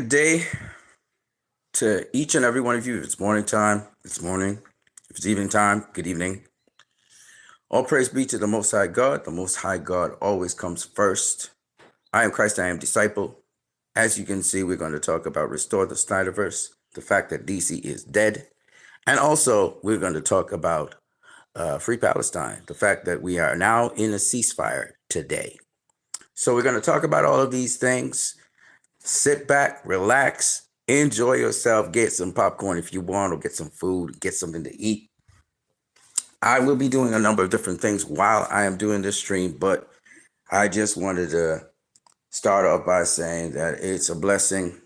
good day to each and every one of you. If it's morning time, it's morning. If it's evening time, good evening. All praise be to the Most High God. The Most High God always comes first. I am Christ, I am disciple. As you can see, we're going to talk about Restore the Snyderverse, the fact that DC is dead. And also, we're going to talk about Free Palestine, the fact that we are now in a ceasefire today. So we're going to talk about all of these things. Sit back, relax, enjoy yourself, get some popcorn if you want, or get some food, get something to eat. I will be doing a number of different things while I am doing this stream, but I just wanted to start off by saying that it's a blessing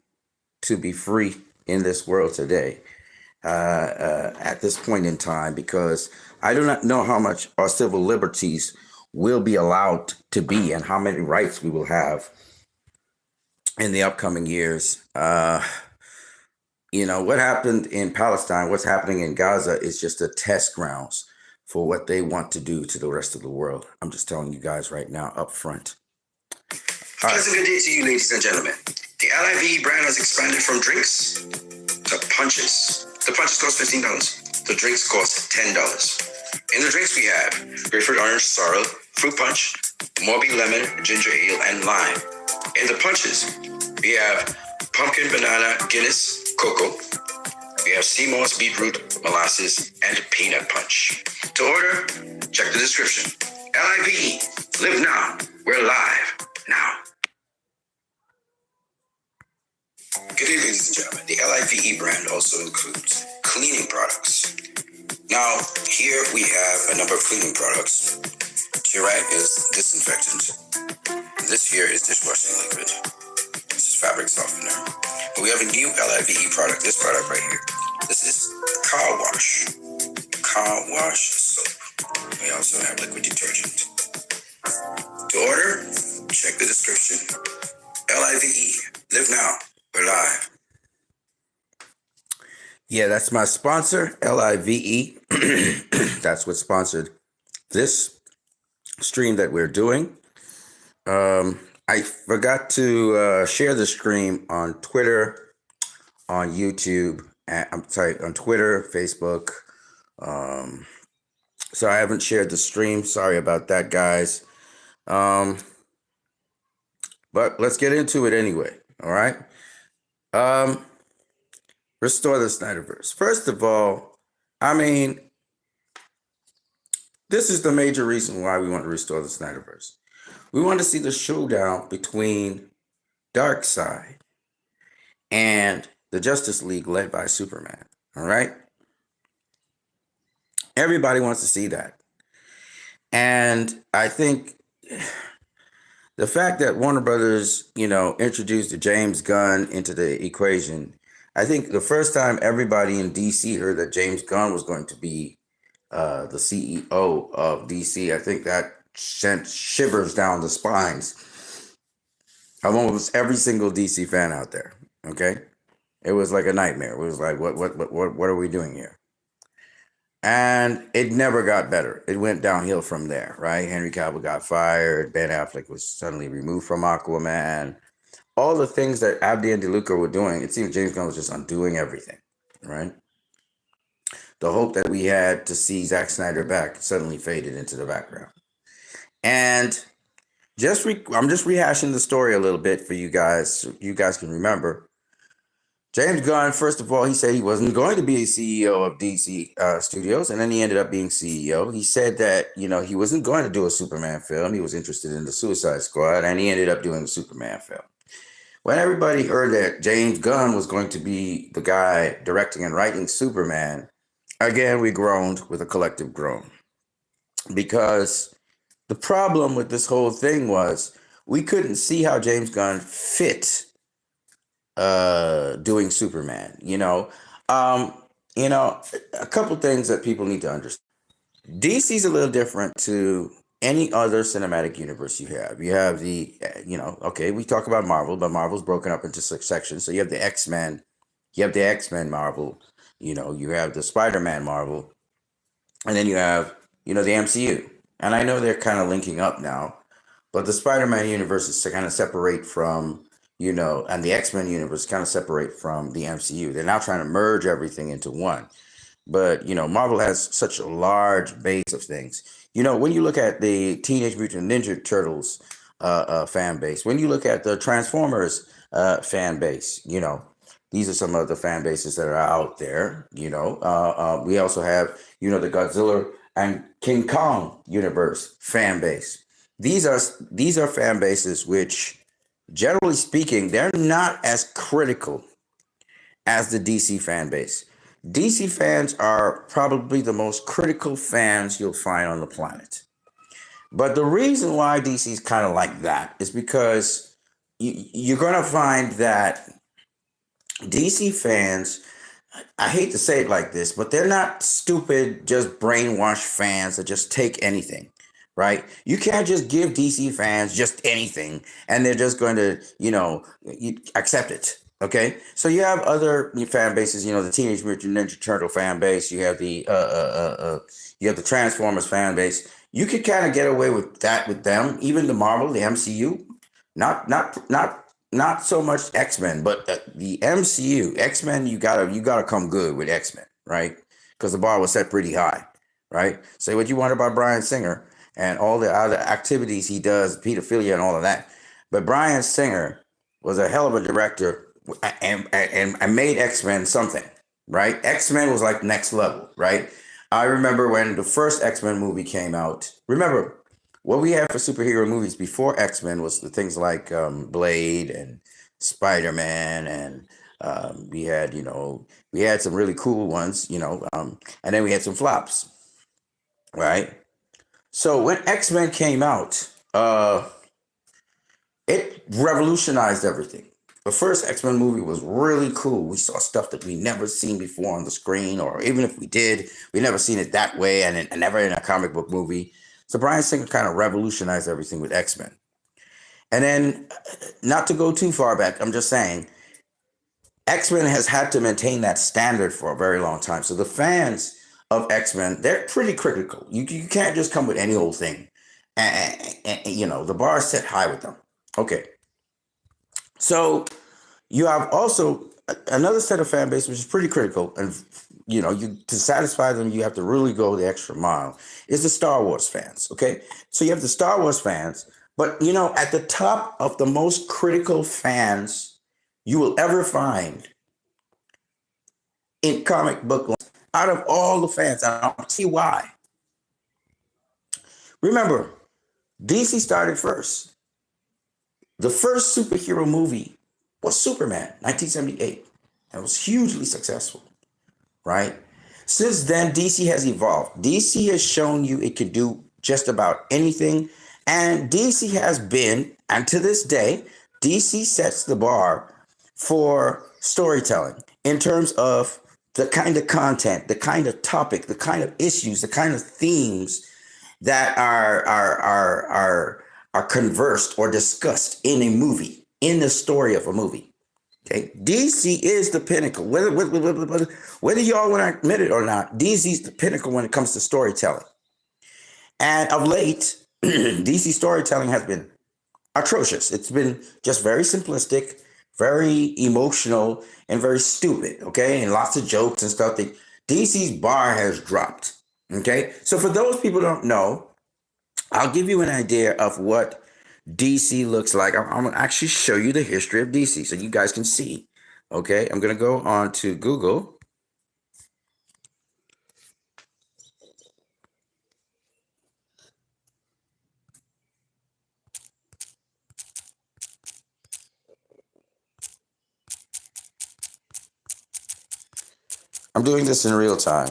to be free in this world today at this point in time, because I do not know how much our civil liberties will be allowed to be and how many rights we will have in the upcoming years. What happened in Palestine, what's happening in Gaza is just a test grounds for what they want to do to the rest of the world. I'm just telling you guys right now up front. Pleasant good day to you, ladies and gentlemen. The LIVE brand has expanded from drinks to punches. The punches cost $15. The drinks cost $10. In the drinks we have grapefruit orange sorrel, fruit punch, Morby lemon, ginger ale, and lime. In the punches, we have pumpkin, banana, Guinness, cocoa. We have sea moss, beetroot, molasses, and peanut punch. To order, check the description. LIVE, live now. We're live now. Good day, ladies and gentlemen. The LIVE brand also includes cleaning products. Now, here we have a number of cleaning products. To your right is disinfectant. This here is dishwashing liquid. This is fabric softener. And we have a new LIVE product, this product right here. This is car wash soap. We also have liquid detergent. To order, check the description. LIVE, live now, we're live. Yeah, that's my sponsor, LIVE. That's what sponsored this stream that we're doing. I forgot to share the stream on Twitter, on YouTube, on Twitter, Facebook. So I haven't shared the stream. Sorry about that, guys. But let's get into it anyway. All right. Restore the Snyderverse. First of all, this is the major reason why we want to restore the Snyderverse. We want to see the showdown between Darkseid and the Justice League led by Superman. All right. Everybody wants to see that. And I think the fact that Warner Brothers, introduced James Gunn into the equation, I think the first time everybody in DC heard that James Gunn was going to be the CEO of DC, I think that sent shivers down the spines of almost every single DC fan out there. Okay, it was like a nightmare. It was like, what are we doing here? And it never got better. It went downhill from there, right? Henry Cavill got fired. Ben Affleck was suddenly removed from Aquaman. All the things that Abdi and DeLuca were doing, it seemed James Gunn was just undoing everything, right? The hope that we had to see Zack Snyder back suddenly faded into the background. And I'm just rehashing the story a little bit for you guys, so you guys can remember. James Gunn, first of all, he said he wasn't going to be a CEO of DC Studios, and then he ended up being CEO. He said that, he wasn't going to do a Superman film. He was interested in the Suicide Squad, and he ended up doing a Superman film. When everybody heard that James Gunn was going to be the guy directing and writing Superman, again, we groaned with a collective groan. Because the problem with this whole thing was we couldn't see how James Gunn fit doing Superman. A couple things that people need to understand. DC's a little different to any other cinematic universe you have. You have the, we talk about Marvel, but Marvel's broken up into six sections. So you have the X-Men, Marvel, you have the Spider-Man Marvel, and then you have, the MCU. And I know they're kind of linking up now, but the Spider-Man universe is to kind of separate from, and the X-Men universe kind of separate from the MCU. They're now trying to merge everything into one. But, Marvel has such a large base of things. When you look at the Teenage Mutant Ninja Turtles fan base, when you look at the Transformers fan base, these are some of the fan bases that are out there. We also have, the Godzilla and King Kong universe fan base. These are fan bases which, generally speaking, they're not as critical as the DC fan base. DC fans are probably the most critical fans you'll find on the planet. But the reason why DC is kind of like that is because you're going to find that DC fans, I hate to say it like this, but they're not stupid, just brainwashed fans that just take anything, right? You can't just give DC fans just anything and they're just going to, accept it. Okay, so you have other fan bases, the Teenage Mutant Ninja Turtle fan base. You have the Transformers fan base. You could kind of get away with that with them, even the Marvel, the MCU. Not so much X-Men, but the MCU, X-Men. You gotta come good with X-Men, right? Because the bar was set pretty high, right? Say what you want about Bryan Singer and all the other activities he does, pedophilia and all of that, but Bryan Singer was a hell of a director. And I made X-Men something, right? X-Men was like next level, right? I remember when the first X-Men movie came out. Remember, what we had for superhero movies before X-Men was the things like Blade and Spider-Man, and we had some really cool ones, and then we had some flops, right? So when X-Men came out, it revolutionized everything. The first X-Men movie was really cool. We saw stuff that we never seen before on the screen, or even if we did, we never seen it that way, and never in a comic book movie. So Bryan Singer kind of revolutionized everything with X-Men. And then, not to go too far back, I'm just saying, X-Men has had to maintain that standard for a very long time. So the fans of X-Men, they're pretty critical. You can't just come with any old thing. And the bar is set high with them. Okay. So you have also another set of fan base, which is pretty critical. And, to satisfy them, you have to really go the extra mile, is the Star Wars fans. Okay. So you have the Star Wars fans, but, at the top of the most critical fans you will ever find in comic book land, out of all the fans, I don't see why. Remember, DC started first. The first superhero movie was Superman, 1978. That was hugely successful, right? Since then, DC has evolved. DC has shown you it can do just about anything. And DC has been, and to this day, DC sets the bar for storytelling in terms of the kind of content, the kind of topic, the kind of issues, the kind of themes that are conversed or discussed in a movie, in the story of a movie. Okay, DC is the pinnacle. Whether y'all want to admit it or not, DC is the pinnacle when it comes to storytelling. And of late, DC storytelling has been atrocious. It's been just very simplistic, very emotional, and very stupid. Okay, and lots of jokes and stuff. DC's bar has dropped. Okay, so for those people who don't know, I'll give you an idea of what DC looks like. I'm going to actually show you the history of DC so you guys can see. Okay, I'm going to go on to Google. I'm doing this in real time.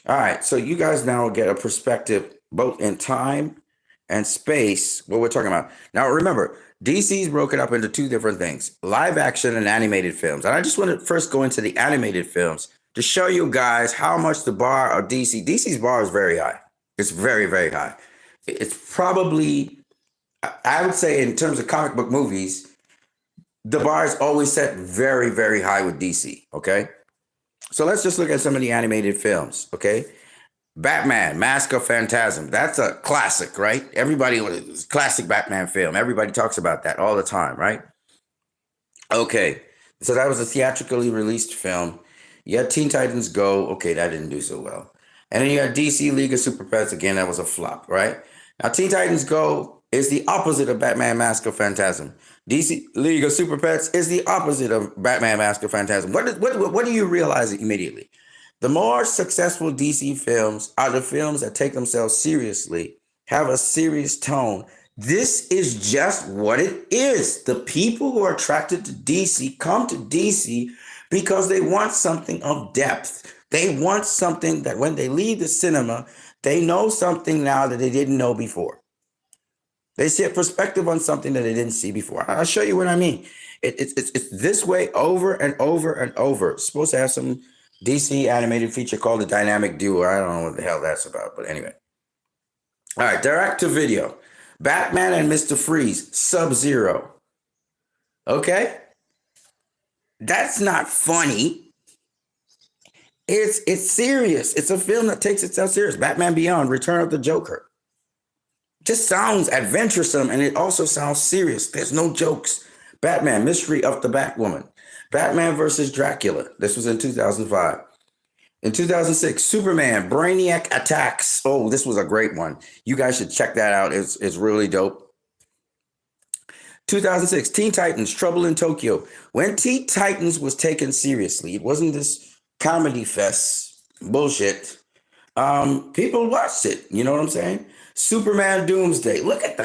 All right, so you guys now get a perspective both in time and space, what we're talking about. Now, remember, DC's broken up into two different things, live action and animated films. And I just want to first go into the animated films to show you guys how much the bar of DC's bar is very high. It's very, very high. It's probably, I would say in terms of comic book movies, the bar is always set very, very high with DC. Okay. So let's just look at some of the animated films. Okay. Batman, Mask of Phantasm. That's a classic, right? Classic Batman film. Everybody talks about that all the time, right? Okay. So that was a theatrically released film. You had Teen Titans Go. Okay, that didn't do so well. And then you had DC League of Super Pets. Again, that was a flop, right? Now, Teen Titans Go is the opposite of Batman Mask of Phantasm. DC League of Super Pets is the opposite of Batman Mask of Phantasm. What do you realize immediately? The more successful DC films are the films that take themselves seriously, have a serious tone. This is just what it is. The people who are attracted to DC come to DC because they want something of depth. They want something that when they leave the cinema, they know something now that they didn't know before. They see a perspective on something that they didn't see before. I'll show you what I mean. It's this way over and over and over. It's supposed to have some DC animated feature called the Dynamic Duo. I don't know what the hell that's about, but anyway. All right, direct to video. Batman and Mr. Freeze, Sub-Zero. Okay? That's not funny. It's serious. It's a film that takes itself serious. Batman Beyond, Return of the Joker. Just sounds adventuresome, and it also sounds serious. There's no jokes. Batman, Mystery of the Batwoman. Batman versus Dracula. This was in 2005. In 2006, Superman, Brainiac Attacks. Oh, this was a great one. You guys should check that out. It's really dope. 2006, Teen Titans, Trouble in Tokyo. When Teen Titans was taken seriously, it wasn't this comedy fest bullshit. People watched it. You know what I'm saying? Superman Doomsday. Look at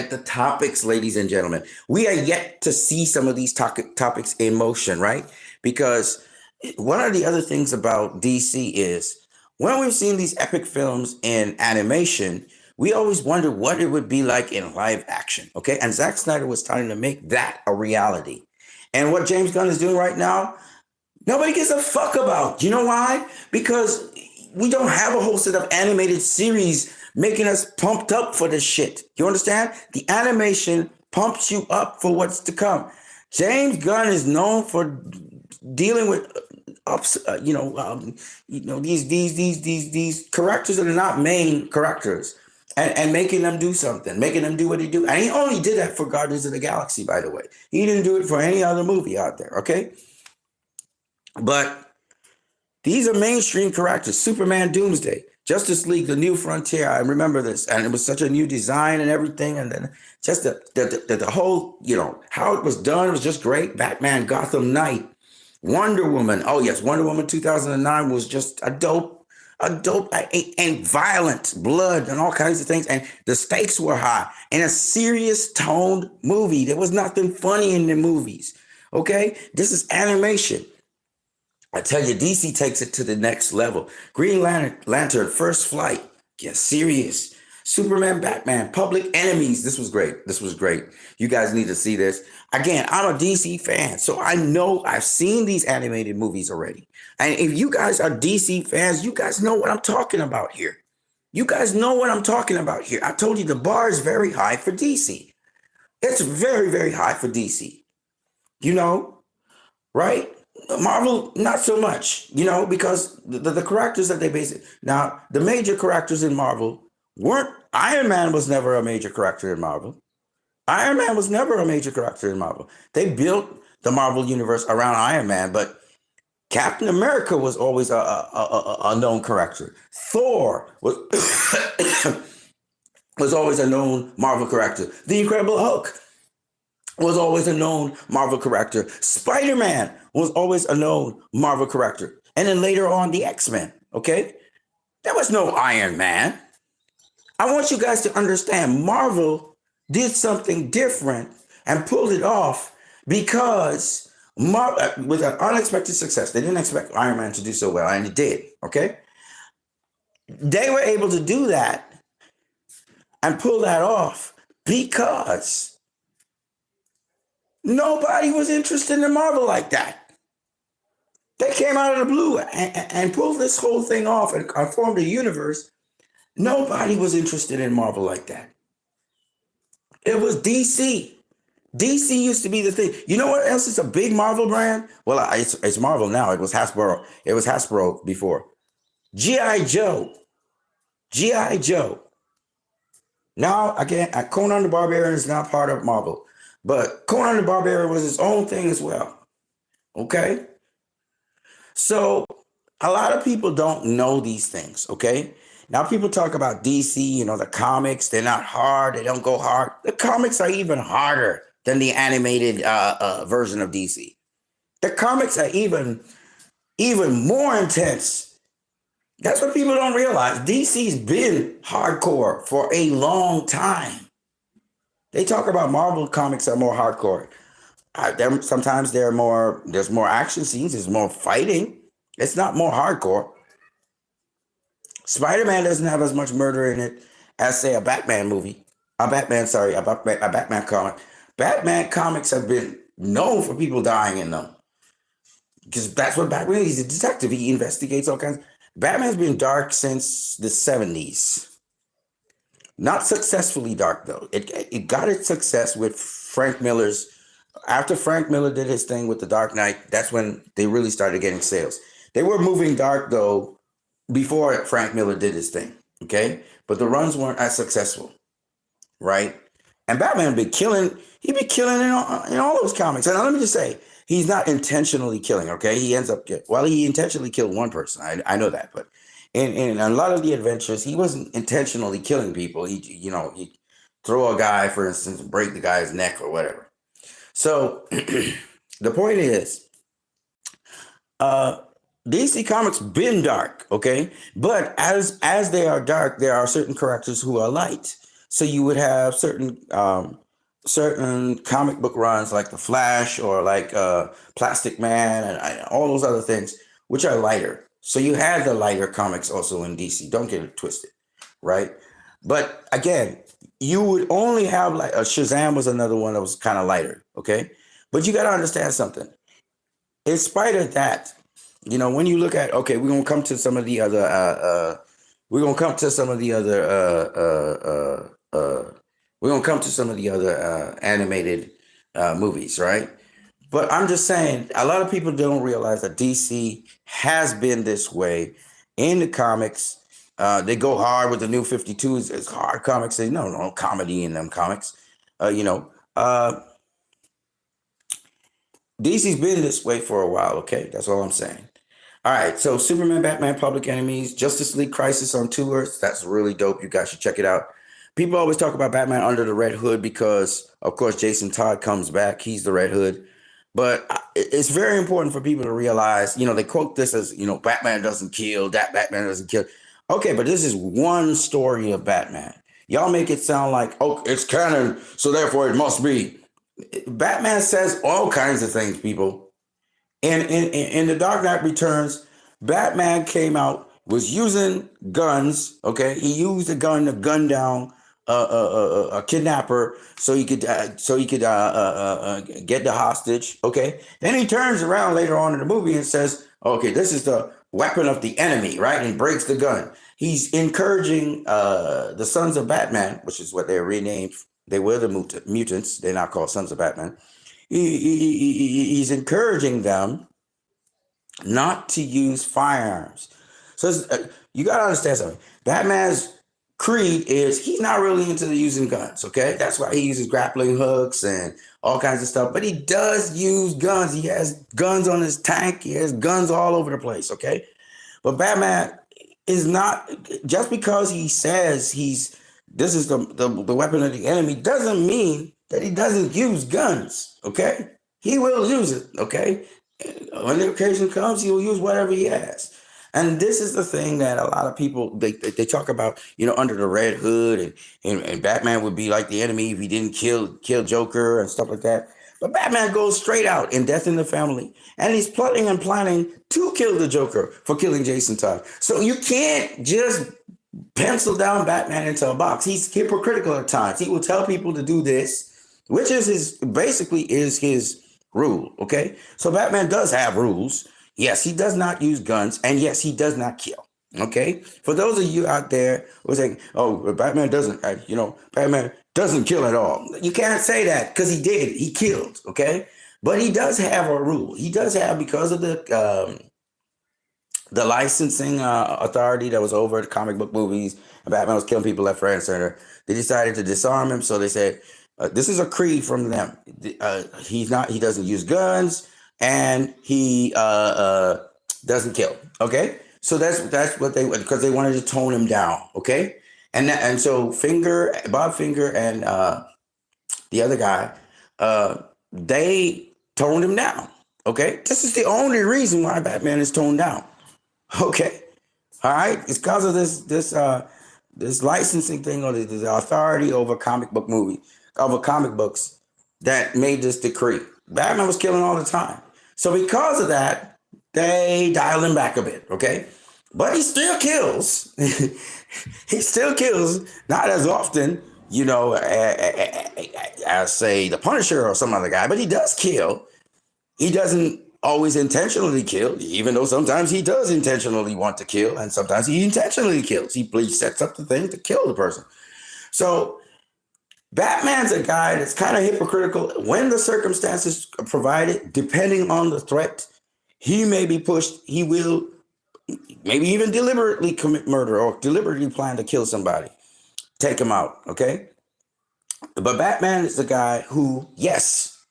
the topics, ladies and gentlemen. We are yet to see some of these topics in motion, right? Because one of the other things about DC is when we've seen these epic films in animation, we always wonder what it would be like in live action. Okay. And Zack Snyder was trying to make that a reality. And what James Gunn is doing right now, nobody gives a fuck about. You know why? Because we don't have a whole set of animated series making us pumped up for this shit. You understand? The animation pumps you up for what's to come. James Gunn is known for dealing with these characters that are not main characters and making them do something, making them do what they do. And he only did that for Guardians of the Galaxy, by the way. He didn't do it for any other movie out there, okay? But these are mainstream characters. Superman Doomsday, Justice League, The New Frontier. I remember this. And it was such a new design and everything. And then just the whole, how it was done was just great. Batman, Gotham Knight, Wonder Woman. Oh, yes. Wonder Woman 2009 was just a dope, and violent, blood and all kinds of things. And the stakes were high. And a serious toned movie. There was nothing funny in the movies. Okay? This is animation. I tell you, DC takes it to the next level. Green Lantern, First Flight. Get serious. Superman, Batman, Public Enemies. This was great. You guys need to see this. Again, I'm a DC fan, so I know I've seen these animated movies already. And if you guys are DC fans, you guys know what I'm talking about here. I told you the bar is very high for DC. It's very, very high for DC. Right? Marvel, not so much, because the characters that they base it. Now, the major characters in Marvel weren't. Iron Man was never a major character in Marvel. They built the Marvel universe around Iron Man, but Captain America was always a known character. Thor was was always a known Marvel character. The Incredible Hulk was always a known Marvel character. Spider-Man was always a known Marvel character. And then later on, the X-Men, okay? There was no Iron Man. I want you guys to understand, Marvel did something different and pulled it off because with an unexpected success. They didn't expect Iron Man to do so well, and it did, okay? They were able to do that and pull that off because nobody was interested in Marvel like that. They came out of the blue and pulled this whole thing off and formed a universe. Nobody was interested in Marvel like that. It was DC. DC used to be the thing. You know what else is a big Marvel brand? Well, it's Marvel now. It was Hasbro. It was Hasbro before. G.I. Joe. G.I. Joe. Now, again, Conan the Barbarian is not part of Marvel. But Conan the Barbarian was his own thing as well. Okay? So a lot of people don't know these things, okay? Now people talk about DC, the comics, they're not hard, they don't go hard. The comics are even harder than the animated version of DC. The comics are even more intense. That's what people don't realize. DC's been hardcore for a long time. They talk about Marvel comics are more hardcore. Sometimes there's more action scenes, there's more fighting. It's not more hardcore. Spider-Man doesn't have as much murder in it as, say, a Batman movie. A Batman comic. Batman comics have been known for people dying in them. Because that's what Batman is. He's a detective. He investigates all kinds. Batman's been dark since the 70s. Not successfully dark, though. It got its success with Frank Miller's. After Frank Miller did his thing with The Dark Knight, that's when they really started getting sales. They were moving dark, though, before Frank Miller did his thing, okay? But the runs weren't as successful, right? And Batman he'd be killing in all those comics. And let me just say, he's not intentionally killing, okay? He intentionally killed one person. I know that, but in a lot of the adventures, he wasn't intentionally killing people. He'd throw a guy, for instance, and break the guy's neck or whatever. So the point is, DC Comics been dark, okay? But as they are dark, there are certain characters who are light. So you would have certain comic book runs like The Flash or like Plastic Man and all those other things, which are lighter. So you had the lighter comics also in DC. Don't get it twisted, right? But again, you would only have like Shazam was another one that was kind of lighter, okay? But you got to understand something. In spite of that, when you look at, okay, we're gonna come to some of the other animated movies, right? But I'm just saying, a lot of people don't realize that DC has been this way in the comics. They go hard with the New 52s. It's hard comics. They no comedy in them comics. DC's been this way for a while. Okay, that's all I'm saying. All right, so Superman, Batman, Public Enemies, Justice League Crisis on 2 Earths. That's really dope. You guys should check it out. People always talk about Batman Under the Red Hood because, of course, Jason Todd comes back. He's the Red Hood. But it's very important for people to realize, they quote this as, Batman doesn't kill, that Batman doesn't kill. Okay, but this is one story of Batman. Y'all make it sound like, oh, it's canon, so therefore it must be. Batman says all kinds of things, people. In The Dark Knight Returns, Batman came out, was using guns, okay? He used a gun to gun down a kidnapper so he could get the hostage, okay? Then he turns around later on in the movie and says, okay, this is the weapon of the enemy, right? And breaks the gun. He's encouraging the Sons of Batman, which is what they're renamed. They were the mutants. They're not called Sons of Batman. He's encouraging them not to use firearms. So you got to understand something. Batman's creed is he's not really into using guns, okay? That's why he uses grappling hooks and all kinds of stuff. But he does use guns. He has guns on his tank. He has guns all over the place, okay? But Batman is not, just because he says this is the weapon of the enemy doesn't mean that he doesn't use guns, okay? He will use it, okay? When the occasion comes, he will use whatever he has. And this is the thing that a lot of people, they talk about, under the Red Hood, and Batman would be like the enemy if he didn't kill Joker and stuff like that. But Batman goes straight out in Death in the Family, and he's plotting and planning to kill the Joker for killing Jason Todd. So you can't just pencil down Batman into a box. He's hypocritical at times. He will tell people to do this, which is his rule, okay? So Batman does have rules. Yes, he does not use guns, and yes, he does not kill, Okay, for those of you out there who are saying, "Oh, Batman doesn't," Batman doesn't kill at all. You can't say that because he did. He killed. Okay, but he does have a rule. He does have, because of the licensing authority that was over the comic book movies, and Batman was killing people left, right, and center. They decided to disarm him, so they said, "This is a creed from them. He's not. He doesn't use guns, and he doesn't kill." Okay, so that's what they, because they wanted to tone him down. Okay, and so Bob Finger, and the other guy, they toned him down. Okay, this is the only reason why Batman is toned down. Okay, all right. It's because of this licensing thing, or the authority over comic books, that made this decree. Batman was killing all the time, so because of that, they dialed him back a bit. Okay, but he still kills. He still kills, not as often, as say the Punisher or some other guy, but he does kill. He doesn't always intentionally kill, even though sometimes he does intentionally want to kill, and sometimes he intentionally kills. He sets up the thing to kill the person. So Batman's a guy that's kind of hypocritical. When the circumstances provide it, depending on the threat, he may be pushed. He will maybe even deliberately commit murder or deliberately plan to kill somebody, take him out. Okay. But Batman is the guy who, yes,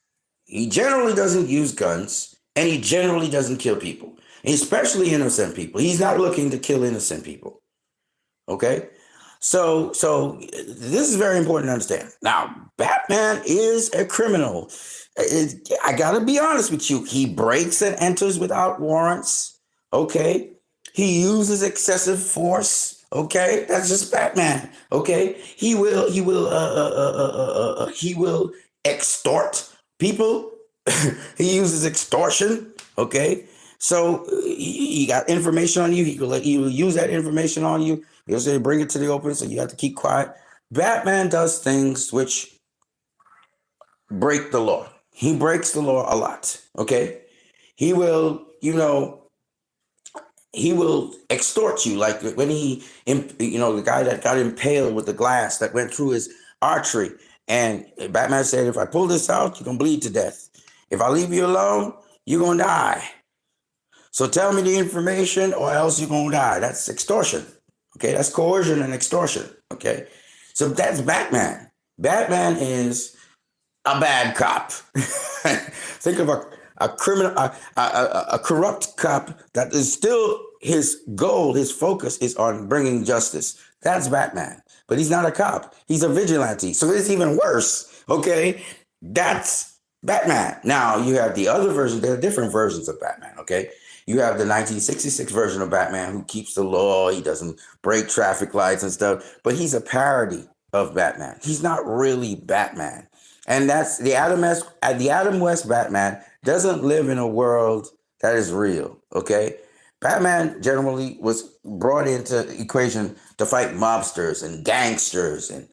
he generally doesn't use guns, and he generally doesn't kill people, especially innocent people. He's not looking to kill innocent people. Okay? So this is very important to understand. Now, Batman is a criminal. I got to be honest with you. He breaks and enters without warrants. Okay? He uses excessive force. Okay? That's just Batman. Okay? He will extort people. He uses extortion. Okay, so he got information on you. He will use that information on you. He'll say, bring it to the open, so you have to keep quiet. Batman does things which break the law. He breaks the law a lot. Okay, he will extort you, like when the guy that got impaled with the glass that went through his artery, and Batman said, if I pull this out, you're gonna bleed to death. If I leave you alone, you're gonna die. So tell me the information, or else you're gonna die. That's extortion. Okay, that's coercion and extortion. Okay, so that's Batman. Batman is a bad cop. Think of a criminal, a corrupt cop that is still, his goal, his focus is on bringing justice. That's Batman. But he's not a cop. He's a vigilante. So it's even worse. Okay, that's Batman. Now you have the other version. There are different versions of Batman. Okay, you have the 1966 version of Batman who keeps the law. He doesn't break traffic lights and stuff. But he's a parody of Batman. He's not really Batman. And that's the Adam West Batman doesn't live in a world that is real. Okay, Batman generally was brought into the equation to fight mobsters and gangsters, and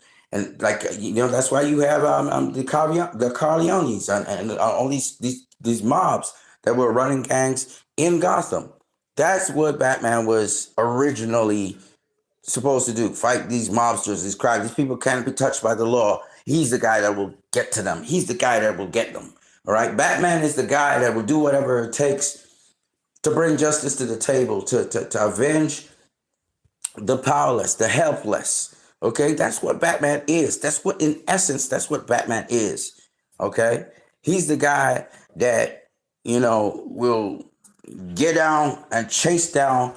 that's why you have the Corleones and all these mobs that were running gangs in Gotham. That's what Batman was originally supposed to do: fight these mobsters, these crimes. These people can't be touched by the law. He's the guy that will get to them. He's the guy that will get them. All right. Batman is the guy that will do whatever it takes to bring justice to the table, to avenge the powerless, the helpless. Okay. That's what Batman is. In essence, that's what Batman is. Okay. He's the guy that, will get down and chase down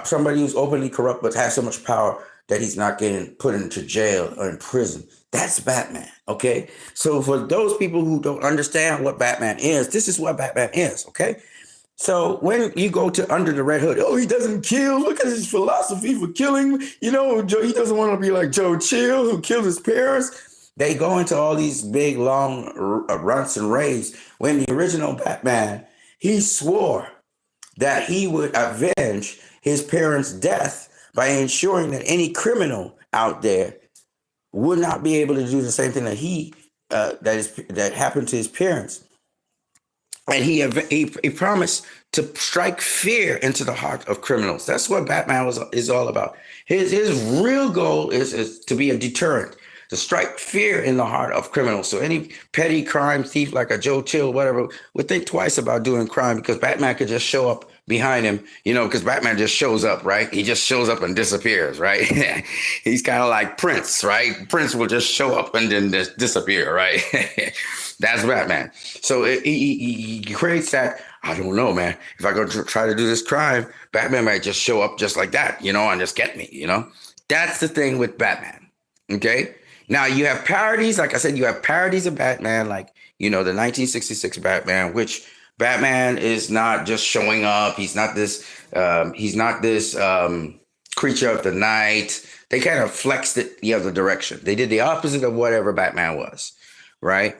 somebody who's openly corrupt but has so much power that he's not getting put into jail or in prison. That's Batman, okay? So for those people who don't understand what Batman is, this is what Batman is, okay? So when you go to Under the Red Hood, he doesn't kill. Look at his philosophy for killing. He doesn't want to be like Joe Chill, who killed his parents. They go into all these big, long rants and raves. When the original Batman, he swore that he would avenge his parents' death by ensuring that any criminal out there would not be able to do the same thing that that happened to his parents. And he promised to strike fear into the heart of criminals. That's what Batman is all about. His real goal is to be a deterrent, to strike fear in the heart of criminals. So any petty crime thief like a Joe Chill, whatever, would think twice about doing crime, because Batman could just show up behind him, because Batman just shows up, right? He just shows up and disappears, right? He's kind of like Prince, right? Prince will just show up and then just disappear, right? That's Batman. So he creates that. I don't know, man. If I go try to do this crime, Batman might just show up just like that, and just get me, That's the thing with Batman. Okay. Now you have parodies. Like I said, you have parodies of Batman, like, the 1966 Batman, which Batman is not just showing up. He's not this creature of the night. They kind of flexed it the other direction. They did the opposite of whatever Batman was, right?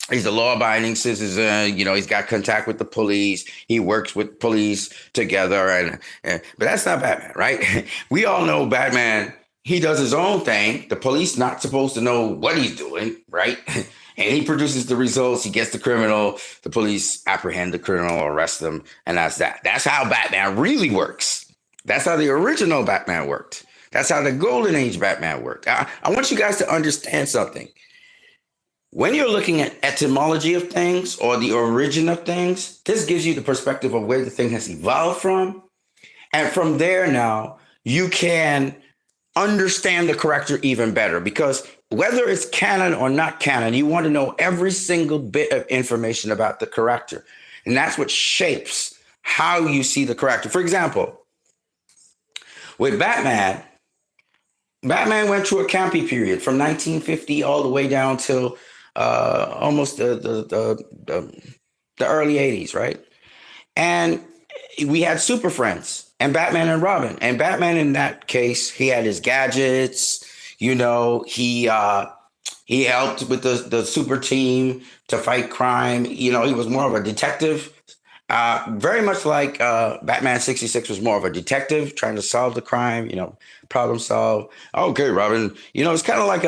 He's a law-abiding citizen. He's got contact with the police. He works with police together, but that's not Batman, right? We all know Batman. He does his own thing. The police not supposed to know what he's doing, right? And he produces the results. He gets the criminal. The police apprehend the criminal, arrest them, and that's that. That's how Batman really works. That's how the original Batman worked. That's how the Golden Age Batman worked. I want you guys to understand something. When you're looking at etymology of things or the origin of things, this gives you the perspective of where the thing has evolved from. And from there now, you can understand the character even better, because whether it's canon or not canon, you want to know every single bit of information about the character. And that's what shapes how you see the character. For example, with Batman went through a campy period from 1950 all the way down till almost the early 80s, right? And we had Super Friends and Batman and Robin. And Batman, in that case, he had his gadgets. He helped with the super team to fight crime. He was more of a detective. Very much like Batman 66 was more of a detective trying to solve the crime, problem solve. Okay, Robin. It's kind of like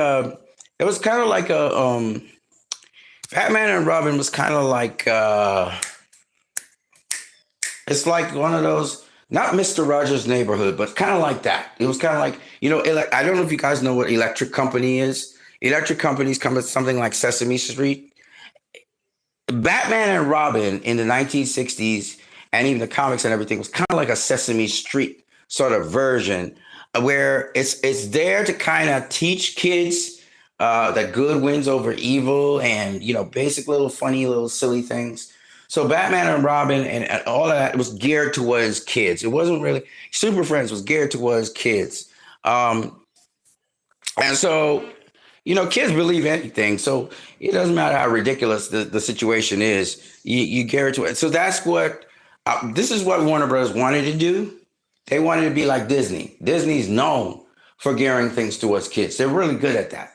Batman and Robin was kind of like, it's like one of those, not Mr. Rogers' Neighborhood, but kind of like that. It was kind of like, I don't know if you guys know what Electric Company is. Electric Companies come with something like Sesame Street. Batman and Robin in the 1960s and even the comics and everything was kind of like a Sesame Street sort of version, where it's there to kind of teach kids that good wins over evil, and basic little funny little silly things. So Batman and Robin and all of that was geared towards kids. It wasn't really, Super Friends was geared towards kids. And so kids believe anything. So it doesn't matter how ridiculous the situation is. You gear it to it. So that's what, this is what Warner Brothers wanted to do. They wanted to be like Disney. Disney's known for gearing things towards kids. They're really good at that.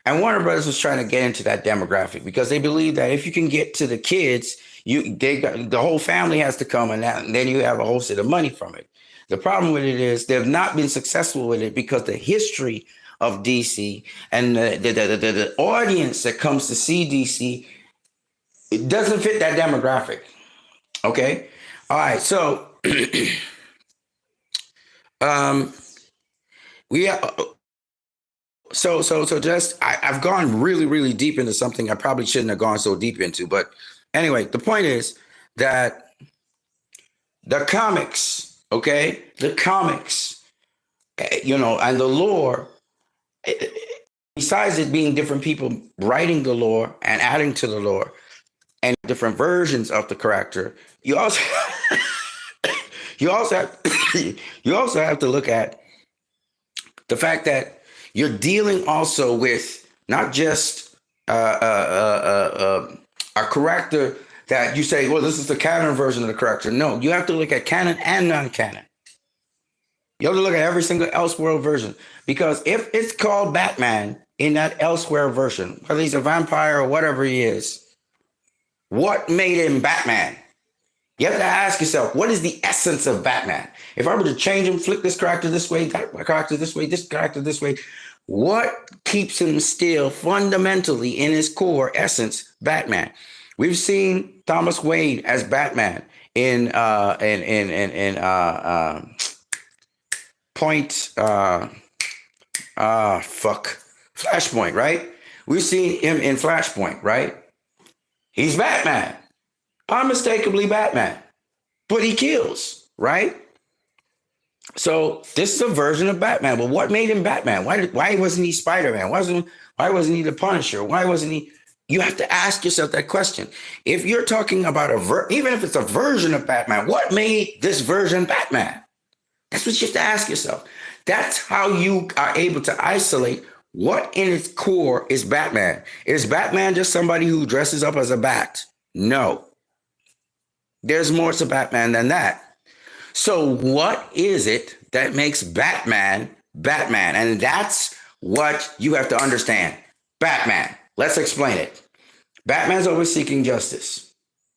And Warner Brothers was trying to get into that demographic because they believe that if you can get to the kids, the whole family has to come, and then you have a whole set of money from it. The problem with it is they've not been successful with it because the history of DC and the audience that comes to see DC, it doesn't fit that demographic. Okay. All right. So, I've gone really, really deep into something I probably shouldn't have gone so deep into. But anyway, the point is that the comics, and the lore, besides it being different people writing the lore and adding to the lore and different versions of the character, you also have to look at the fact that you're dealing also with not just a character that you say, well, this is the canon version of the character. No, you have to look at canon and non-canon. You have to look at every single Elseworld version, because if it's called Batman in that Elsewhere version, whether he's a vampire or whatever he is, what made him Batman? You have to ask yourself, what is the essence of Batman? If I were to change him, flip this character this way, that character this way, this character this way, what keeps him still fundamentally in his core essence Batman? We've seen Thomas Wayne as Batman in Flashpoint, right? We've seen him in Flashpoint, right? He's Batman, unmistakably Batman, but he kills, right? So this is a version of Batman. But what made him Batman? Why wasn't he Spider-Man? Why wasn't he the Punisher? Why wasn't he? You have to ask yourself that question. If you're talking about even if it's a version of Batman, what made this version Batman? That's what you have to ask yourself. That's how you are able to isolate what in its core is Batman. Is Batman just somebody who dresses up as a bat? No. There's more to Batman than that. So what is it that makes Batman Batman? And that's what you have to understand. Batman. Let's explain it. Batman's always seeking justice.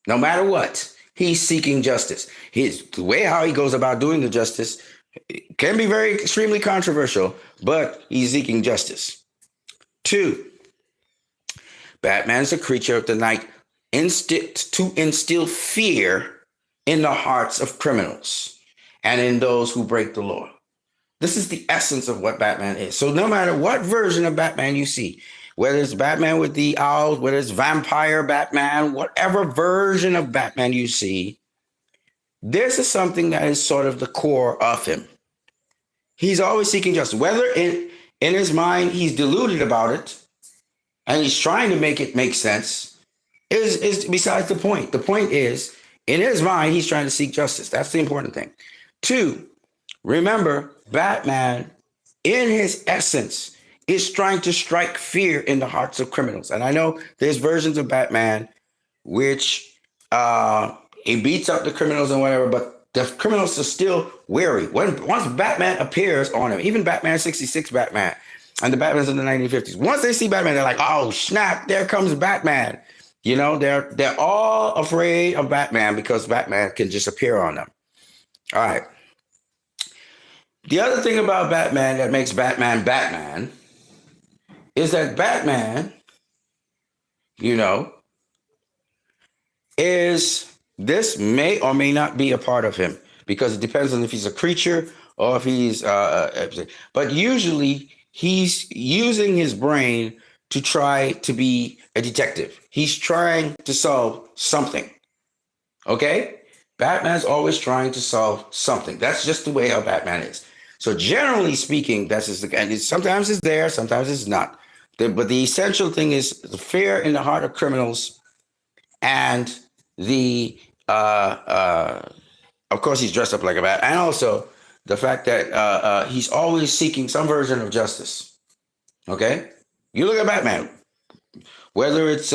No matter what, he's seeking justice. The way how he goes about doing the justice can be very extremely controversial, but he's seeking justice. 2, Batman's a creature of the night to instill fear in the hearts of criminals and in those who break the law. This is the essence of what Batman is. So no matter what version of Batman you see, whether it's Batman with the owls, whether it's vampire Batman, whatever version of Batman you see, this is something that is sort of the core of him. He's always seeking justice. Whether in his mind he's deluded about it and he's trying to make it make sense is besides the point. The point is, in his mind, he's trying to seek justice. That's the important thing. 2, remember, Batman, in his essence, is trying to strike fear in the hearts of criminals. And I know there's versions of Batman which he beats up the criminals and whatever, but the criminals are still wary. Once Batman appears on him, even Batman 66 Batman and the Batmans in the 1950s, once they see Batman, they're like, oh, snap, there comes Batman. You know, they're all afraid of Batman because Batman can just appear on them. All right. The other thing about Batman that makes Batman Batman is that Batman, this may or may not be a part of him because it depends on if he's a creature or if he's, but usually he's using his brain to try to be a detective. He's trying to solve something. Okay? Batman's always trying to solve something. That's just the way how Batman is. So generally speaking, that's just and sometimes it's there, sometimes it's not. But the essential thing is the fear in the heart of criminals and of course, he's dressed up like a bat. And also the fact that he's always seeking some version of justice. Okay? You look at Batman, whether it's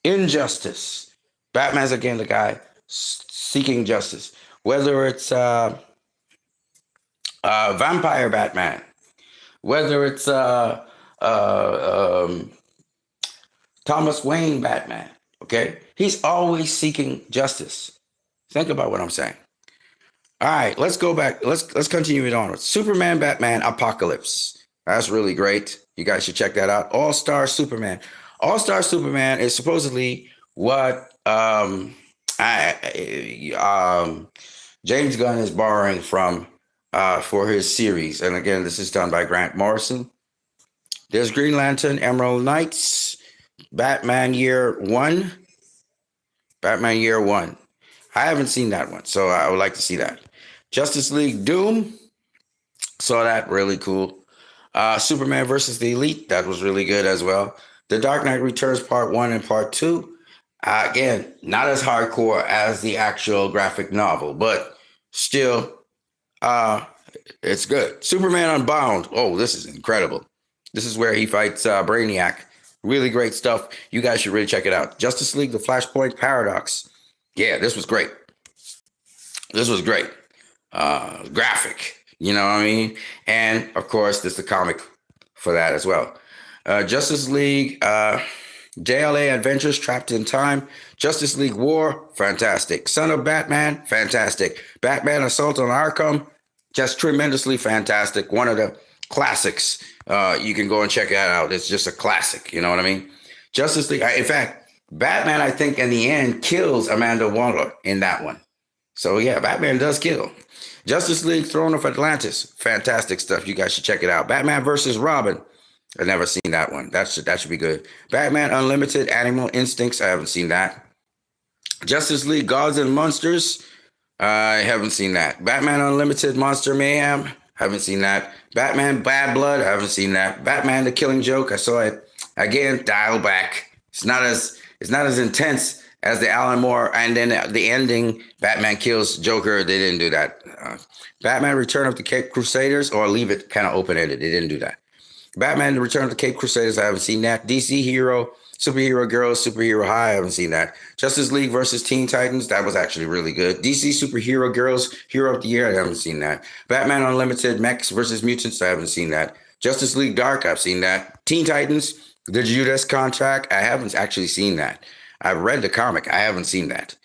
injustice, Batman's again the guy seeking justice. Whether it's vampire Batman, whether it's Thomas Wayne Batman, okay? He's always seeking justice. Think about what I'm saying. All right, let's go back. Let's continue it on. Superman, Batman, Apocalypse. That's really great. You guys should check that out. All-Star Superman. All-Star Superman is supposedly what James Gunn is borrowing from for his series. And again, this is done by Grant Morrison. There's Green Lantern, Emerald Knights, Batman Year One. Batman Year One. I haven't seen that one, so I would like to see that. Justice League Doom. Saw that, really cool. Superman versus the Elite. That was really good as well. The Dark Knight Returns Part 1 and Part 2. Again, not as hardcore as the actual graphic novel, but still, it's good. Superman Unbound. Oh, this is incredible. This is where he fights Brainiac. Really great stuff. You guys should really check it out. Justice League, The Flashpoint Paradox. Yeah, this was great. This was great. Graphic, you know what I mean? And, of course, there's the comic for that as well. Justice League, JLA Adventures Trapped in Time. Justice League War, fantastic. Son of Batman, fantastic. Batman Assault on Arkham, just tremendously fantastic. One of the classics. You can go and check that out. It's just a classic. You know what I mean? Justice League. In fact, Batman, I think in the end kills Amanda Waller in that one. So yeah, Batman does kill. Justice League Throne of Atlantis. Fantastic stuff. You guys should check it out. Batman versus Robin. I've never seen that one. That should be good. Batman Unlimited Animal Instincts. I haven't seen that. Justice League Gods and Monsters. I haven't seen that. Batman Unlimited Monster Mayhem. Haven't seen that. Batman Bad Blood. I haven't seen that. Batman The Killing Joke. I saw it. Again, dial back. It's not as intense as the Alan Moore, and then the ending, Batman kills Joker. They didn't do that. Batman Return of the Cape Crusaders, or leave it kind of open-ended. They didn't do that. Batman The Return of the Cape Crusaders. I haven't seen that. DC Hero, Superhero Girls, Superhero High. I haven't seen that. Justice League versus Teen Titans. That was actually really good. DC Superhero Girls, Hero of the Year. I haven't seen that. Batman Unlimited Mechs versus Mutants. I haven't seen that. Justice League Dark. I've seen that. Teen Titans, The Judas Contract. I haven't actually seen that. I've read the comic. I haven't seen that.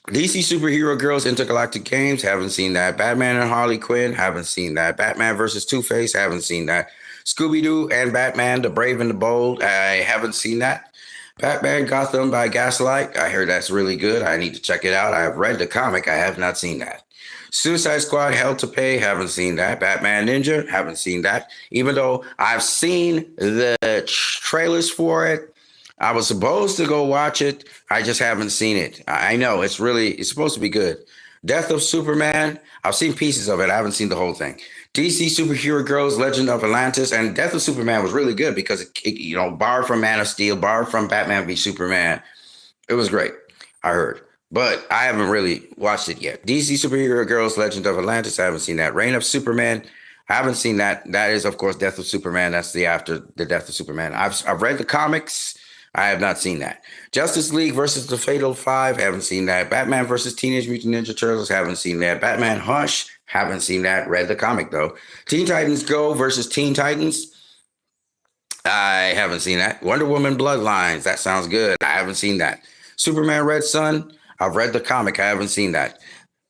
DC Superhero Girls Intergalactic Games. Haven't seen that. Batman and Harley Quinn. Haven't seen that. Batman versus Two-Face. Haven't seen that. Scooby-Doo and Batman, The Brave and the Bold. I haven't seen that. Batman Gotham by Gaslight. I heard that's really good. I need to check it out. I have read the comic. I have not seen that. Suicide Squad Hell to Pay. Haven't seen that. Batman Ninja. Haven't seen that. Even though I've seen the trailers for it. I was supposed to go watch it. I just haven't seen it. I know it's supposed to be good. Death of Superman. I've seen pieces of it. I haven't seen the whole thing. DC Superhero Girls, Legend of Atlantis, and Death of Superman was really good because it borrowed from Man of Steel, borrowed from Batman v Superman. It was great, I heard. But I haven't really watched it yet. DC Superhero Girls, Legend of Atlantis. I haven't seen that. Reign of Superman. I haven't seen that. That is, of course, Death of Superman. That's after the Death of Superman. I've read the comics. I have not seen that. Justice League versus the Fatal Five. Haven't seen that. Batman versus Teenage Mutant Ninja Turtles. Haven't seen that. Batman Hush. Haven't seen that. Read the comic, though. Teen Titans Go versus Teen Titans. I haven't seen that. Wonder Woman Bloodlines. That sounds good. I haven't seen that. Superman Red Sun. I've read the comic. I haven't seen that.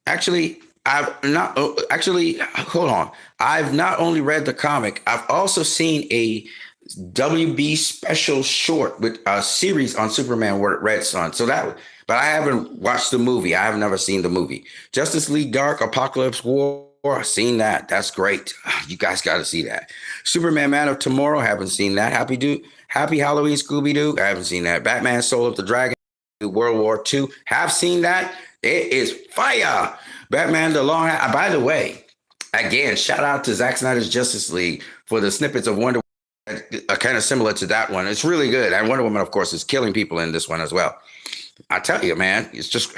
Actually, hold on. I've not only read the comic, I've also seen a WB special short with a series on Superman Red Sun. But I haven't watched the movie. I have never seen the movie. Justice League Dark Apocalypse War. I've seen that. That's great. You guys got to see that. Superman Man of Tomorrow. Haven't seen that. Happy Halloween Scooby-Doo. I haven't seen that. Batman Soul of the Dragon. World War II. Have seen that. It is fire. Batman the Long. By the way, again, shout out to Zack Snyder's Justice League for the snippets of Wonder Woman, kind of similar to that one. It's really good. And Wonder Woman, of course, is killing people in this one as well. I tell you, man, it's just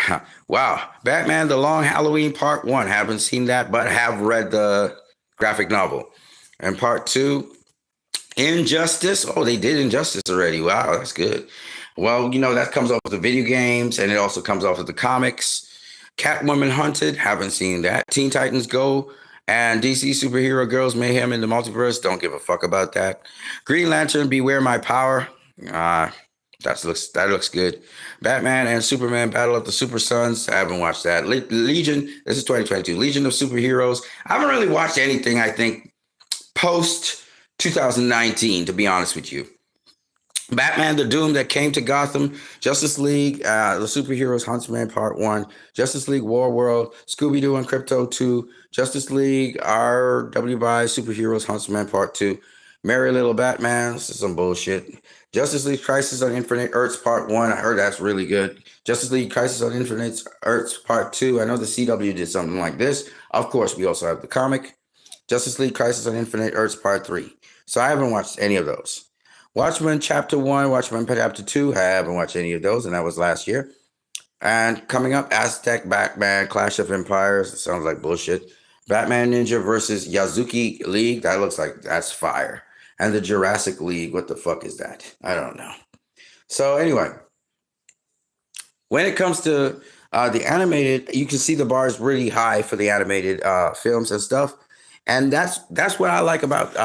wow. Batman the Long Halloween Part 1. Haven't seen that, but have read the graphic novel. And Part 2, Injustice. Oh, they did Injustice already. Wow, that's good. Well, that comes off of the video games, and it also comes off of the comics. Catwoman Hunted. Haven't seen that. Teen Titans Go. And DC Superhero Girls Mayhem in the Multiverse. Don't give a fuck about that. Green Lantern Beware My Power. That looks good. Batman and Superman Battle of the Super Sons. I haven't watched that. Legion. This is 2022. Legion of Superheroes. I haven't really watched anything, I think, post 2019, to be honest with you. Batman the Doom That Came to Gotham. Justice League, The Superheroes Huntsman Part 1. Justice League War World. Scooby-Doo and Crypto 2. Justice League RWBY Superheroes Huntsman Part 2. Merry Little Batman. This is some bullshit. Justice League Crisis on Infinite Earths Part 1. I heard that's really good. Justice League Crisis on Infinite Earths Part 2. I know the CW did something like this. Of course, we also have the comic. Justice League Crisis on Infinite Earths Part 3. So I haven't watched any of those. Watchmen Chapter 1, Watchmen Chapter 2. I haven't watched any of those, and that was last year. And coming up, Aztec Batman Clash of Empires. It sounds like bullshit. Batman Ninja versus Yazuki League. That looks like that's fire. And the Jurassic League. What the fuck is that? I don't know. So anyway, when it comes to the animated, you can see the bar is really high for the animated films and stuff. And that's what I like about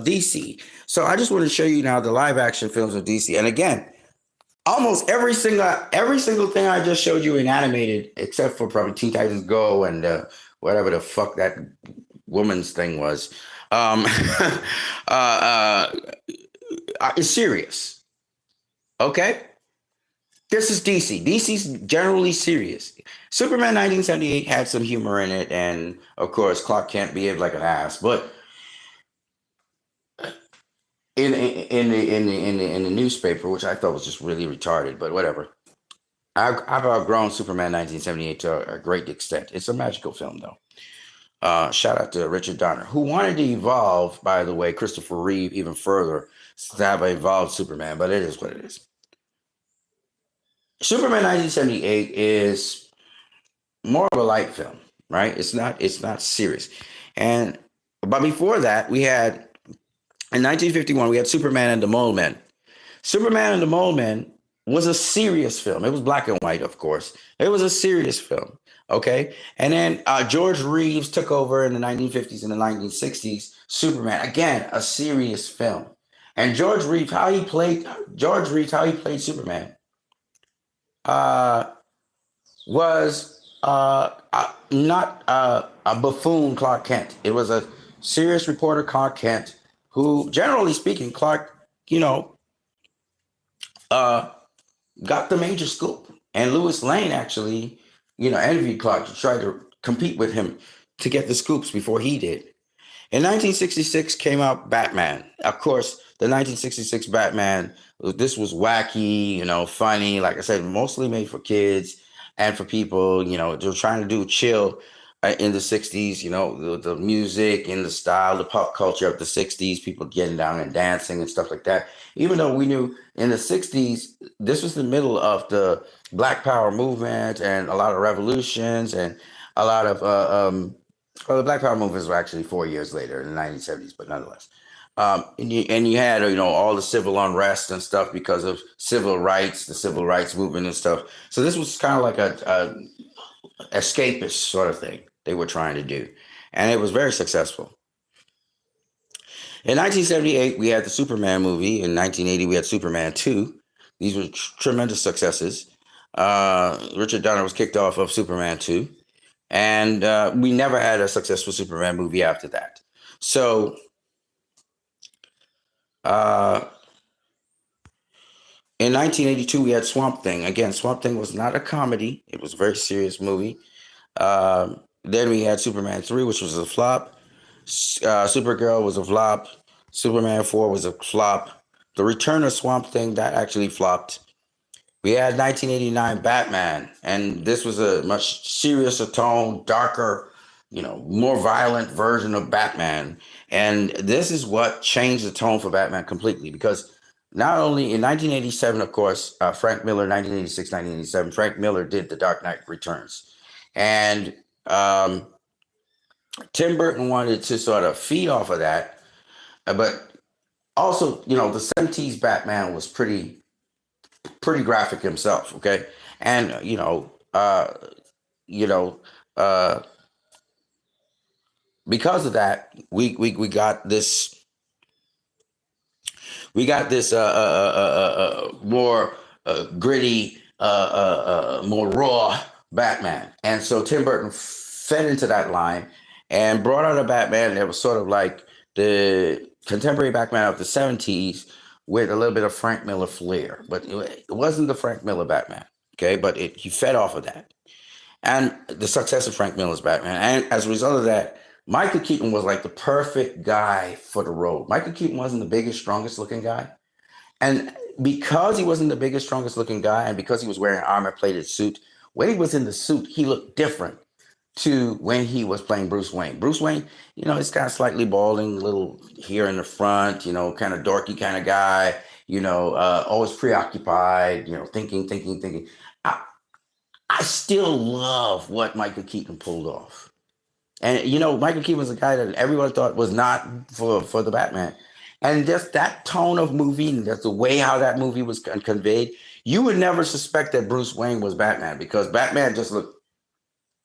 DC. So I just want to show you now the live action films of DC. And again, almost every single thing I just showed you in animated, except for probably Teen Titans Go and whatever the fuck that woman's thing was. Um, uh, it's serious. Okay? This is DC. DC's generally serious. Superman 1978 had some humor in it, and of course, Clark Kent behaved like an ass. But in the newspaper, which I thought was just really retarded, but whatever. I've outgrown Superman 1978 to a great extent. It's a magical film, though. Shout out to Richard Donner, who wanted to evolve, by the way, Christopher Reeve even further to have an evolved Superman, but it is what it is. Superman 1978 is more of a light film, right? It's not serious. But before that, we had in 1951 we had Superman and the Mole Men. Superman and the Mole Men was a serious film. It was black and white, of course. It was a serious film. Okay. And then George Reeves took over in the 1950s and the 1960s. Superman, again, a serious film. And George Reeves, how he played Superman, was not a buffoon Clark Kent. It was a serious reporter Clark Kent, who, generally speaking, Clark, got the major scoop. And Lois Lane actually, interviewed Clark to try to compete with him to get the scoops before he did. In 1966 came out Batman. Of course, the 1966 Batman, this was wacky, funny. Like I said, mostly made for kids and for people, they're trying to do chill in the 60s, the music and the style, the pop culture of the 60s, people getting down and dancing and stuff like that. Even though we knew in the 60s, this was the middle of the Black Power movement and a lot of revolutions and a lot of, the Black Power movements were actually 4 years later in the 1970s, but nonetheless. And you had, all the civil unrest and stuff because of civil rights, the civil rights movement and stuff. So this was kind of like a escapist sort of thing they were trying to do. And it was very successful. In 1978, we had the Superman movie. In 1980, we had Superman 2. These were tremendous successes. Richard Donner was kicked off of Superman 2. And we never had a successful Superman movie after that. So in 1982, we had Swamp Thing. Again, Swamp Thing was not a comedy. It was a very serious movie. Then we had Superman 3, which was a flop. Supergirl was a flop. Superman 4 was a flop. The Return of Swamp Thing, that actually flopped. We had 1989 Batman, and this was a much seriouser tone, darker, more violent version of Batman. And this is what changed the tone for Batman completely, because not only in 1987, of course, Frank Miller, 1986, 1987, Frank Miller did The Dark Knight Returns. And Tim Burton wanted to sort of feed off of that. But also, the 70s Batman was pretty graphic himself, okay? And, because of that, we got this more gritty, more raw Batman. And so Tim Burton fed into that line and brought out a Batman that was sort of like the contemporary Batman of the 70s with a little bit of Frank Miller flair. But it wasn't the Frank Miller Batman, okay? But he fed off of that. And the success of Frank Miller's Batman. And as a result of that, Michael Keaton was like the perfect guy for the role. Michael Keaton wasn't the biggest, strongest looking guy. And because he wasn't the biggest, strongest looking guy, and because he was wearing an armor-plated suit, when he was in the suit, he looked different to when he was playing Bruce Wayne. Bruce Wayne, he's kind of slightly balding, a little here in the front, kind of dorky kind of guy, always preoccupied, thinking. I still love what Michael Keaton pulled off. And, Michael Keaton was a guy that everyone thought was not for the Batman. And just that tone of movie, and just the way how that movie was conveyed, you would never suspect that Bruce Wayne was Batman, because Batman just looked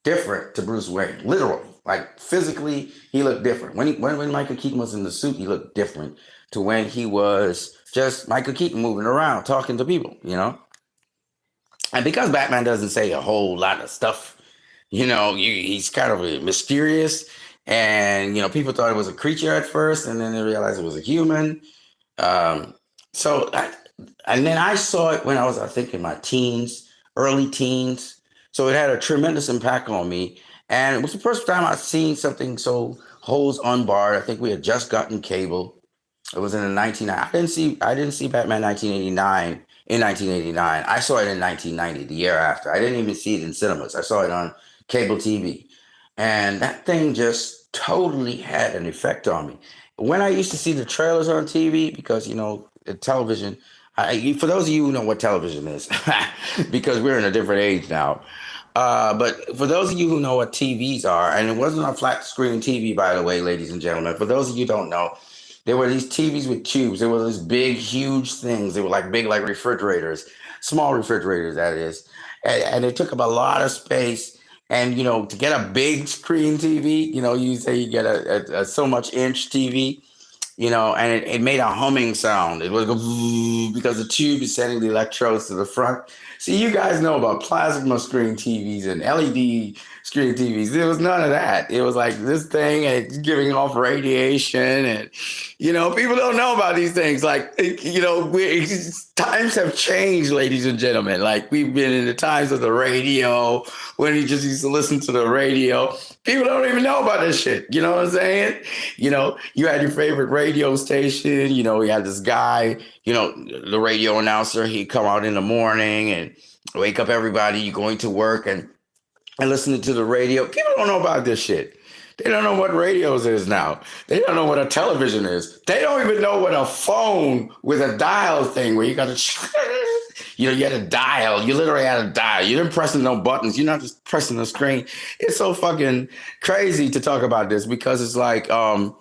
different to Bruce Wayne, literally. Like physically, he looked different. When Michael Keaton was in the suit, he looked different to when he was just Michael Keaton moving around, talking to people, And because Batman doesn't say a whole lot of stuff, he's kind of mysterious, And people thought it was a creature at first, and then they realized it was a human. Um, so, and then I saw it when I was, I think, in my teens, early teens. So it had a tremendous impact on me, and it was the first time I'd seen something so hose unbarred. I think we had just gotten cable. It was in the 19. I didn't see Batman 1989 in 1989. I saw it in 1990, the year after. I didn't even see it in cinemas. I saw it on cable TV, and that thing just totally had an effect on me. When I used to see the trailers on TV, because television. For those of you who know what television is, because we're in a different age now. But for those of you who know what TVs are, and it wasn't a flat screen TV, by the way, ladies and gentlemen. For those of you who don't know, there were these TVs with tubes. There were these big, huge things. They were like big, like refrigerators, small refrigerators, that is. And they took up a lot of space. And, to get a big screen TV, you say you get a so much inch TV, and it made a humming sound. It would go because the tube is sending the electrodes to the front. See, you guys know about plasma screen TVs and LED screen TVs. There was none of that. It was like this thing, and it's giving off radiation, and people don't know about these things. Like times have changed, ladies and gentlemen. Like we've been in the times of the radio when you just used to listen to the radio. People don't even know about this shit. You know what I'm saying? You had your favorite radio station. We had this guy, the radio announcer. He'd come out in the morning and wake up everybody. You going to work and listening to the radio. People don't know about this shit. They don't know what radios is now. They don't know what a television is. They don't even know what a phone with a dial thing where you got to, you had a dial. You literally had a dial. You didn't press no buttons. You're not just pressing the screen. It's so fucking crazy to talk about this because it's like, I'm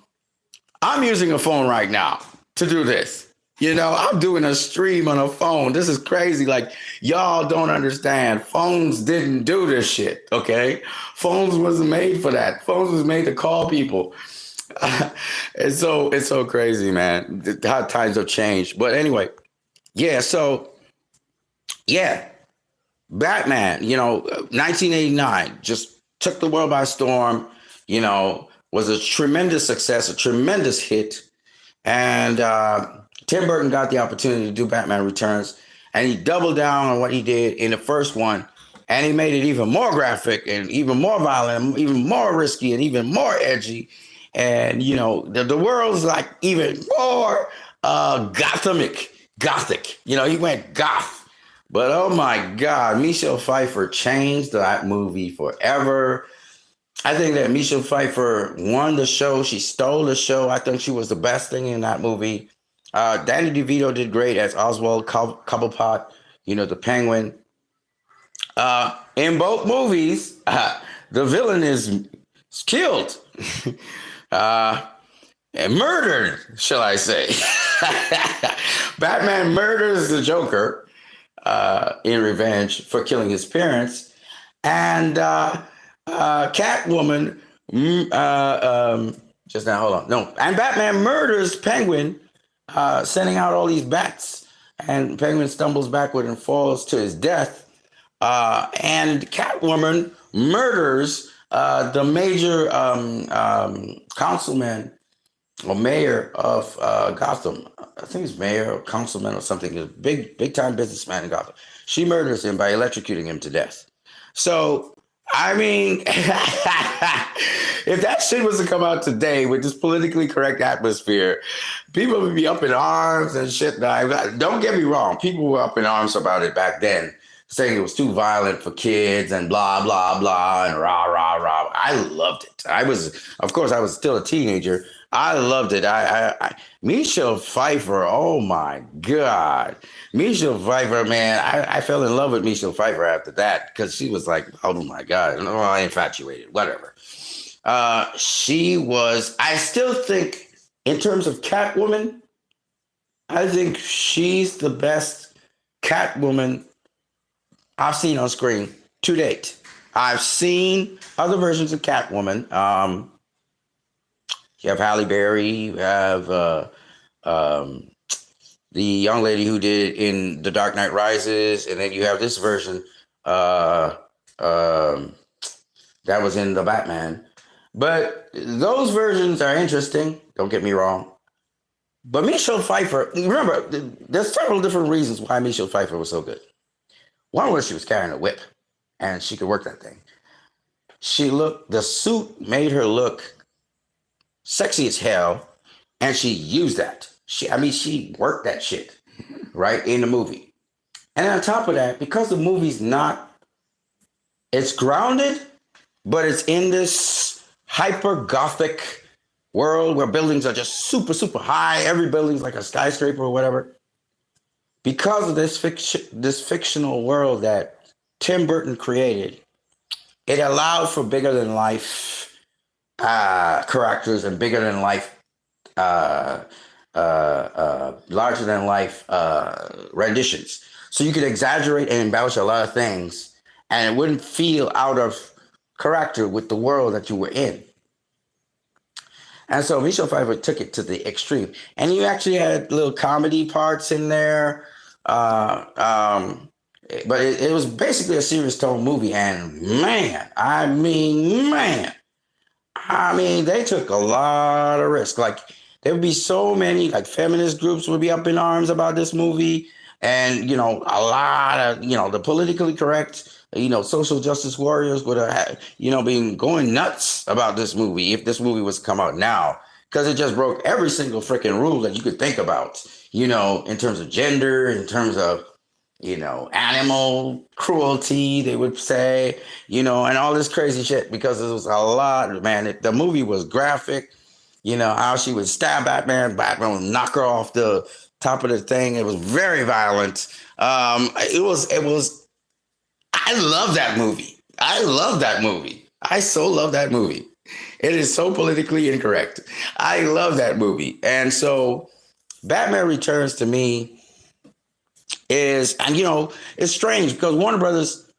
using a phone right now to do this. I'm doing a stream on a phone. This is crazy. Like, y'all don't understand. Phones didn't do this shit, okay? Phones wasn't made for that. Phones was made to call people. It's so crazy, man. How times have changed. But anyway, yeah, Batman, 1989 just took the world by storm, was a tremendous success, a tremendous hit. And Tim Burton got the opportunity to do Batman Returns, and he doubled down on what he did in the first one, and he made it even more graphic and even more violent, even more risky and even more edgy. And, the world's like even more gothic. He went goth. But oh my God, Michelle Pfeiffer changed that movie forever. I think that Michelle Pfeiffer won the show. She stole the show. I think she was the best thing in that movie. Danny DeVito did great as Oswald Cobblepot, the Penguin. In both movies, the villain is killed. And murdered, shall I say. Batman murders the Joker in revenge for killing his parents. And Catwoman, just now, hold on. No, and Batman murders Penguin, sending out all these bats. And Penguin stumbles backward and falls to his death. And Catwoman murders the major councilman or mayor of Gotham. I think he's mayor or councilman or something. He's a big time businessman in Gotham. She murders him by electrocuting him to death. So, I mean, if that shit was to come out today with this politically correct atmosphere, people would be up in arms and shit. Don't get me wrong. People were up in arms about it back then, saying it was too violent for kids and blah, blah, blah, and rah, rah, rah. I loved it. I was still a teenager. I loved it. Michelle Pfeiffer, oh my God. Michelle Pfeiffer, man, I fell in love with Michelle Pfeiffer after that because she was like, oh my God, I infatuated, whatever. She was, I still think, in terms of Catwoman, I think she's the best Catwoman I've seen on screen to date. I've seen other versions of Catwoman. You have Halle Berry. You have the young lady who did it in The Dark Knight Rises, and then you have this version that was in the Batman. But those versions are interesting. Don't get me wrong. But Michelle Pfeiffer, remember, there's several different reasons why Michelle Pfeiffer was so good. One was she was carrying a whip, and she could work that thing. The suit made her look sexy as hell, and she used that. She worked that shit, right, in the movie. And on top of that, because the movie's it's grounded, but it's in this hyper gothic world where buildings are just super, super high. Every building's like a skyscraper or whatever. Because of this fictional world that Tim Burton created, it allowed for bigger than life characters and bigger than life, larger than life renditions. So you could exaggerate and embellish a lot of things, and it wouldn't feel out of character with the world that you were in. And so Michelle Pfeiffer took it to the extreme. And you actually had little comedy parts in there. But it was basically a serious tone movie. And they took a lot of risk. Like, there would be so many, like, feminist groups would be up in arms about this movie. And, a lot of, the politically correct, social justice warriors would have, been going nuts about this movie if this movie was to come out now, because it just broke every single freaking rule that you could think about, in terms of gender, in terms of, animal cruelty, they would say, and all this crazy shit, because it was a lot, man. The movie was graphic, how she would stab Batman would knock her off the top of the thing. It was very violent. It was. I love that movie. I so love that movie. It is so politically incorrect. I love that movie. And so Batman Returns to me it's strange because Warner Brothers,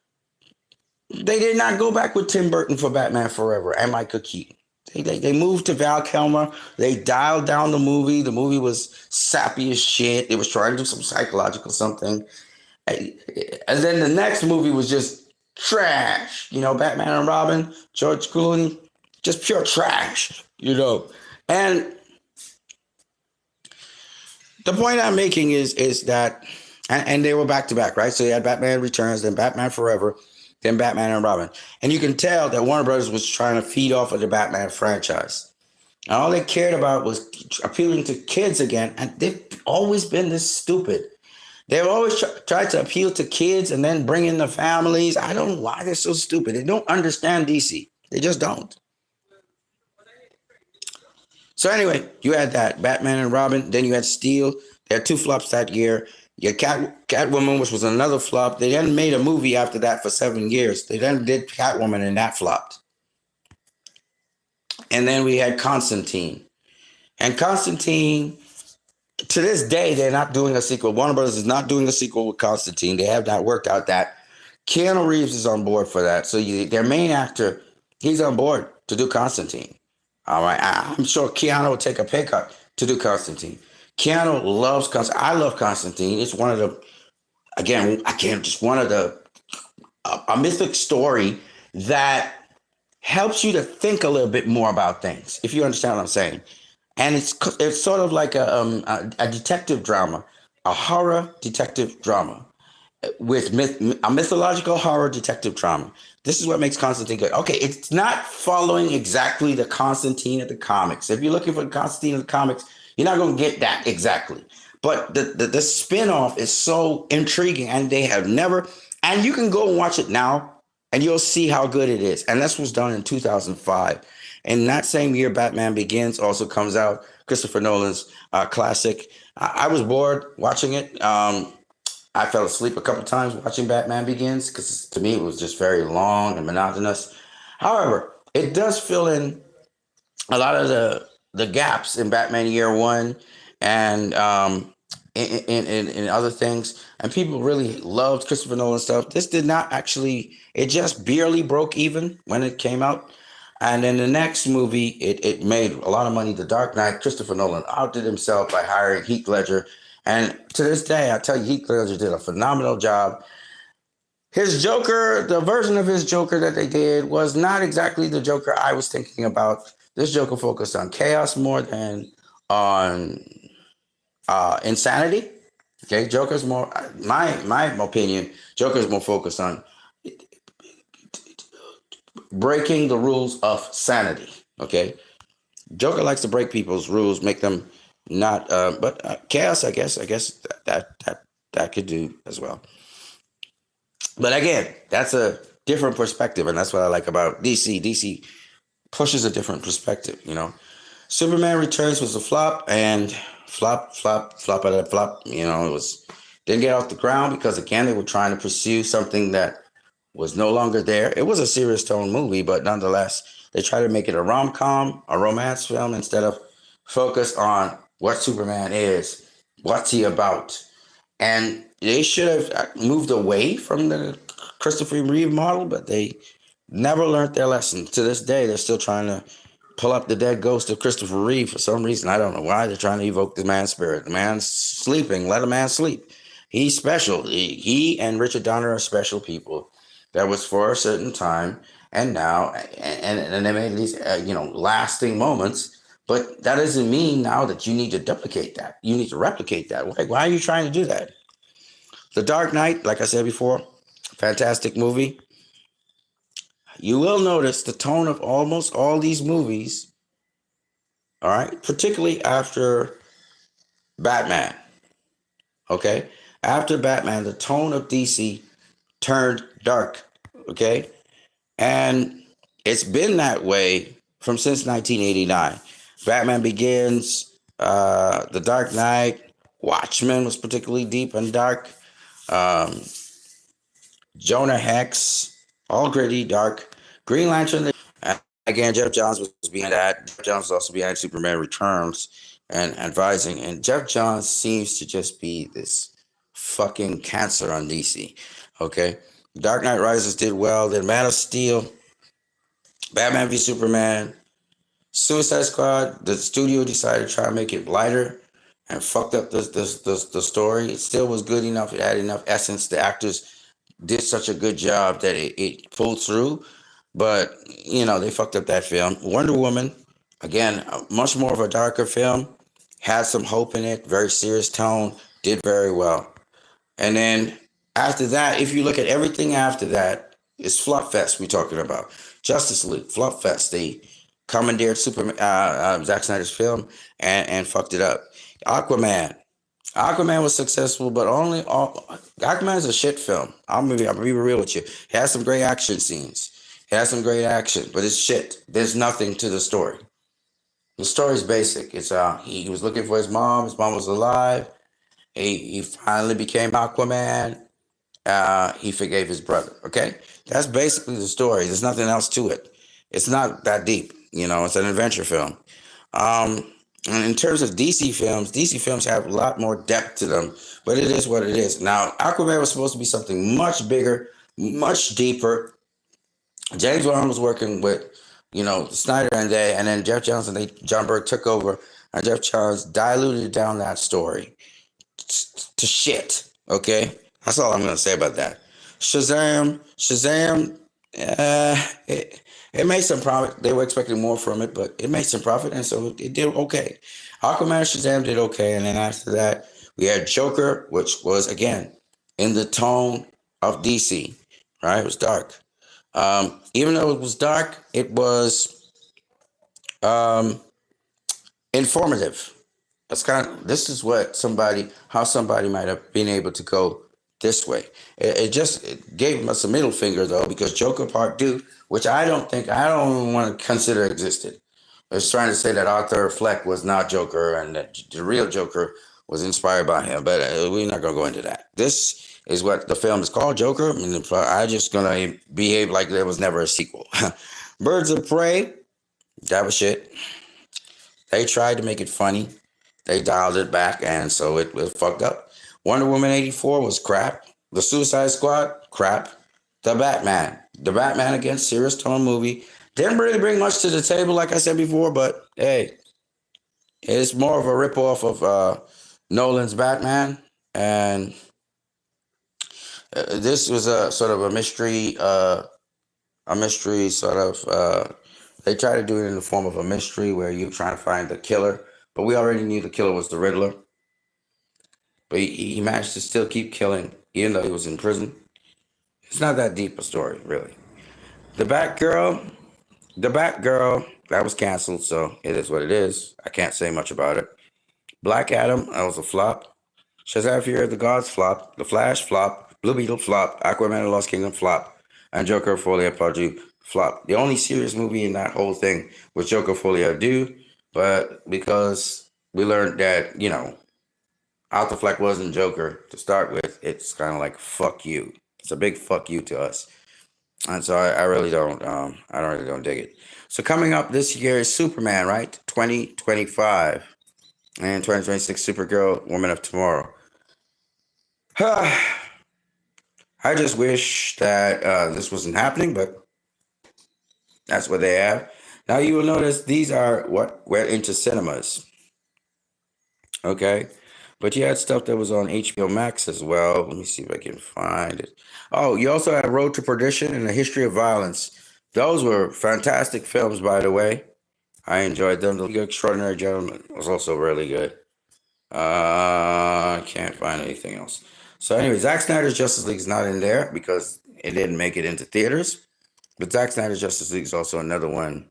they did not go back with Tim Burton for Batman Forever and Michael Keaton. They moved to Val Kilmer. They dialed down the movie. The movie was sappy as shit. It was trying to do some psychological something. And then the next movie was just trash. Batman and Robin, George Clooney, just pure trash, And the point I'm making is that, and they were back to back, right? So you had Batman Returns, then Batman Forever, then Batman and Robin. And you can tell that Warner Brothers was trying to feed off of the Batman franchise. And all they cared about was appealing to kids again. And they've always been this stupid. They've always tried to appeal to kids and then bring in the families. I don't know why they're so stupid. They don't understand DC. They just don't. So anyway, you had that, Batman and Robin. Then you had Steel. They had two flops that year. You had Catwoman, which was another flop. They then made a movie after that for 7 years. They then did Catwoman, and that flopped. And then we had Constantine. And Constantine, to this day, they're not doing a sequel. Warner Brothers is not doing a sequel with Constantine. They have not worked out that. Keanu Reeves is on board for that. So their main actor, he's on board to do Constantine. All right. I'm sure Keanu will take a pay cut to do Constantine. Keanu loves Constantine. I love Constantine. It's one of the, just one of the, a mythic story that helps you to think a little bit more about things, if you understand what I'm saying. And it's sort of like a detective drama, a horror detective drama with a mythological horror detective drama. This is what makes Constantine good. Okay, it's not following exactly the Constantine of the comics. If you're looking for the Constantine of the comics, you're not going to get that exactly. But the spin-off is so intriguing, and they have never, and you can go and watch it now, and you'll see how good it is. And this was done in 2005. And that same year, Batman Begins also comes out, Christopher Nolan's classic. I was bored watching it. I fell asleep a couple times watching Batman Begins because to me it was just very long and monotonous. However, it does fill in a lot of the gaps in Batman Year One and in other things. And people really loved Christopher Nolan stuff. This did not actually, it just barely broke even when it came out. And then the next movie, it made a lot of money. The Dark Knight, Christopher Nolan outdid himself by hiring Heath Ledger. And to this day, I tell you, Heath Ledger did a phenomenal job. His Joker, the version of his Joker that they did was not exactly the Joker I was thinking about. This Joker focused on chaos more than on insanity. Okay, Joker's more my opinion. Joker's more focused on breaking the rules of sanity. Okay, Joker likes to break people's rules, make them not. But chaos, I guess that could do as well. But again, that's a different perspective, and that's what I like about DC. DC pushes a different perspective. You know, Superman Returns was a flop, and flop, out of flop. You know, it was didn't get off the ground because again they were trying to pursue something that was no longer there. It was a serious tone movie, but nonetheless, they tried to make it a rom-com, a romance film, instead of focus on what Superman is, what's he about. And they should have moved away from the Christopher Reeve model, but they never learned their lesson. To this day, they're still trying to pull up the dead ghost of Christopher Reeve for some reason. I don't know why. They're trying to evoke the man's spirit. The man's sleeping. Let a man sleep. He's special. He and Richard Donner are special people. That was for a certain time, and now, and they made these, lasting moments. But that doesn't mean now that you need to duplicate that. You need to replicate that. Why are you trying to do that? The Dark Knight, like I said before, fantastic movie. You will notice the tone of almost all these movies, all right, particularly after Batman, okay? After Batman, the tone of DC turned dark, okay? And it's been that way since 1989. Batman Begins, The Dark Knight, Watchmen was particularly deep and dark. Um, Jonah Hex, all gritty, dark. Green Lantern, again, Jeff Johns was behind that. Jeff Johns was also behind Superman Returns and advising. And Jeff Johns seems to just be this fucking cancer on DC. Okay. Dark Knight Rises did well. Then Man of Steel, Batman v Superman, Suicide Squad. The studio decided to try to make it lighter and fucked up the story. It still was good enough. It had enough essence. The actors did such a good job that it pulled through. But, they fucked up that film. Wonder Woman, again, much more of a darker film. Had some hope in it. Very serious tone. Did very well. And then after that, if you look at everything after that, it's Flop Fest we're talking about. Justice League, Flop Fest. They commandeered Zack Snyder's film and fucked it up. Aquaman. Aquaman was successful, but Aquaman is a shit film. I'm gonna be real with you. It has some great action scenes. It has some great action, but it's shit. There's nothing to the story. The story's basic. It's he was looking for his mom. His mom was alive. He finally became Aquaman. He forgave his brother. Okay, that's basically the story. There's nothing else to it. It's not that deep. It's an adventure film. And in terms of DC films have a lot more depth to them, but it is what it is. Now, Aquaman was supposed to be something much bigger, much deeper. James Wan was working with, Snyder and then Jeff Johns and John Berg took over, and Jeff Johns diluted down that story to shit. Okay, that's all I'm gonna say about that. Shazam, it made some profit. They were expecting more from it, but it made some profit, and so it did okay. Aquaman, Shazam did okay, and then after that, we had Joker, which was again in the tone of DC. Right, it was dark. Even though it was dark, it was informative. This is how somebody might have been able to go this way. It gave us a middle finger though, because Joker Part 2, which I don't want to consider existed. I was trying to say that Arthur Fleck was not Joker and that the real Joker was inspired by him, but we're not going to go into that. This is what the film is called, Joker. And I'm just going to behave like there was never a sequel. Birds of Prey, that was shit. They tried to make it funny. They dialed it back, and so it was fucked up. Wonder Woman 84 was crap. The Suicide Squad, crap. The Batman again, serious tone movie. Didn't really bring much to the table, like I said before, but hey, it's more of a ripoff of Nolan's Batman. And This was a sort of a mystery sort of. They try to do it in the form of a mystery where you're trying to find the killer, but we already knew the killer was the Riddler. But he managed to still keep killing, even though he was in prison. It's not that deep a story, really. The Batgirl, that was canceled, so it is what it is. I can't say much about it. Black Adam, that was a flop. Shazam! Fear of the Gods, flop. The Flash, flop. Blue Beetle, flop. Aquaman and the Lost Kingdom, flop. And Joker Folia Paju, flop. The only serious movie in that whole thing was Joker Folia Do, but because we learned that, Alta Fleck wasn't Joker to start with, it's kind of like, fuck you. It's a big fuck you to us. And so I really don't, I don't really don't dig it. So coming up this year is Superman, right? 2025. And 2026 Supergirl, Woman of Tomorrow. I just wish that this wasn't happening, but that's what they have. Now you will notice these are what went into cinemas. Okay. But you had stuff that was on HBO Max as well. Let me see if I can find it. Oh, you also had Road to Perdition and A History of Violence. Those were fantastic films, by the way. I enjoyed them. The Extraordinary Gentleman was also really good. I can't find anything else. So anyway, Zack Snyder's Justice League is not in there because it didn't make it into theaters. But Zack Snyder's Justice League is also another one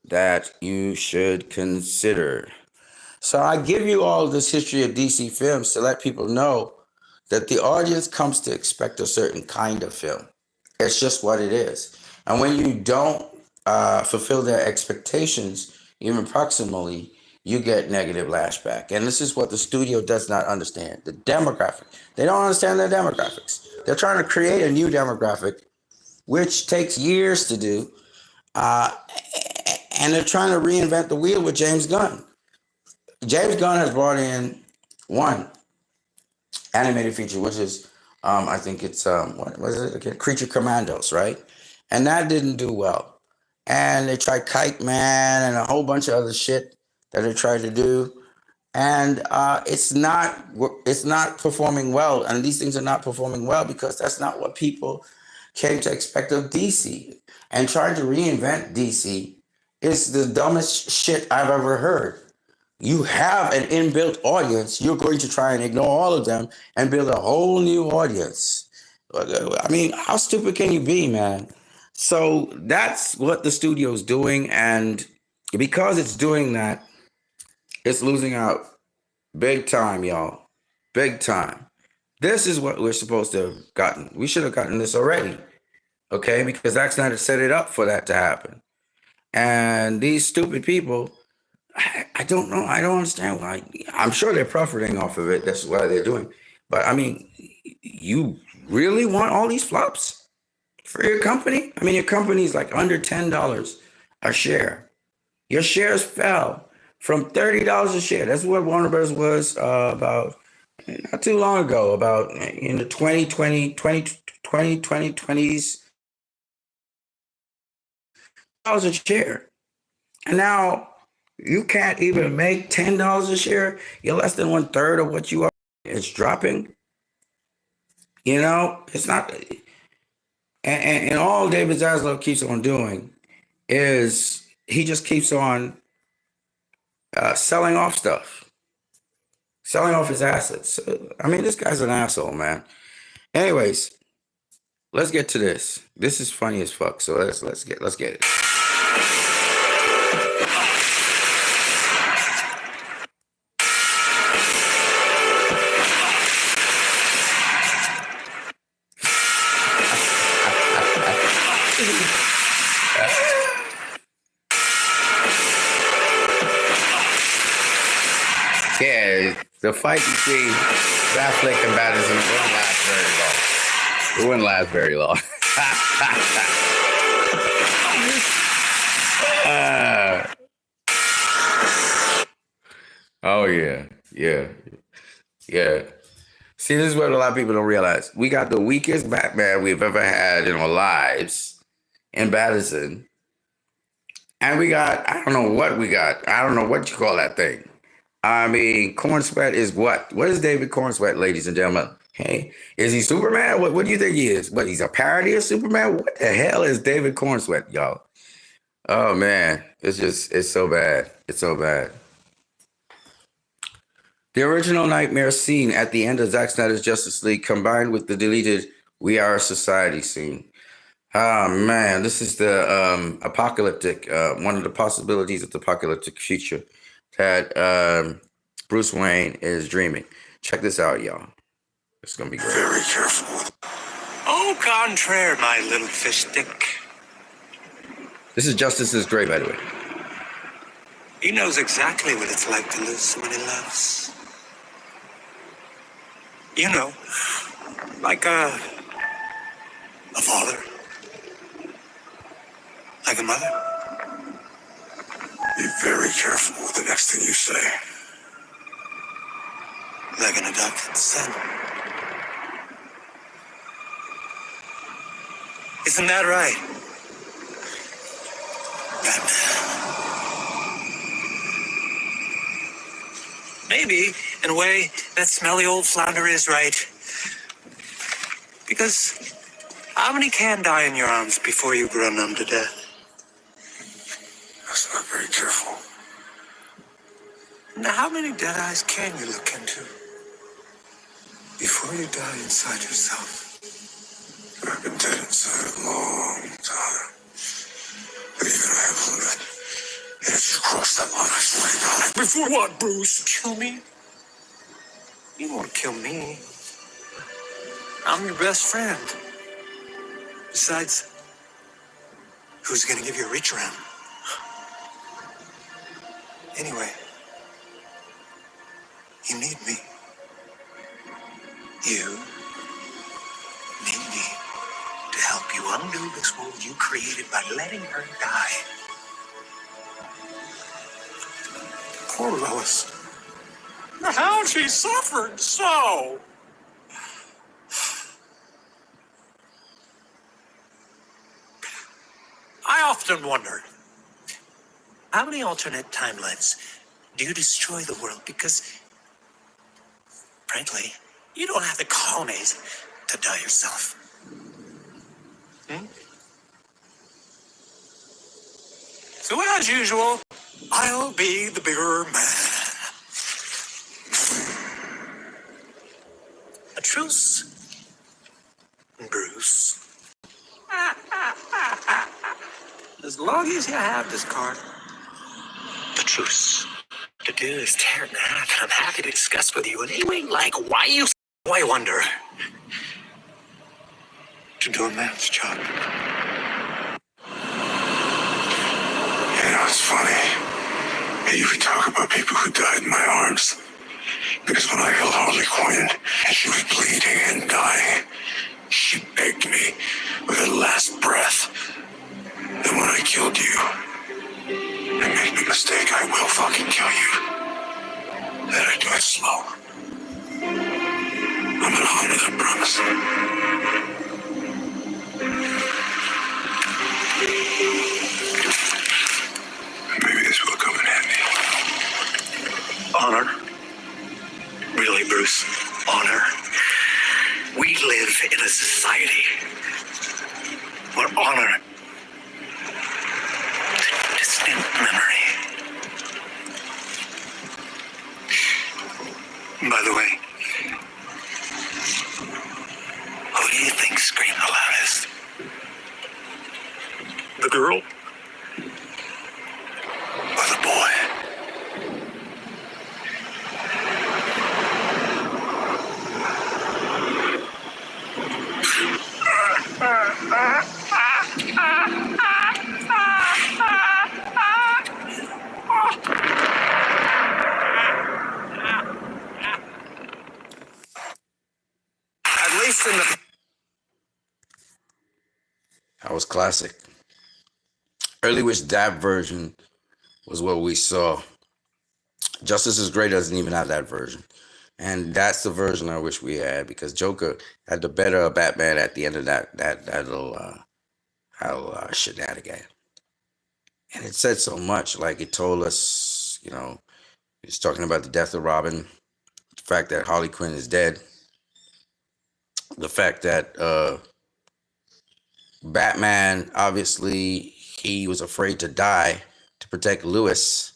that you should consider. So I give you all this history of DC films to let people know that the audience comes to expect a certain kind of film. It's just what it is. And when you don't fulfill their expectations, even proximally, you get negative lashback. And this is what the studio does not understand. The demographic. They don't understand their demographics. They're trying to create a new demographic, which takes years to do. And they're trying to reinvent the wheel with James Gunn. James Gunn has brought in one animated feature, which is, I think it's, what was it again? Creature Commandos, right? And that didn't do well. And they tried Kite Man and a whole bunch of other shit that they tried to do. And it's not performing well. And these things are not performing well because that's not what people came to expect of DC. And trying to reinvent DC is the dumbest shit I've ever heard. You have an inbuilt audience. You're going to try and ignore all of them and build a whole new audience. I mean, how stupid can you be, man? So that's what the studio's doing. And because it's doing that, it's losing out big time, y'all. Big time. This is what we're supposed to have gotten. We should have gotten this already. Okay? Because Zack Snyder set it up for that to happen. And these stupid people, I don't know. I don't understand why. I'm sure they're profiting off of it. That's why they're doing. But I mean, you really want all these flops for your company? I mean, your company's like under $10 a share. Your shares fell from $30 a share. That's what Warner Bros. Was about not too long ago, about in the 2020s, dollars a share. And now you can't even make $10 a share. You're less than 1/3 of what you are. It's dropping. It's not. And all David Zaslav keeps on doing is he just keeps on selling off stuff, selling off his assets. I mean, this guy's an asshole, man. Anyways, let's get to this. This is funny as fuck. So let's get it. Yeah, the fight between Batfleck and Patterson wouldn't last very long. It wouldn't last very long. Oh yeah. See, this is what a lot of people don't realize. We got the weakest Batman we've ever had in our lives in Patterson. And we got, I don't know what we got. I don't know what you call that thing. I mean, Corn Sweat is what? What is David Corn Sweat, ladies and gentlemen? Hey, is he Superman? What do you think he is? What, he's a parody of Superman? What the hell is David Cornsweet, y'all? Oh man, it's so bad. It's so bad. The original nightmare scene at the end of Zack Snyder's Justice League combined with the deleted We Are a Society scene. Ah man, this is the apocalyptic, one of the possibilities of the apocalyptic future that Bruce Wayne is dreaming. Check this out, y'all. It's gonna be great. Very careful. Au contraire, my little fish stick. This is Justice is Great, by the way. He knows exactly what it's like to lose someone he loves. You know, like a father, like a mother. Be very careful with the next thing you say. Like an adopted son. Isn't that right, Batman? Maybe, in a way, that smelly old flounder is right. Because how many can die in your arms before you grow numb to death? That's not very careful. Now, how many dead eyes can you look into before you die inside yourself? I've been dead inside a long time. But even I have a limit. And if you cross that line, I swear to God. Before what, Bruce? Kill me? You won't kill me. I'm your best friend. Besides, who's gonna give you a reach around? Anyway, you need me. You need me to help you undo this world you created by letting her die. Poor Lois. How she suffered so. I often wonder, how many alternate timelines do you destroy the world? Because, frankly, you don't have the colonies to die yourself. So as usual, I'll be the bigger man. A truce, Bruce. As long as you have this card. The truce. To do is tear in half. I'm happy to discuss with you. And anyway, like, why wonder? To do a man's job. You know, it's funny. You could talk about people who died in my arms. Because when I held Harley Quinn and she was bleeding and dying, she begged me with her last breath that when I killed you, and make no mistake, I will fucking kill you, that I do it slow. I'm gonna honor that promise. Maybe this will come in handy. Honor. Really, Bruce? Honor. We live in a society where honor is a distant memory. By the way, who do you think screamed the loudest? The girl? Or the boy? At least in the... That was classic. Early wish that version was what we saw. Justice is Great doesn't even have that version. And that's the version I wish we had, because Joker had the better of Batman at the end of that little shenanigan. And it said so much. Like, it told us, you know, it's talking about the death of Robin, the fact that Harley Quinn is dead, the fact that Batman, obviously, he was afraid to die to protect Lewis,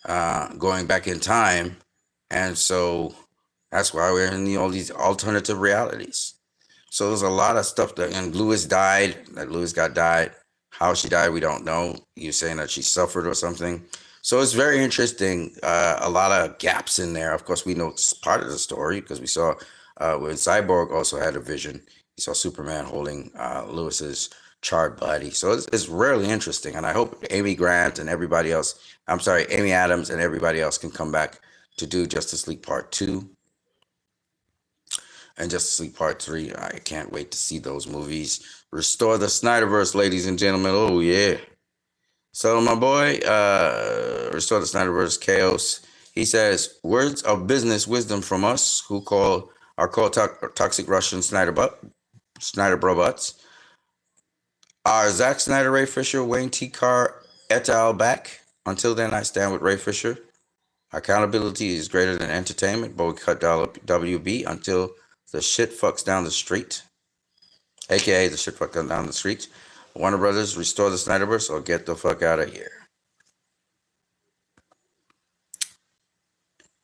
going back in time, and so that's why we're in all these alternative realities. So there's a lot of stuff that, and Lewis died. That Lewis got died. How she died, we don't know. You're saying that she suffered or something. So it's very interesting. A lot of gaps in there. Of course, we know it's part of the story because we saw when Cyborg also had a vision. He saw Superman holding Lewis's charred body. So it's really interesting. And I hope Amy Grant and everybody else, I'm sorry, Amy Adams and everybody else can come back to do Justice League Part 2 and Justice League Part 3. I can't wait to see those movies. Restore the Snyderverse, ladies and gentlemen. Oh, yeah. So my boy, Restore the Snyderverse Chaos, he says, words of business wisdom from us who are called toxic Russian Snyder bro butts. Are Zack Snyder, Ray Fisher, Wayne T. Carr et al. Back? Until then, I stand with Ray Fisher. Accountability is greater than entertainment. Boycott WB until the shit fucks down the street. AKA the shit fucks down the street. Warner Brothers, restore the Snyderverse or get the fuck out of here.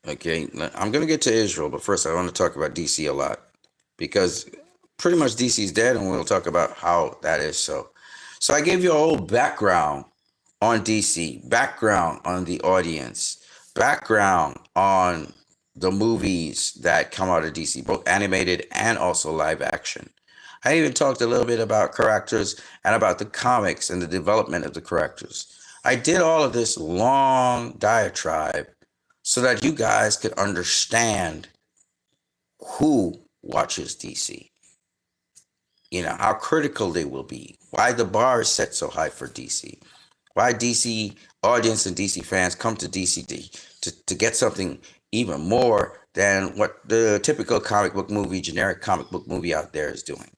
Okay, I'm going to get to Israel, but first I want to talk about DC a lot because pretty much DC is dead, and we'll talk about how that is so. So I gave you a whole background on DC, background on the audience, background on the movies that come out of DC, both animated and also live action. I even talked a little bit about characters and about the comics and the development of the characters. I did all of this long diatribe so that you guys could understand who watches DC. You know, how critical they will be, why the bar is set so high for DC, why DC audience and DC fans come to DC to get something even more than what the typical comic book movie, generic comic book movie out there is doing.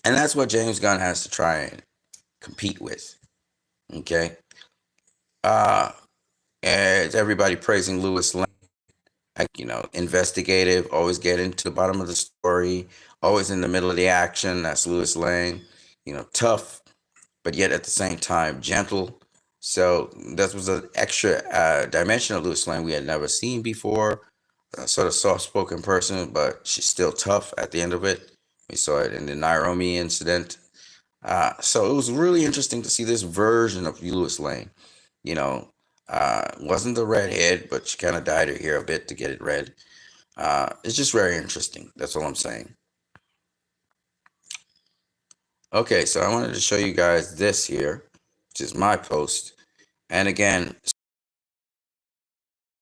And that's what James Gunn has to try and compete with. Okay. And everybody praising Lewis Lane. Like, you know, investigative, always getting to the bottom of the story, always in the middle of the action. That's Lewis Lane. You know, tough, but yet at the same time gentle. So that was an extra dimension of Lewis Lane we had never seen before. Sort of soft-spoken person, but she's still tough at the end of it. We saw it in the Nairobi incident. So it was really interesting to see this version of Lewis Lane. You know, wasn't the redhead, but she kind of dyed her hair a bit to get it red. It's just very interesting. That's all I'm saying. Okay, so I wanted to show you guys this here, which is my post. And again,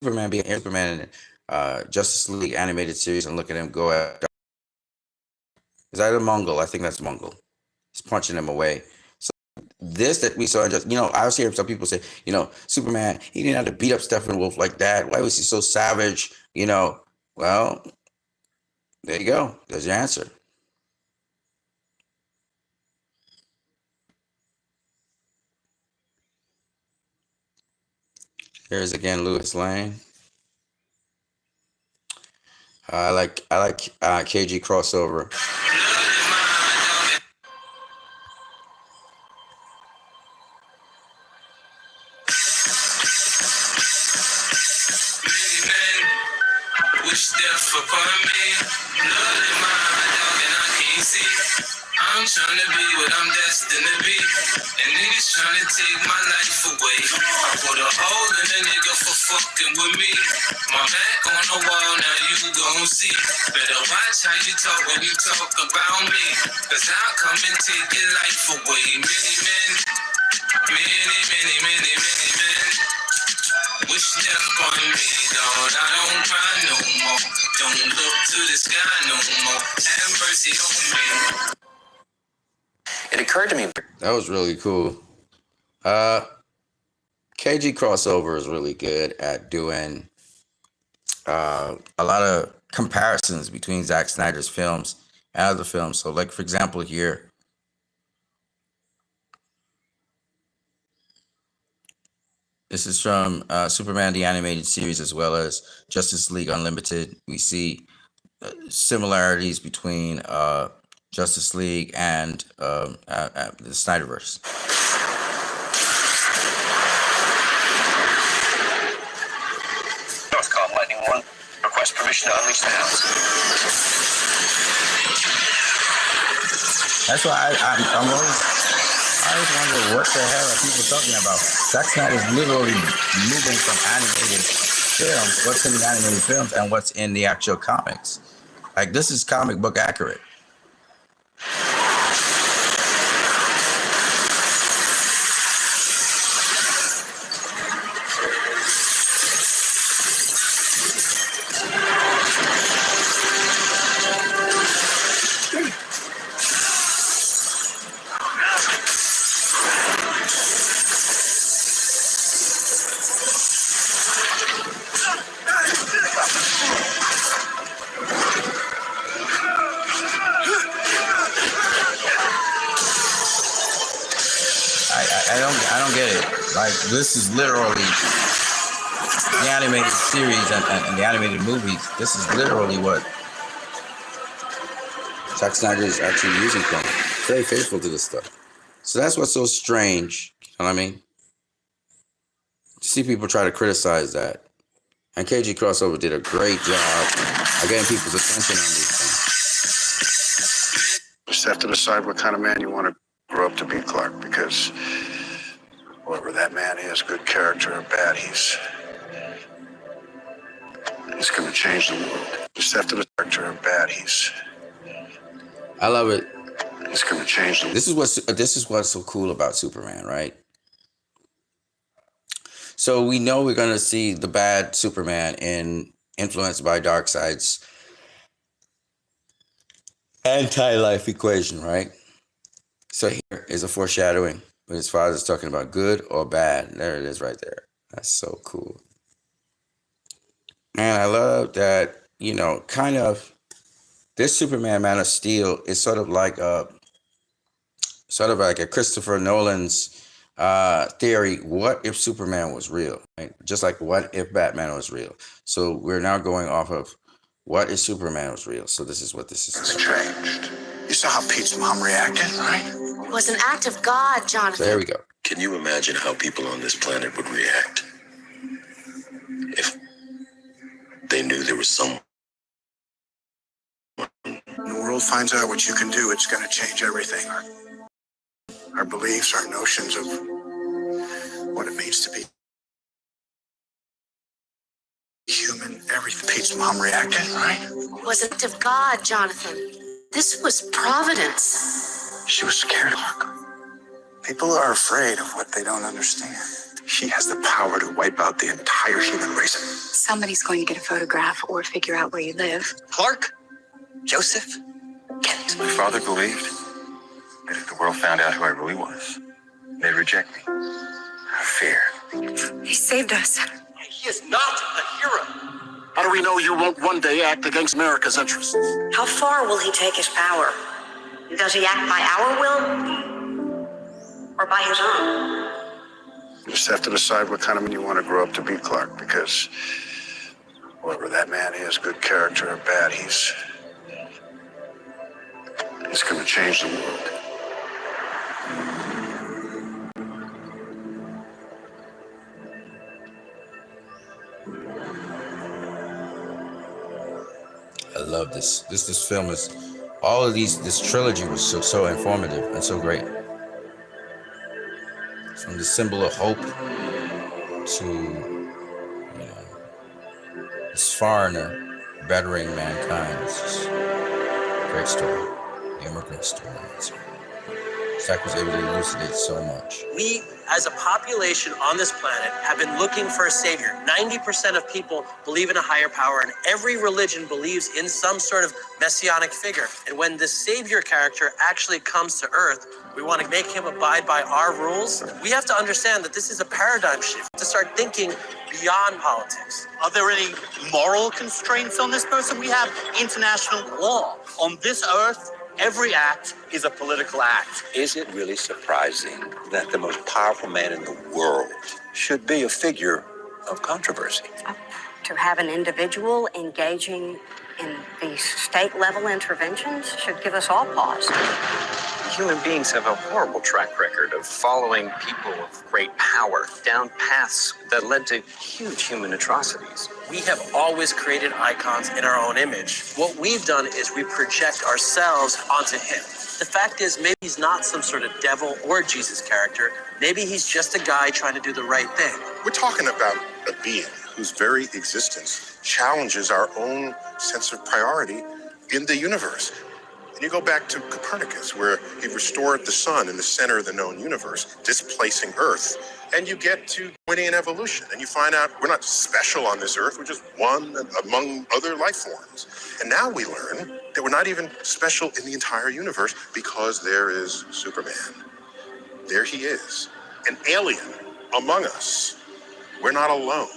Superman being Superman in Justice League animated series, and look at him go at. Is that a Mongol? I think that's Mongol. He's punching him away. So this that we saw, just, you know, I was hearing some people say, you know, Superman, he didn't have to beat up Steppenwolf like that. Why was he so savage? You know, well, there you go. There's your answer. Here's again Lewis Lane. I like KG crossover. Wish death upon me. Blood in my eye, dog, and I can't see. I'm trying to be what I'm destined to be. And niggas trying to take my life away. I put a hole in a nigga for fucking with me. My back on the wall, now you gon' see. Better watch how you talk when you talk about me. Cause I'll come and take your life away. Many men, many men. Wish death on me, dog. I don't cry no more. Don't look to the sky no more. Have mercy on me. It occurred to me. That was really cool. KG crossover is really good at doing a lot of comparisons between Zack Snyder's films and other films. So, like, for example, here, this is from Superman the Animated Series as well as Justice League Unlimited. We see similarities between Justice League and the Snyderverse. Northcom Lightning 1, request permission to unleash the house. That's why I always wonder what the hell are people talking about. Zack Snyder is literally moving from animated films, what's in the animated films and what's in the actual comics. Like, this is comic book accurate. I don't get it. Like, this is literally the animated series and the animated movies. This is literally what Zack Snyder is actually using from it. Very faithful to this stuff. So that's what's so strange. You know what I mean? To see people try to criticize that. And KG Crossover did a great job of getting people's attention on these things. Just have to decide what kind of man you want to grow up to be, Clark, because whoever that man is, good character or bad, he's going to change the world. Just have to decide character or bad, I love it. He's going to change the world. This is what's so cool about Superman, right? So we know we're going to see the bad Superman influenced by Darkseid's anti-life equation, right? So here is a foreshadowing when his father's talking about good or bad. There it is right there. That's so cool. And I love that, kind of this Superman Man of Steel is sort of like a Christopher Nolan's theory. What if Superman was real? Right? Just like what if Batman was real? So we're now going off of what if Superman was real? So this is what this is. It's changed. You saw how Pete's mom reacted, right? It was an act of God, Jonathan. So there we go. Can you imagine how people on this planet would react if they knew there was someone? When the world finds out what you can do, it's going to change everything. Our beliefs, our notions of what it means to be human, everything. Pete's mom reacted, right? It was an act of God, Jonathan. This was providence. She was scared. People are afraid of what they don't understand. She has the power to wipe out the entire human race. Somebody's going to get a photograph or figure out where you live. Clark? Joseph? Kent? My father believed that if the world found out who I really was, they'd reject me. Fear. He saved us. He is not a hero. How do we know you won't one day act against America's interests? How far will he take his power? Does he act by our will or by his own? You just have to decide what kind of man you want to grow up to be, Clark, because whoever that man is, good character or bad, he's going to change the world. I love this. This film is all of these. This trilogy was so informative and so great. From the symbol of hope to this foreigner bettering mankind. It's just a great story. The immigrant story. Zack was able to elucidate so much. We, as a population on this planet, have been looking for a savior. 90% of people believe in a higher power, and every religion believes in some sort of messianic figure. And when this savior character actually comes to Earth, we want to make him abide by our rules. We have to understand that this is a paradigm shift, to start thinking beyond politics. Are there any moral constraints on this person? We have international law. On this earth, every act is a political act. Is it really surprising that the most powerful man in the world should be a figure of controversy? To have an individual engaging in these state-level interventions should give us all pause. Human beings have a horrible track record of following people of great power down paths that led to huge human atrocities. We have always created icons in our own image. What we've done is we project ourselves onto him. The fact is, maybe he's not some sort of devil or Jesus character. Maybe he's just a guy trying to do the right thing. We're talking about a being whose very existence challenges our own sense of priority in the universe. And you go back to Copernicus, where he restored the sun in the center of the known universe, displacing Earth. And you get to Darwinian evolution, and you find out we're not special on this Earth, we're just one among other life forms. And now we learn that we're not even special in the entire universe because there is Superman. There he is, an alien among us. We're not alone.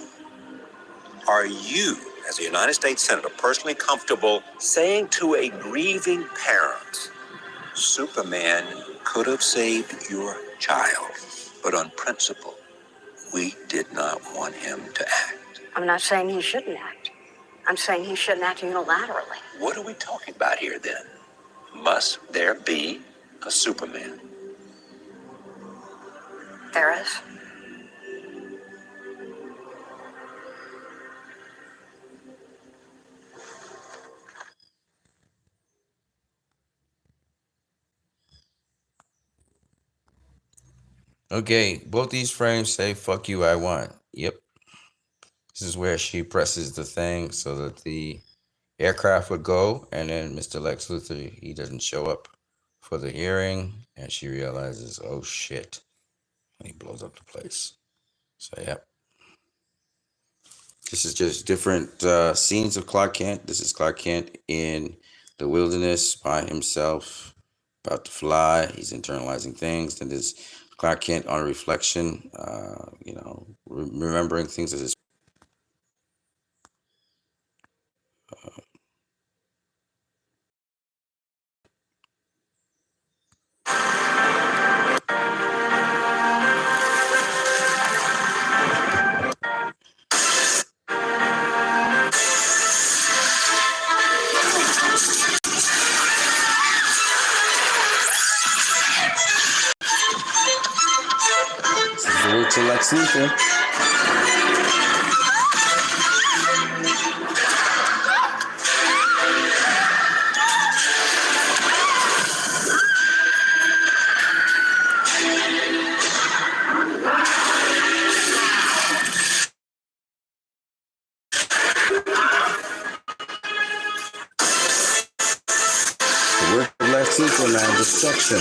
Are you, as a United States Senator, personally comfortable saying to a grieving parent, Superman could have saved your child, but on principle, we did not want him to act? I'm not saying he shouldn't act. I'm saying he shouldn't act unilaterally. What are we talking about here then? Must there be a Superman? There is. Okay, both these frames say "fuck you, I won." Yep. This is where she presses the thing so that the aircraft would go, and then Mr. Lex Luthor, he doesn't show up for the hearing, and she realizes, oh shit, and he blows up the place. So yep. This is just different scenes of Clark Kent. This is Clark Kent in the wilderness by himself, about to fly. He's internalizing things. Then there's Clark Kent on reflection, remembering things that his salute to Lex Luthor. The work of Lex Luthor now, destruction.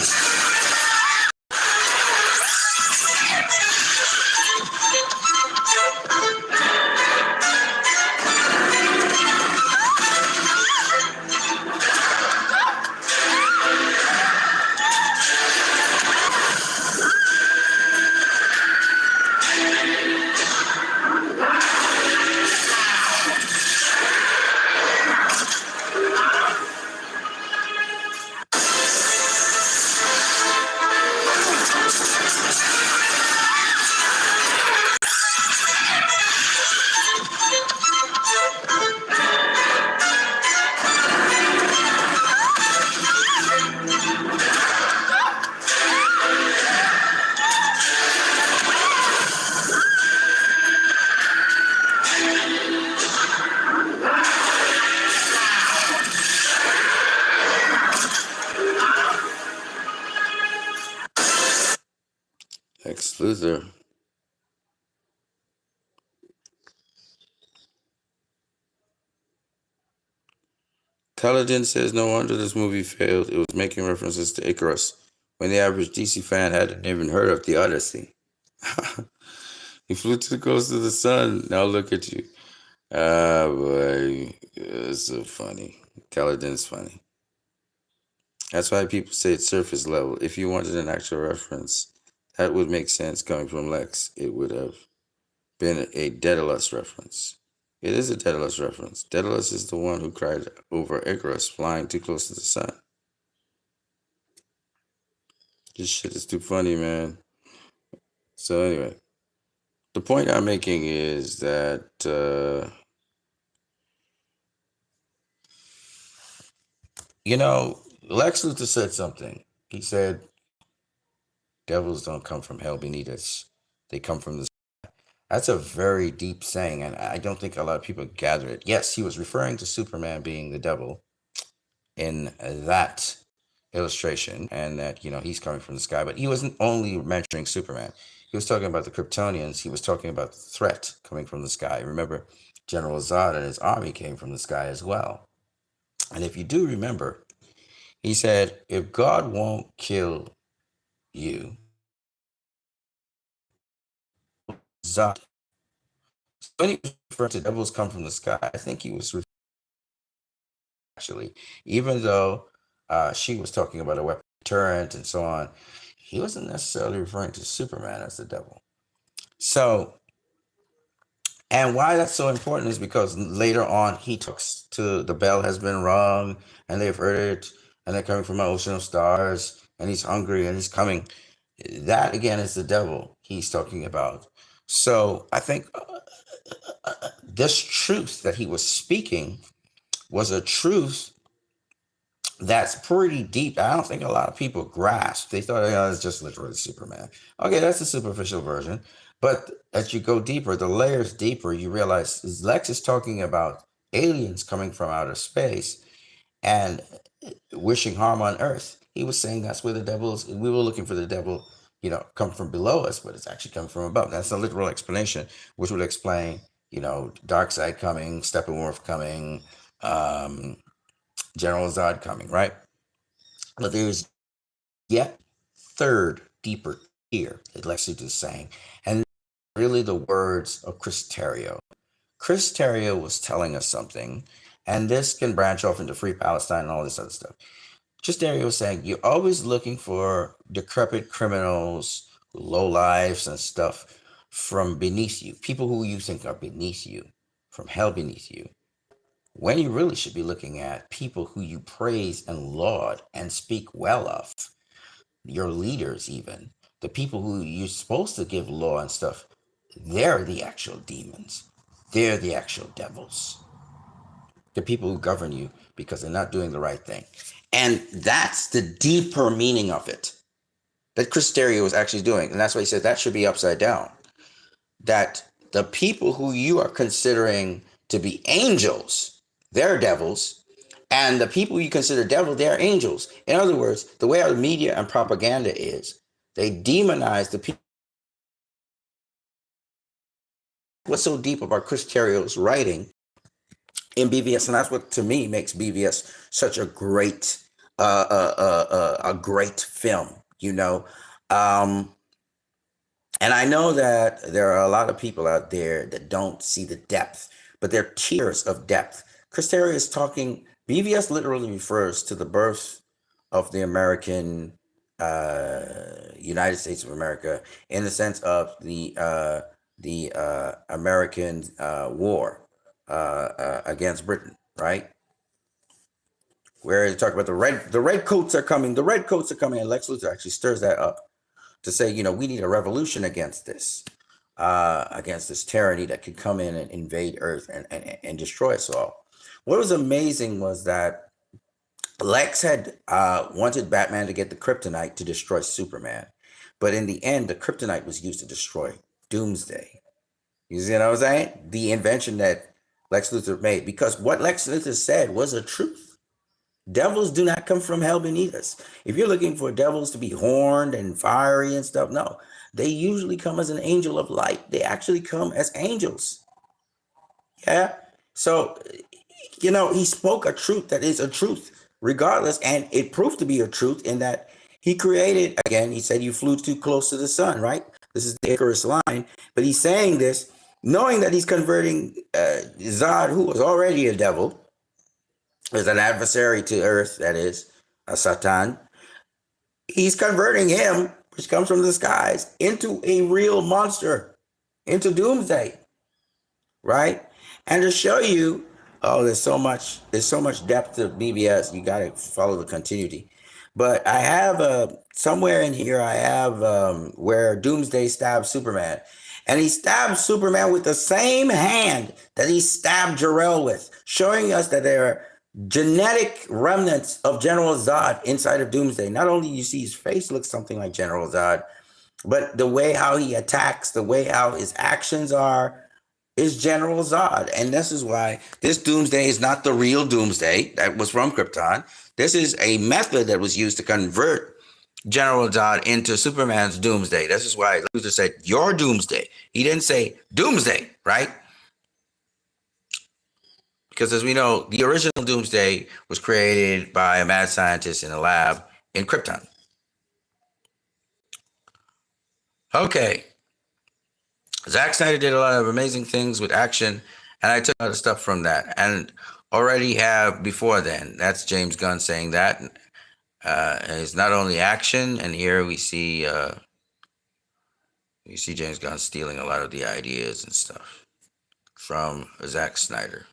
Lex Luthor. Culloden says no wonder this movie failed. It was making references to Icarus when the average DC fan hadn't even heard of the Odyssey. He flew too close to the sun. Now look at you. Ah, boy. It's so funny. Culloden's funny. That's why people say it's surface level. If you wanted an actual reference, that would make sense coming from Lex. It would have been a Daedalus reference. It is a Daedalus reference. Daedalus is the one who cried over Icarus flying too close to the sun. This shit is too funny, man. So anyway, the point I'm making is that Lex Luthor said something. He said, devils don't come from hell beneath us. They come from the sky. That's a very deep saying, and I don't think a lot of people gather it. Yes, he was referring to Superman being the devil in that illustration, and that, he's coming from the sky. But he wasn't only mentioning Superman. He was talking about the Kryptonians. He was talking about the threat coming from the sky. Remember, General Zod and his army came from the sky as well. And if you do remember, he said, if God won't kill you, Zod. When he was referring to devils come from the sky, I think he was actually, even though she was talking about a weapon deterrent and so on, he wasn't necessarily referring to Superman as the devil. So, and why that's so important is because later on he talks to the bell has been rung and they've heard it and they're coming from an ocean of stars and he's hungry and he's coming. That again is the devil he's talking about. So I think this truth that he was speaking was a truth that's pretty deep. I don't think a lot of people grasped. They thought, it's just literally Superman. Okay, that's the superficial version. But as you go deeper, the layers deeper, you realize Lex is talking about aliens coming from outer space and wishing harm on Earth. He was saying that's where the devil is. We were looking for the devil, come from below us, but it's actually coming from above. That's a literal explanation, which would explain, Darkseid coming, Steppenwolf coming, General Zod coming, right? But there's yet third, deeper tier that Lex Luthor is saying, and really the words of Chris Terrio. Chris Terrio was telling us something, and this can branch off into Free Palestine and all this other stuff. Chris Terrio was saying, you're always looking for decrepit criminals, low lives and stuff from beneath you, people who you think are beneath you, from hell beneath you, when you really should be looking at people who you praise and laud and speak well of, your leaders even, the people who you're supposed to give law and stuff. They're the actual demons. They're the actual devils. The people who govern you because they're not doing the right thing. And that's the deeper meaning of it that Chris Terrio was actually doing. And that's why he said that should be upside down. That the people who you are considering to be angels, they're devils. And the people you consider devil, they're angels. In other words, the way our media and propaganda is, they demonize the people. What's so deep about Chris Terrio's writing in BVS, and that's what to me makes BVS such a great film, and I know that there are a lot of people out there that don't see the depth, but they're tiers of depth. Chris Terrio is talking. BVS literally refers to the birth of the American United States of America in the sense of the American war against Britain, right? Where they talk about the red coats are coming, and Lex Luthor actually stirs that up to say, we need a revolution against this tyranny that could come in and invade Earth and destroy us all. What was amazing was that Lex had wanted Batman to get the kryptonite to destroy Superman, but in the end, the kryptonite was used to destroy Doomsday. You see what I'm saying? The invention that Lex Luthor made, because what Lex Luthor said was a truth. Devils do not come from hell beneath us. If you're looking for devils to be horned and fiery and stuff, no. They usually come as an angel of light. They actually come as angels. Yeah? So, he spoke a truth that is a truth regardless, and it proved to be a truth in that he created, again, he said you flew too close to the sun, right? This is the Icarus line, but he's saying this knowing that he's converting Zod, who was already a devil, as an adversary to Earth, that is, a Satan. He's converting him, which comes from the skies, into a real monster, into Doomsday, right? And to show you, there's so much depth to BVS. You got to follow the continuity. But I have somewhere in here, I have where Doomsday stabs Superman. And he stabbed Superman with the same hand that he stabbed Jor-El with, showing us that genetic remnants of General Zod inside of Doomsday. Not only you see his face looks something like General Zod, but the way how he attacks, the way how his actions are, is General Zod. And this is why this Doomsday is not the real Doomsday that was from Krypton. This is a method that was used to convert General Zod into Superman's Doomsday. This is why Luthor said, your Doomsday. He didn't say Doomsday, right? Because as we know, the original Doomsday was created by a mad scientist in a lab in Krypton. Okay. Zack Snyder did a lot of amazing things with action, and I took a lot of stuff from that. And already have before then, that's James Gunn saying that. It's not only action, and here we see James Gunn stealing a lot of the ideas and stuff from Zack Snyder.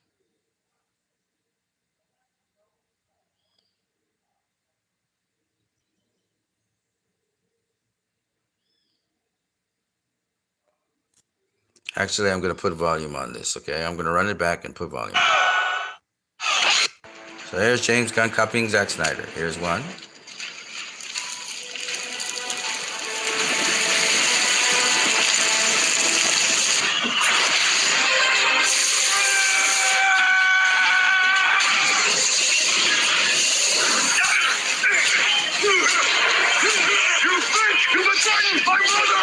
Actually, I'm going to put volume on this, okay? I'm going to run it back and put volume. So here's James Gunn copying Zack Snyder. Here's one. You think you've attacked my mother?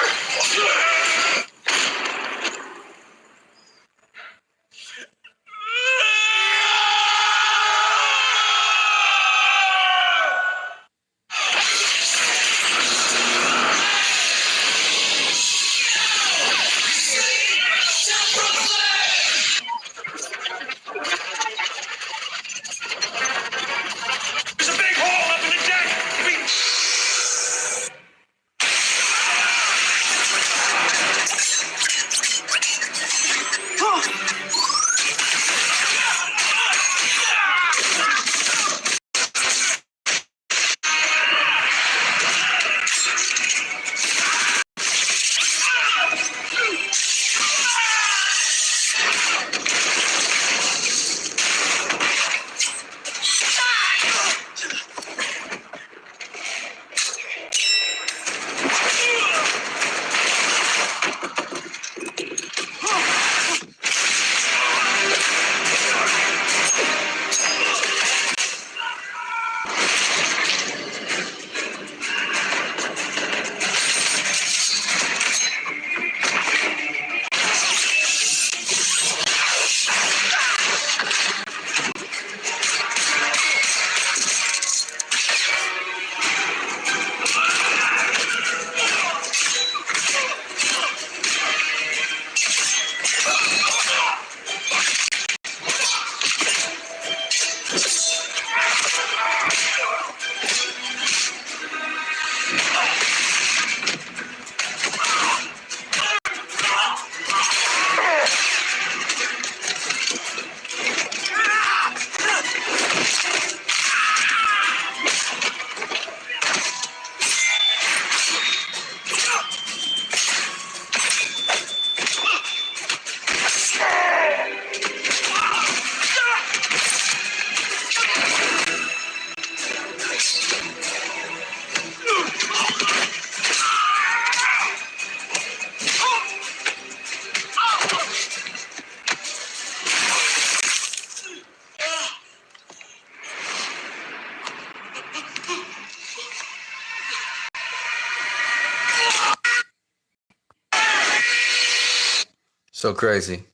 So crazy.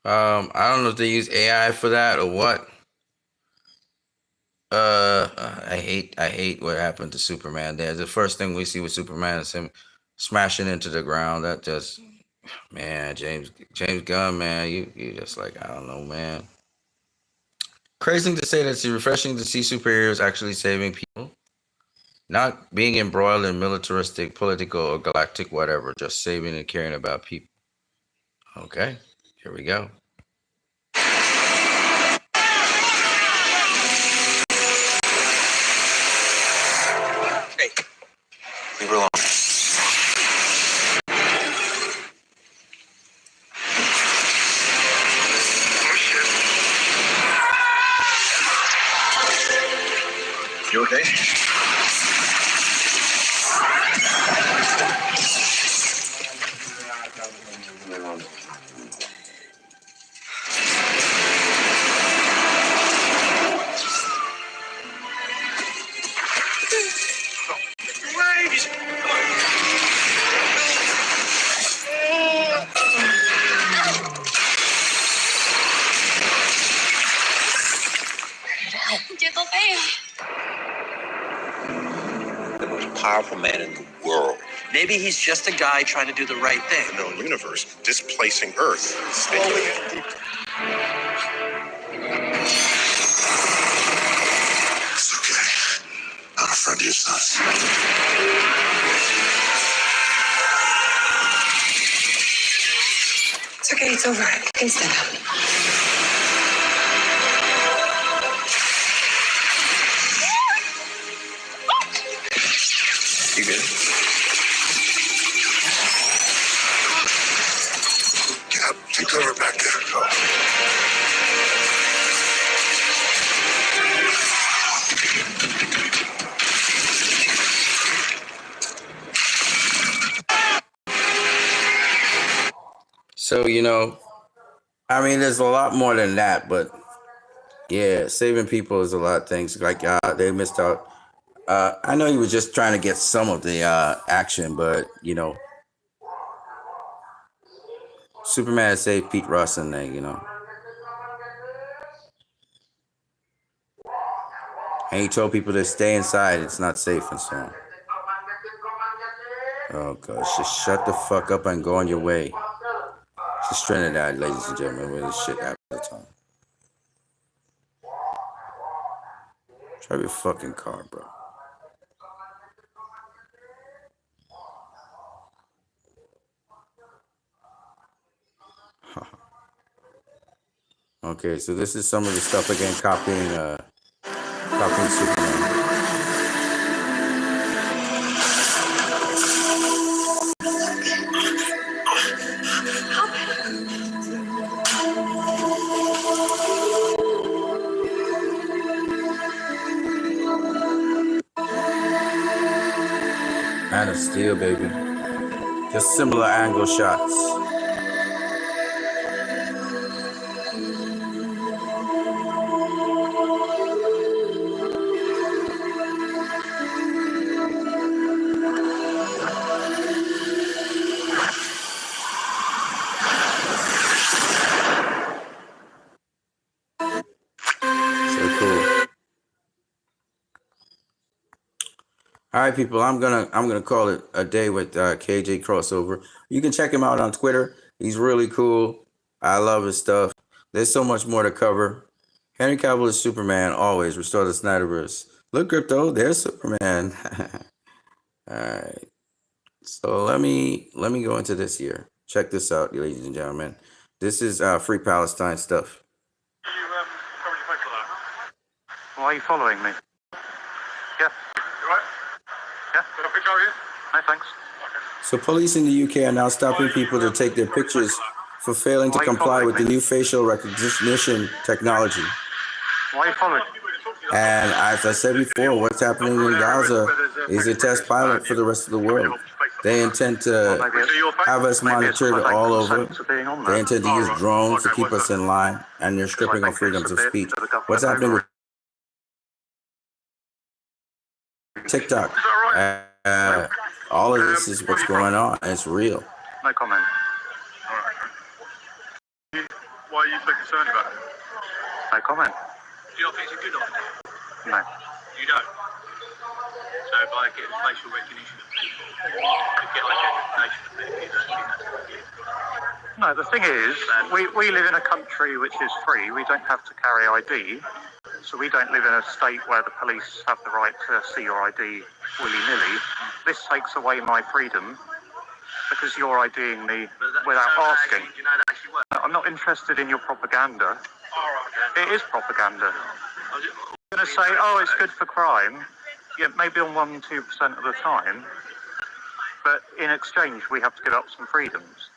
I don't know if they use AI for that or what. I hate what happened to Superman there. The first thing we see with Superman is him smashing into the ground. That just, man, James Gunn, man, you just like, I don't know, man. Crazy to say that it's refreshing to see superheroes actually saving people. Not being embroiled in militaristic, political, or galactic whatever, just saving and caring about people. Okay, here we go. Hey, leave her alone. Maybe he's just a guy trying to do the right thing. The known universe displacing Earth. It's okay. I'm a friend of your son's. It's okay, it's over. You can stand up. You good? Get up. Take cover back there. Go. So, you know, I mean, there's a lot more than that, but yeah, saving people is a lot of things. Like they missed out. I know he was just trying to get some of the action, but you know, Superman saved Pete Ross in there. You know, and he told people to stay inside. It's not safe and so on. Oh gosh, just shut the fuck up and go on your way. It's Trinidad, ladies and gentlemen, where this shit happens all the time. Drive your fucking car, bro. Okay, so this is some of the stuff again, copying Superman. Man of Steel, baby. Just similar angle shots. So cool. All right, people. I'm gonna call it a day with KJ Crossover. You can check him out on Twitter. He's really cool. I love his stuff. There's so much more to cover. Henry Cavill is Superman. Always restore the Snyderverse. Look, Crypto. There's Superman. All right. So let me go into this here. Check this out, ladies and gentlemen. This is Free Palestine stuff. Why are you following me? Yeah. You right? Yeah. Got a picture of you? No, thanks. So police in the UK are now stopping people to take their pictures for failing to comply with the new facial recognition technology. Why are you following? And as I said before, what's happening in Gaza is a test pilot for the rest of the world. They intend to have us monitored all over. They intend to use drones to keep us in line, and they're stripping our freedoms of speech. What's happening with TikTok? All of this is what's going on. It's real. No comment. Why are you so concerned about it? No comment. Do you not think it's a good idea? No. You don't? So if I get facial recognition of people, to get identification of their kids, No, the thing is, we live in a country which is free. We don't have to carry ID. So we don't live in a state where the police have the right to see your ID willy-nilly. This takes away my freedom because you're IDing me without asking. do you know that actually works? I'm not interested in your propaganda. It is propaganda. You're going to say, oh, it's good for crime. Yeah, maybe on 1-2% of the time. But in exchange, we have to give up some freedoms.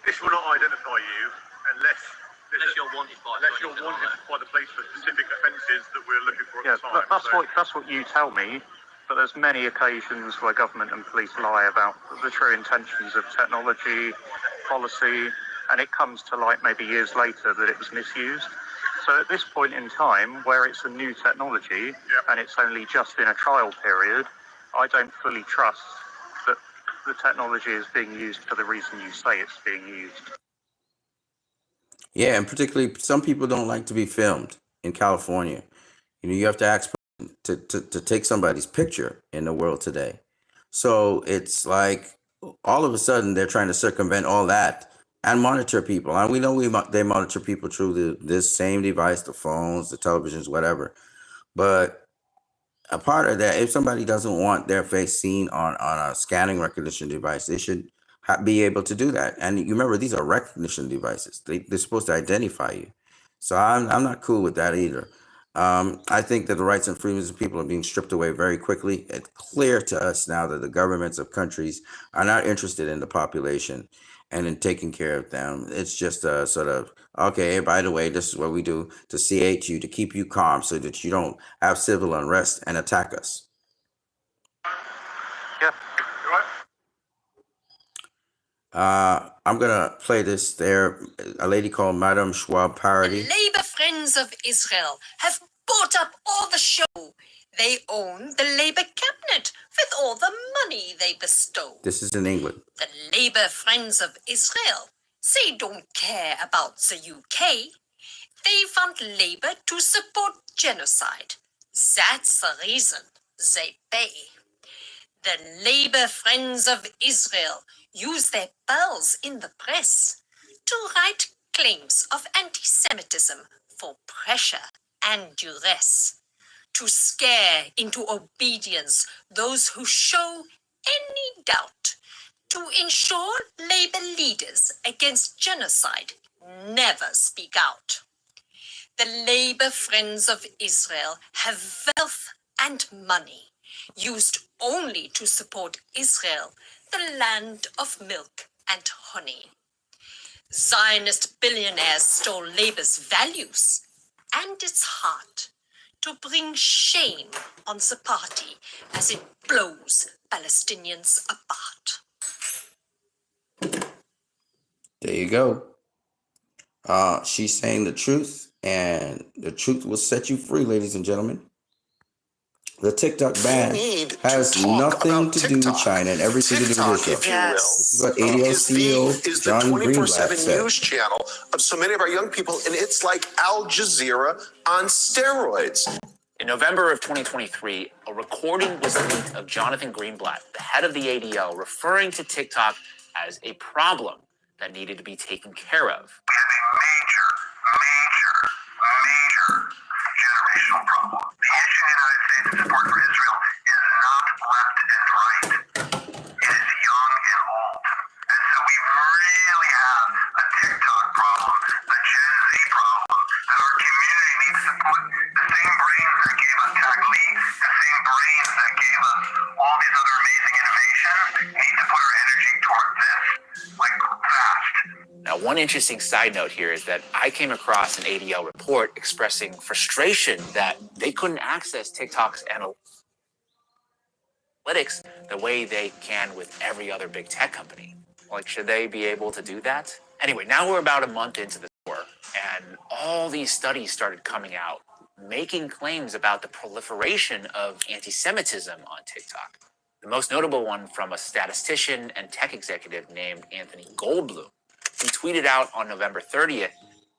This will not identify you unless you're wanted by the police for specific offences that we're looking for at the time. That's what you tell me. But there's many occasions where government and police lie about the true intentions of technology, policy, and it comes to light maybe years later that it was misused. So at this point in time, where it's a new technology and it's only just in a trial period, I don't fully trust that the technology is being used for the reason you say it's being used. Yeah, and particularly some people don't like to be filmed in California. You know, you have to ask to take somebody's picture in the world today. So it's like all of a sudden they're trying to circumvent all that and monitor people. And we know they monitor people through this same device, the phones, the televisions, whatever. But a part of that, if somebody doesn't want their face seen on a scanning recognition device, they should be able to do that. And you remember, these are recognition devices. They're supposed to identify you. So I'm not cool with that either. I think that the rights and freedoms of people are being stripped away very quickly. It's clear to us now that the governments of countries are not interested in the population and in taking care of them. It's just a sort of, okay, by the way, this is what we do to CH you, to keep you calm so that you don't have civil unrest and attack us. Yeah. I'm going to play this there. A lady called Madame Schwab parody. The Labour Friends of Israel have bought up all the show. They own the Labour cabinet with all the money they bestow. This is in England. The Labour Friends of Israel, they don't care about the UK. They want Labour to support genocide. That's the reason they pay. The Labour Friends of Israel use their pals in the press to write claims of anti-Semitism for pressure and duress, to scare into obedience those who show any doubt, to ensure Labour leaders against genocide never speak out. The Labour Friends of Israel have wealth and money, used only to support Israel, the land of milk and honey. Zionist billionaires stole Labour's values and its heart to bring shame on the party as it blows Palestinians apart. There you go. She's saying the truth, and the truth will set you free, ladies and gentlemen. The TikTok ban has nothing to do with China and everything to do with Israel. Yes. This is what ADL CEO is John the Greenblatt 24/7 said. news channel of so many of our young people, and it's like Al Jazeera on steroids. In November of 2023, a recording was leaked of Jonathan Greenblatt, the head of the ADL, referring to TikTok as a problem that needed to be taken care of. We have a major generational problem. The issue in the United States of support for Israel is not left and right. It is young and old. And so we really have a TikTok problem, a Gen Z problem, that our community needs to put the same brains that gave us Tech League, the same brains that gave us all these other amazing innovations, need to put our energy toward this, like fast. Now, one interesting side note here is that I came across an ADL report expressing frustration that they couldn't access TikTok's analytics the way they can with every other big tech company. Like, should they be able to do that? Anyway, now we're about a month into the war, and all these studies started coming out, making claims about the proliferation of anti-Semitism on TikTok. The most notable one from a statistician and tech executive named Anthony Goldblum. He tweeted out on November 30th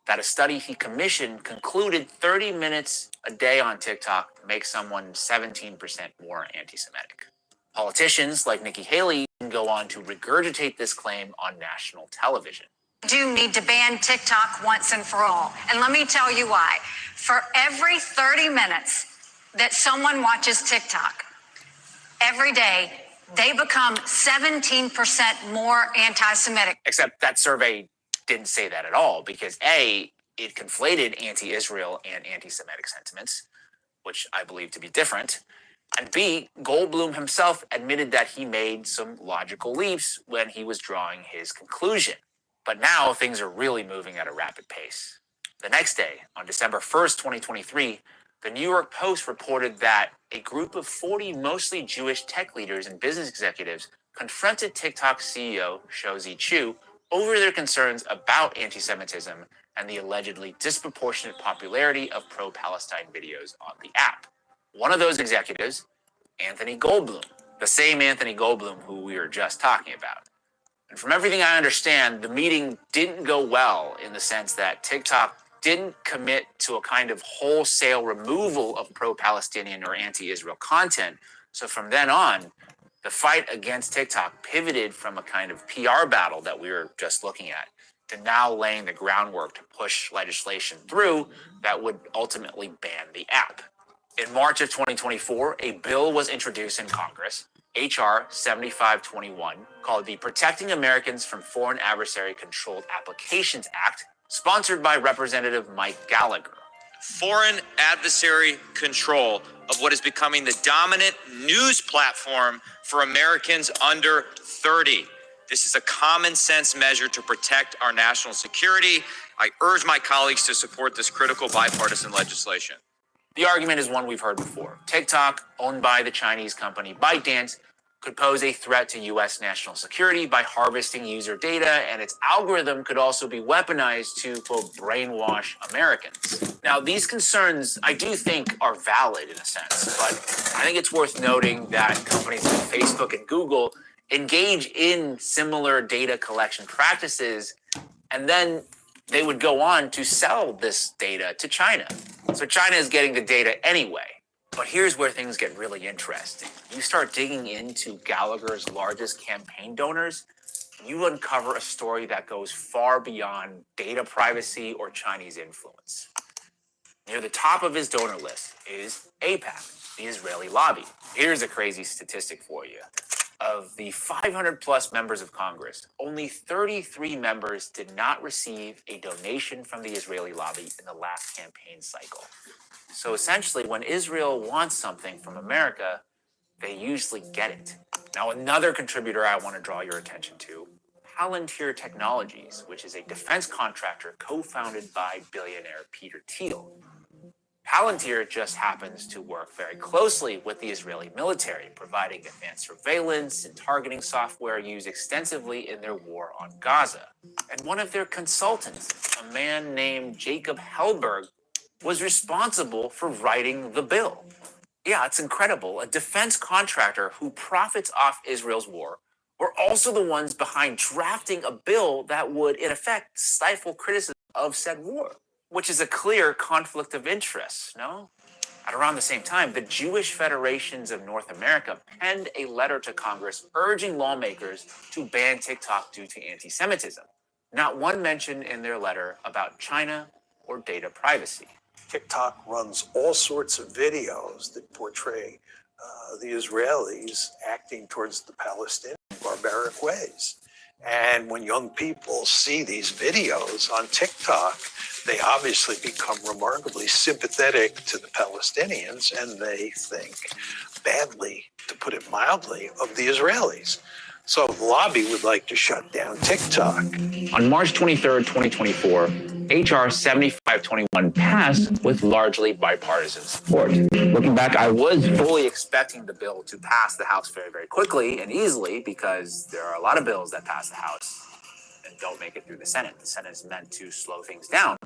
that a study he commissioned concluded 30 minutes a day on TikTok makes someone 17% more anti-Semitic. Politicians like Nikki Haley go on to regurgitate this claim on national television. Do need to ban TikTok once and for all. And let me tell you why. For every 30 minutes that someone watches TikTok, every day, they become 17% more anti-Semitic. Except that survey didn't say that at all, because A, it conflated anti-Israel and anti-Semitic sentiments, which I believe to be different. And B, Goldblum himself admitted that he made some logical leaps when he was drawing his conclusion. But now things are really moving at a rapid pace. The next day, on December 1st, 2023, the New York Post reported that a group of 40 mostly Jewish tech leaders and business executives confronted TikTok CEO Shouzi Chu over their concerns about anti-Semitism and the allegedly disproportionate popularity of pro-Palestine videos on the app. One of those executives, Anthony Goldblum, the same Anthony Goldblum who we were just talking about. And from everything I understand, the meeting didn't go well in the sense that TikTok didn't commit to a kind of wholesale removal of pro-Palestinian or anti-Israel content. So from then on, The fight against TikTok pivoted from a kind of PR battle that we were just looking at to now laying the groundwork to push legislation through that would ultimately ban the app. In March of 2024, a bill was introduced in Congress, H.R. 7521, called the Protecting Americans from Foreign Adversary Controlled Applications Act, sponsored by Representative Mike Gallagher. Foreign adversary control of what is becoming the dominant news platform for Americans under 30. This is a common sense measure to protect our national security. I urge my colleagues to support this critical bipartisan legislation. The argument is one we've heard before. TikTok, owned by the Chinese company ByteDance, could pose a threat to U.S. national security by harvesting user data, and its algorithm could also be weaponized to, quote, brainwash Americans. Now, these concerns, I do think, are valid in a sense, but I think it's worth noting that companies like Facebook and Google engage in similar data collection practices, and then they would go on to sell this data to China. So China is getting the data anyway. But here's where things get really interesting. You start digging into Gallagher's largest campaign donors, you uncover a story that goes far beyond data privacy or Chinese influence. Near the top of his donor list is AIPAC, the Israeli lobby. Here's a crazy statistic for you. Of the 500 plus members of Congress, only 33 members did not receive a donation from the Israeli lobby in the last campaign cycle. So essentially, when Israel wants something from America, they usually get it. Now, another contributor I want to draw your attention to, Palantir Technologies, which is a defense contractor co-founded by billionaire Peter Thiel. Palantir just happens to work very closely with the Israeli military, providing advanced surveillance and targeting software used extensively in their war on Gaza. And one of their consultants, a man named Jacob Hellberg, was responsible for writing the bill. Yeah, it's incredible. A defense contractor who profits off Israel's war were also the ones behind drafting a bill that would, in effect, stifle criticism of said war, which is a clear conflict of interest, no? At around the same time, the Jewish Federations of North America penned a letter to Congress urging lawmakers to ban TikTok due to anti-Semitism. Not one mention in their letter about China or data privacy. TikTok runs all sorts of videos that portray the Israelis acting towards the Palestinians in barbaric ways. And when young people see these videos on TikTok, they obviously become remarkably sympathetic to the Palestinians, and they think badly, to put it mildly, of the Israelis. So the lobby would like to shut down TikTok. On March 23rd, 2024, H.R. 7521 passed with largely bipartisan support. Looking back, I was fully expecting the bill to pass the House very, very quickly and easily because there are a lot of bills that pass the House and don't make it through the Senate. The Senate is meant to slow things down.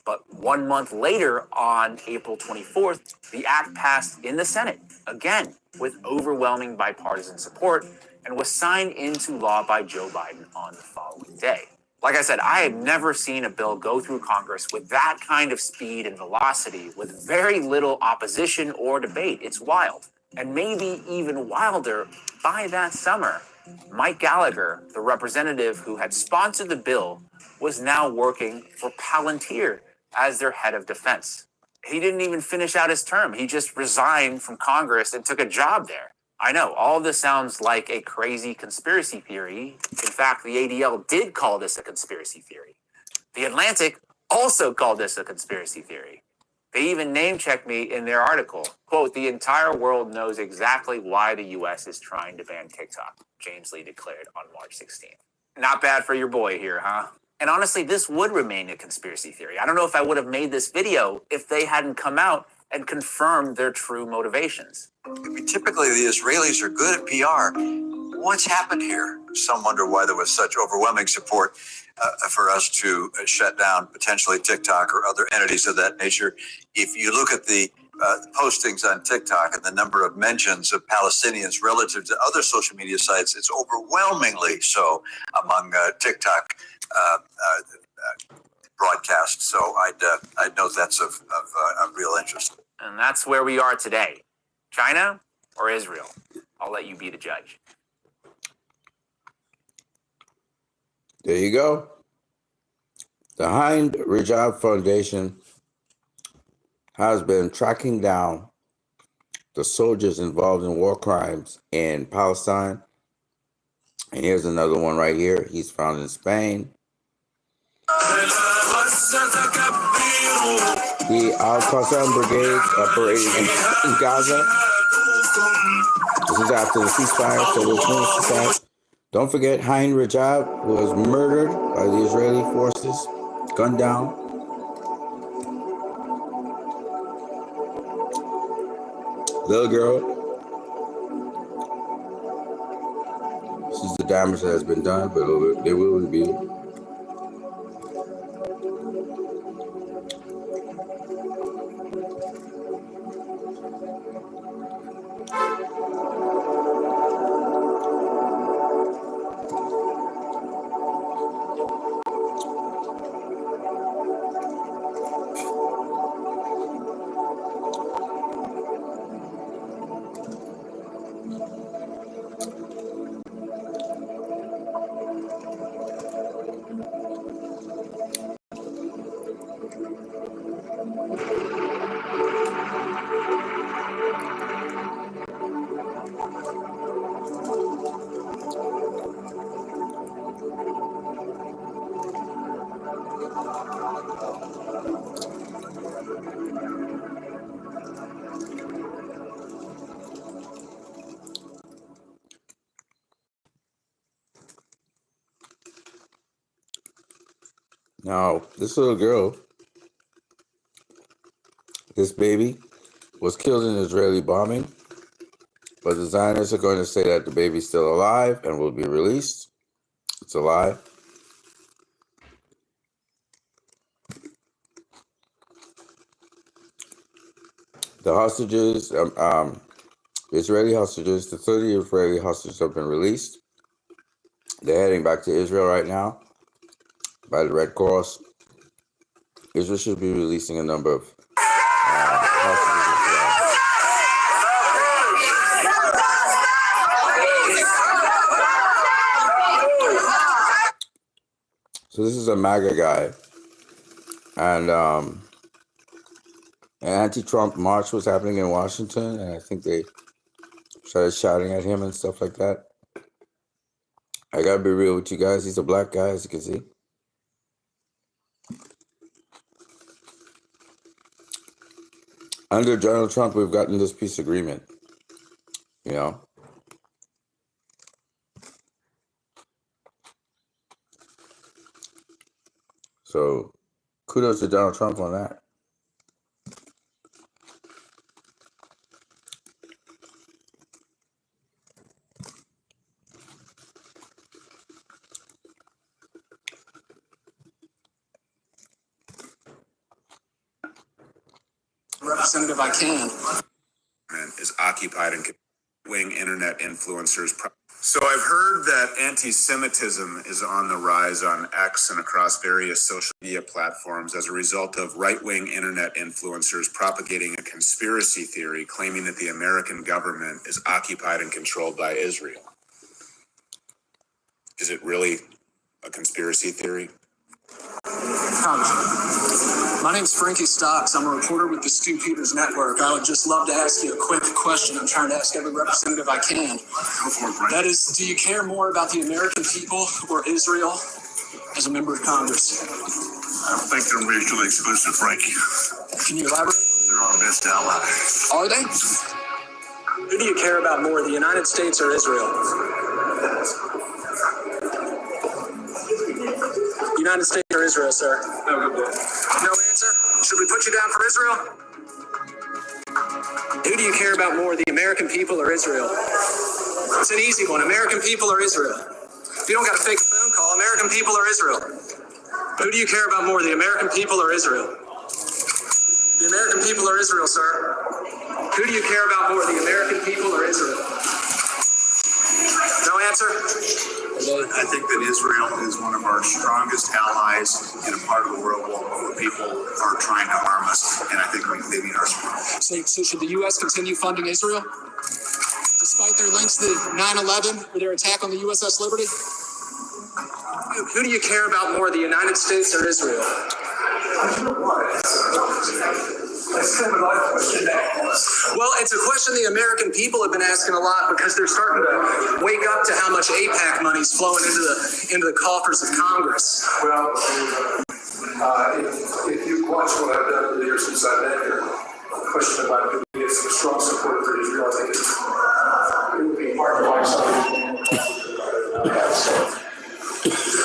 But 1 month later, on April 24th, the act passed in the Senate, again, with overwhelming bipartisan support, and was signed into law by Joe Biden on the following day. Like I said, I had never seen a bill go through Congress with that kind of speed and velocity, with very little opposition or debate. It's wild. And maybe even wilder, by that summer, Mike Gallagher, the representative who had sponsored the bill, was now working for Palantir as their head of defense. He didn't even finish out his term. He just resigned from Congress and took a job there. I know, all of this sounds like a crazy conspiracy theory. In fact, the ADL did call this a conspiracy theory. The Atlantic also called this a conspiracy theory. They even name-checked me in their article. Quote, "The entire world knows exactly why the U.S. is trying to ban TikTok," James Lee declared on March 16th. Not bad for your boy here, huh? And honestly, this would remain a conspiracy theory. I don't know if I would have made this video if they hadn't come out and confirmed their true motivations. Typically, the Israelis are good at PR. What's happened here? Some wonder why there was such overwhelming support for us to shut down potentially TikTok or other entities of that nature. If you look at the postings on TikTok and the number of mentions of Palestinians relative to other social media sites, it's overwhelmingly so among TikTok broadcasts. So I'd note that's of real interest. And that's where we are today. China or Israel? I'll let you be the judge. There you go. The Hind Rajab Foundation has been tracking down the soldiers involved in war crimes in Palestine. And here's another one right here. He's found in Spain. The Al-Qassam brigades operating in Gaza. This is after the ceasefire, so there's no ceasefire. Don't forget Hind Rajab, who was murdered by the Israeli forces, gunned down. Little girl. This is the damage that has been done, but there will be. Now, this little girl, this baby, was killed in an Israeli bombing, but the Zionists are going to say that the baby's still alive and will be released. It's alive. The hostages, the Israeli hostages, the 30 Israeli hostages have been released. They're heading back to Israel right now by the Red Cross. Israel should be releasing a number of hostages as well. So this is a MAGA guy. And an anti-Trump march was happening in Washington, and I think they started shouting at him and stuff like that. I gotta be real with you guys. He's a black guy, as you can see. Under Donald Trump, we've gotten this peace agreement, you know. So kudos to Donald Trump on that. Representative, I can. Is occupied and wing internet influencers. So I've heard that anti-Semitism is on the rise on X and across various social media platforms as a result of right-wing internet influencers propagating a conspiracy theory claiming that the American government is occupied and controlled by Israel. Is it really a conspiracy theory? Congressman, my name's Frankie Stocks. I'm a reporter with the Stu Peters Network. I would just love to ask you a quick question. I'm trying to ask every representative I can. That is, do you care more about the American people or Israel as a member of Congress? I don't think they're mutually exclusive, Frankie. Can you elaborate? They're our best ally. Are they? Who do you care about more, the United States or Israel? United States or Israel, sir? No answer? Should we put you down for Israel? Who do you care about more, the American people or Israel? It's an easy one. American people or Israel? You don't got to fake a phone call. American people or Israel? Who do you care about more, the American people or Israel? The American people or Israel, sir? Who do you care about more, the American people or Israel? No answer? I think that Israel is one of our strongest allies in a part of the world where people are trying to harm us, and I think they need our support. So should the U.S. continue funding Israel? Despite despite their links to 9/11 or their attack on the USS Liberty? Who do you care about more, the United States or Israel? That's kind of an odd question to ask. Well, it's a question the American people have been asking a lot because they're starting to wake up to how much AIPAC money's flowing into the coffers of Congress. Well, if you watch what I've done here since I've been here, a question about do we get some strong support for Israel, I think it would be hard to find something.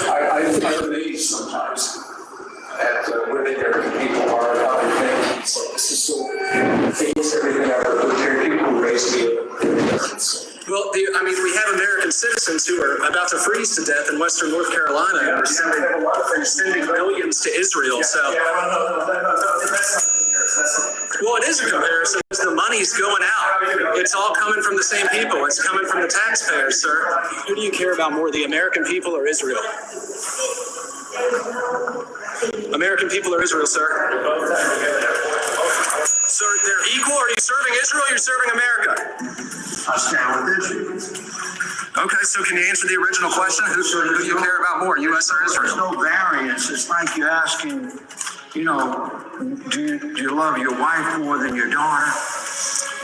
I'm amazed sometimes at where the American people are and how they think. So this is so famous, everything I've heard. People who raised me. Well, we have American citizens who are about to freeze to death in Western North Carolina and are sending millions to Israel. Well, it is a comparison. The money's going out. It's all coming from the same people. It's coming from the taxpayers, sir. Who do you care about more, the American people or Israel? American people or Israel, sir? Sir, they're equal. Are you serving Israel or are you serving America? I stand with Israel. Okay, so can you answer the original question? Who do you care about more, U.S. or Israel? There's no variance. It's like you asking, do you love your wife more than your daughter?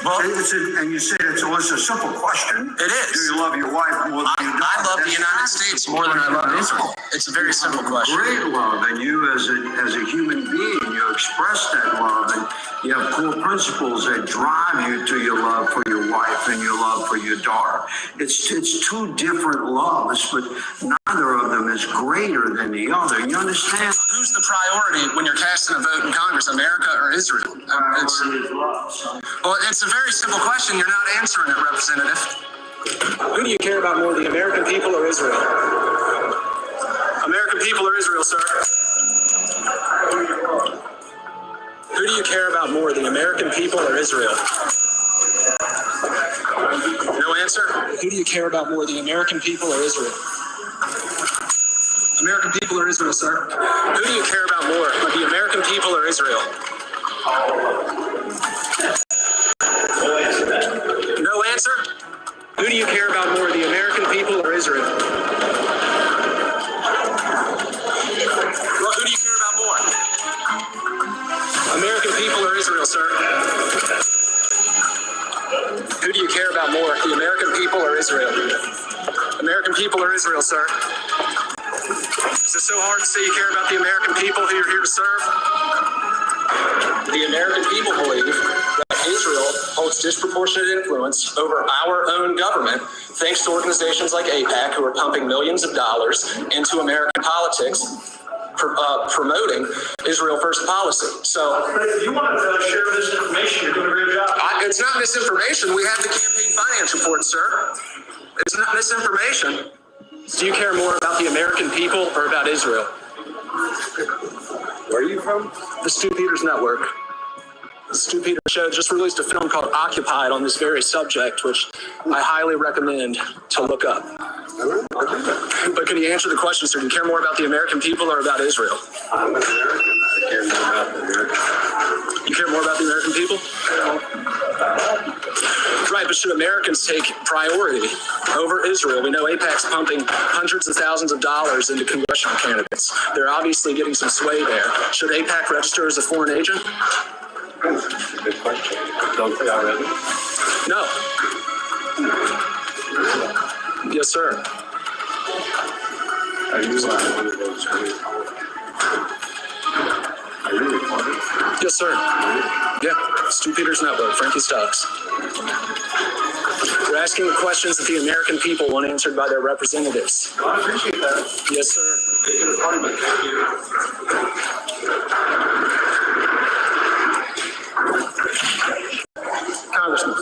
Well, and you said it's a simple question. It is. Do you love your wife more than your daughter? I love the United States more than I love Israel. It's a very simple question. Great love, and you as a human being, you express that love, and you have core principles that drive you to your love for your wife and your love for your daughter. It's two different loves, but neither of them is greater than the other. You understand? Who's the priority when you're casting a vote in Congress, America or Israel? Well, it's a very simple question. You're not answering it, Representative. Who do you care about more, the American people or Israel? American people or Israel, sir? Who do you care about more, the American people or Israel? No answer? Who do you care about more, the American people or Israel? American people or Israel, sir? Who do you care about more, the American people or Israel? No answer? Who do you care about more, the American people or Israel? Well, who do you care about more? American people or Israel, sir? Who do you care about more, the American people or Israel? American people or Israel, sir? Is it so hard to say you care about the American people who you're here to serve? The American people believe that Israel holds disproportionate influence over our own government thanks to organizations like AIPAC who are pumping millions of dollars into American politics, promoting Israel First policy. So, if you want to share this information, you're doing a great job. It's not misinformation. We have the campaign finance report, sir. It's not misinformation. Do you care more about the American people or about Israel? Where are you from? The Stu Peters Network. The Stu Peters Show just released a film called Occupied on this very subject, which I highly recommend to look up. But can you answer the question, sir? Do you care more about the American people or about Israel? I'm an American. I care more about the American. You care more about the American people? Right, but should Americans take priority over Israel? We know AIPAC's pumping hundreds of thousands of dollars into congressional candidates. They're obviously getting some sway there. Should AIPAC register as a foreign agent? Good question. Don't they already? No. Yes, sir. Are you one of those Are you recording? Yes, sir. Yeah, Stu Peters Network, Frankie Stocks. We're asking the questions that the American people want answered by their representatives. Well, I appreciate that. Yes, sir. Make it a parliament. Thank you. Congressman,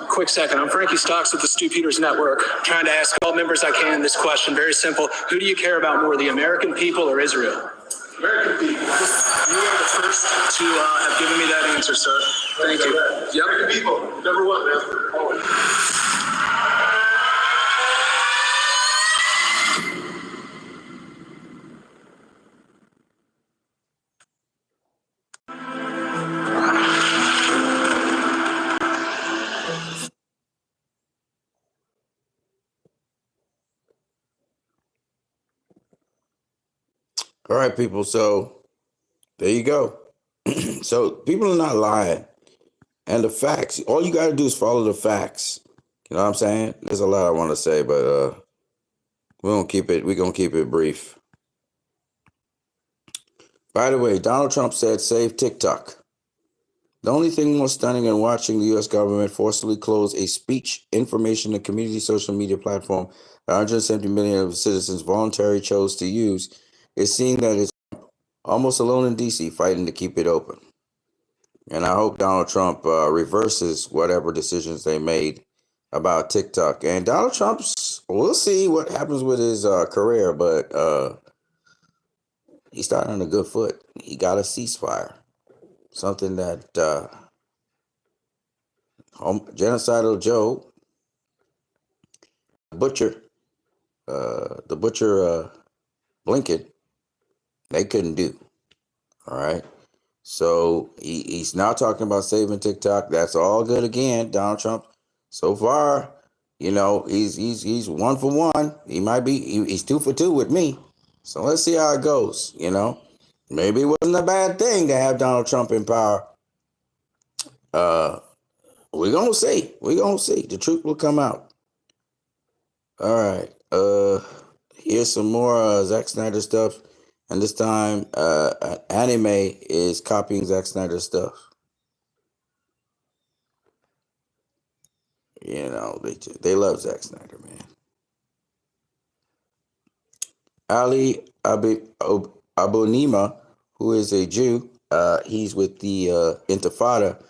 quick second. I'm Frankie Stocks with the Stu Peters Network, trying to ask all members I can this question. Very simple. Who do you care about more, the American people or Israel? American people. You are the first to have given me that answer, sir. Thank you. Yep. American people. Number one, man. Always. All right, people. So there you go. So people are not lying. And the facts, all you got to do is follow the facts. You know what I'm saying? There's a lot I want to say, but we're going to keep it brief. By the way, Donald Trump said, save TikTok. The only thing more stunning than watching the U.S. government forcibly close a speech, information, and community social media platform that 170 million of citizens voluntarily chose to use is seeing that it's almost alone in D.C. fighting to keep it open. And I hope Donald Trump reverses whatever decisions they made about TikTok. And Donald Trump's, we'll see what happens with his career, but he's starting on a good foot. He got a ceasefire. Something that Genocidal Joe, the butcher Blinken, they couldn't do. All right. So he's now talking about saving TikTok. That's all good again, Donald Trump. So far, you know, he's 1 for 1. He might be he's 2 for 2 with me. So let's see how it goes. You know, maybe it wasn't a bad thing to have Donald Trump in power. We're gonna see. We're gonna see. The truth will come out. All right. Here's some more Zack Snyder stuff. And this time, anime is copying Zack Snyder stuff. You know, they love Zack Snyder, man. Ali Abunimah, who is a Jew, he's with the Intifada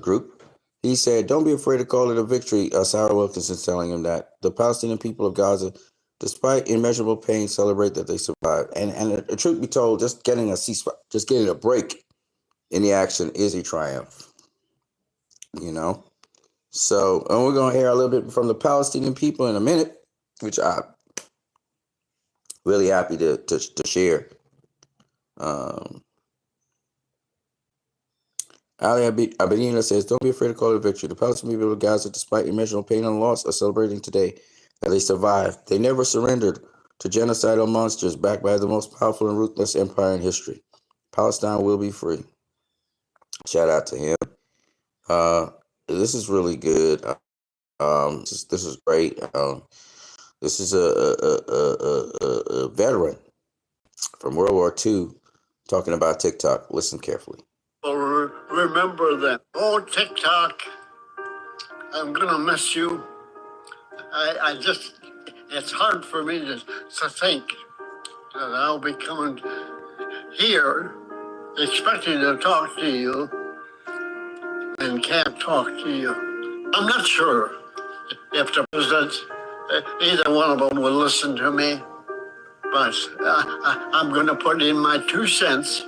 group. He said, don't be afraid to call it a victory. Sarah Wilkinson's telling him that. The Palestinian people of Gaza, despite immeasurable pain, celebrate that they survived. And the truth be told, just getting a ceasefire, just getting a break in the action is a triumph. You know? So, and we're going to hear a little bit from the Palestinian people in a minute, which I'm really happy to share. Ali Abedina says, don't be afraid to call it a victory. The Palestinian people of Gaza, despite immeasurable pain and loss, are celebrating today that they survived. They never surrendered to genocidal monsters backed by the most powerful and ruthless empire in history. Palestine will be free. Shout out to him. This is really good. This is great. This is a veteran from World War II talking about TikTok. Listen carefully. Well, remember that. Oh, TikTok, I'm going to miss you. I just, it's hard for me to think that I'll be coming here expecting to talk to you and can't talk to you. I'm not sure if the president, either one of them will listen to me, but I'm going to put in my 2 cents.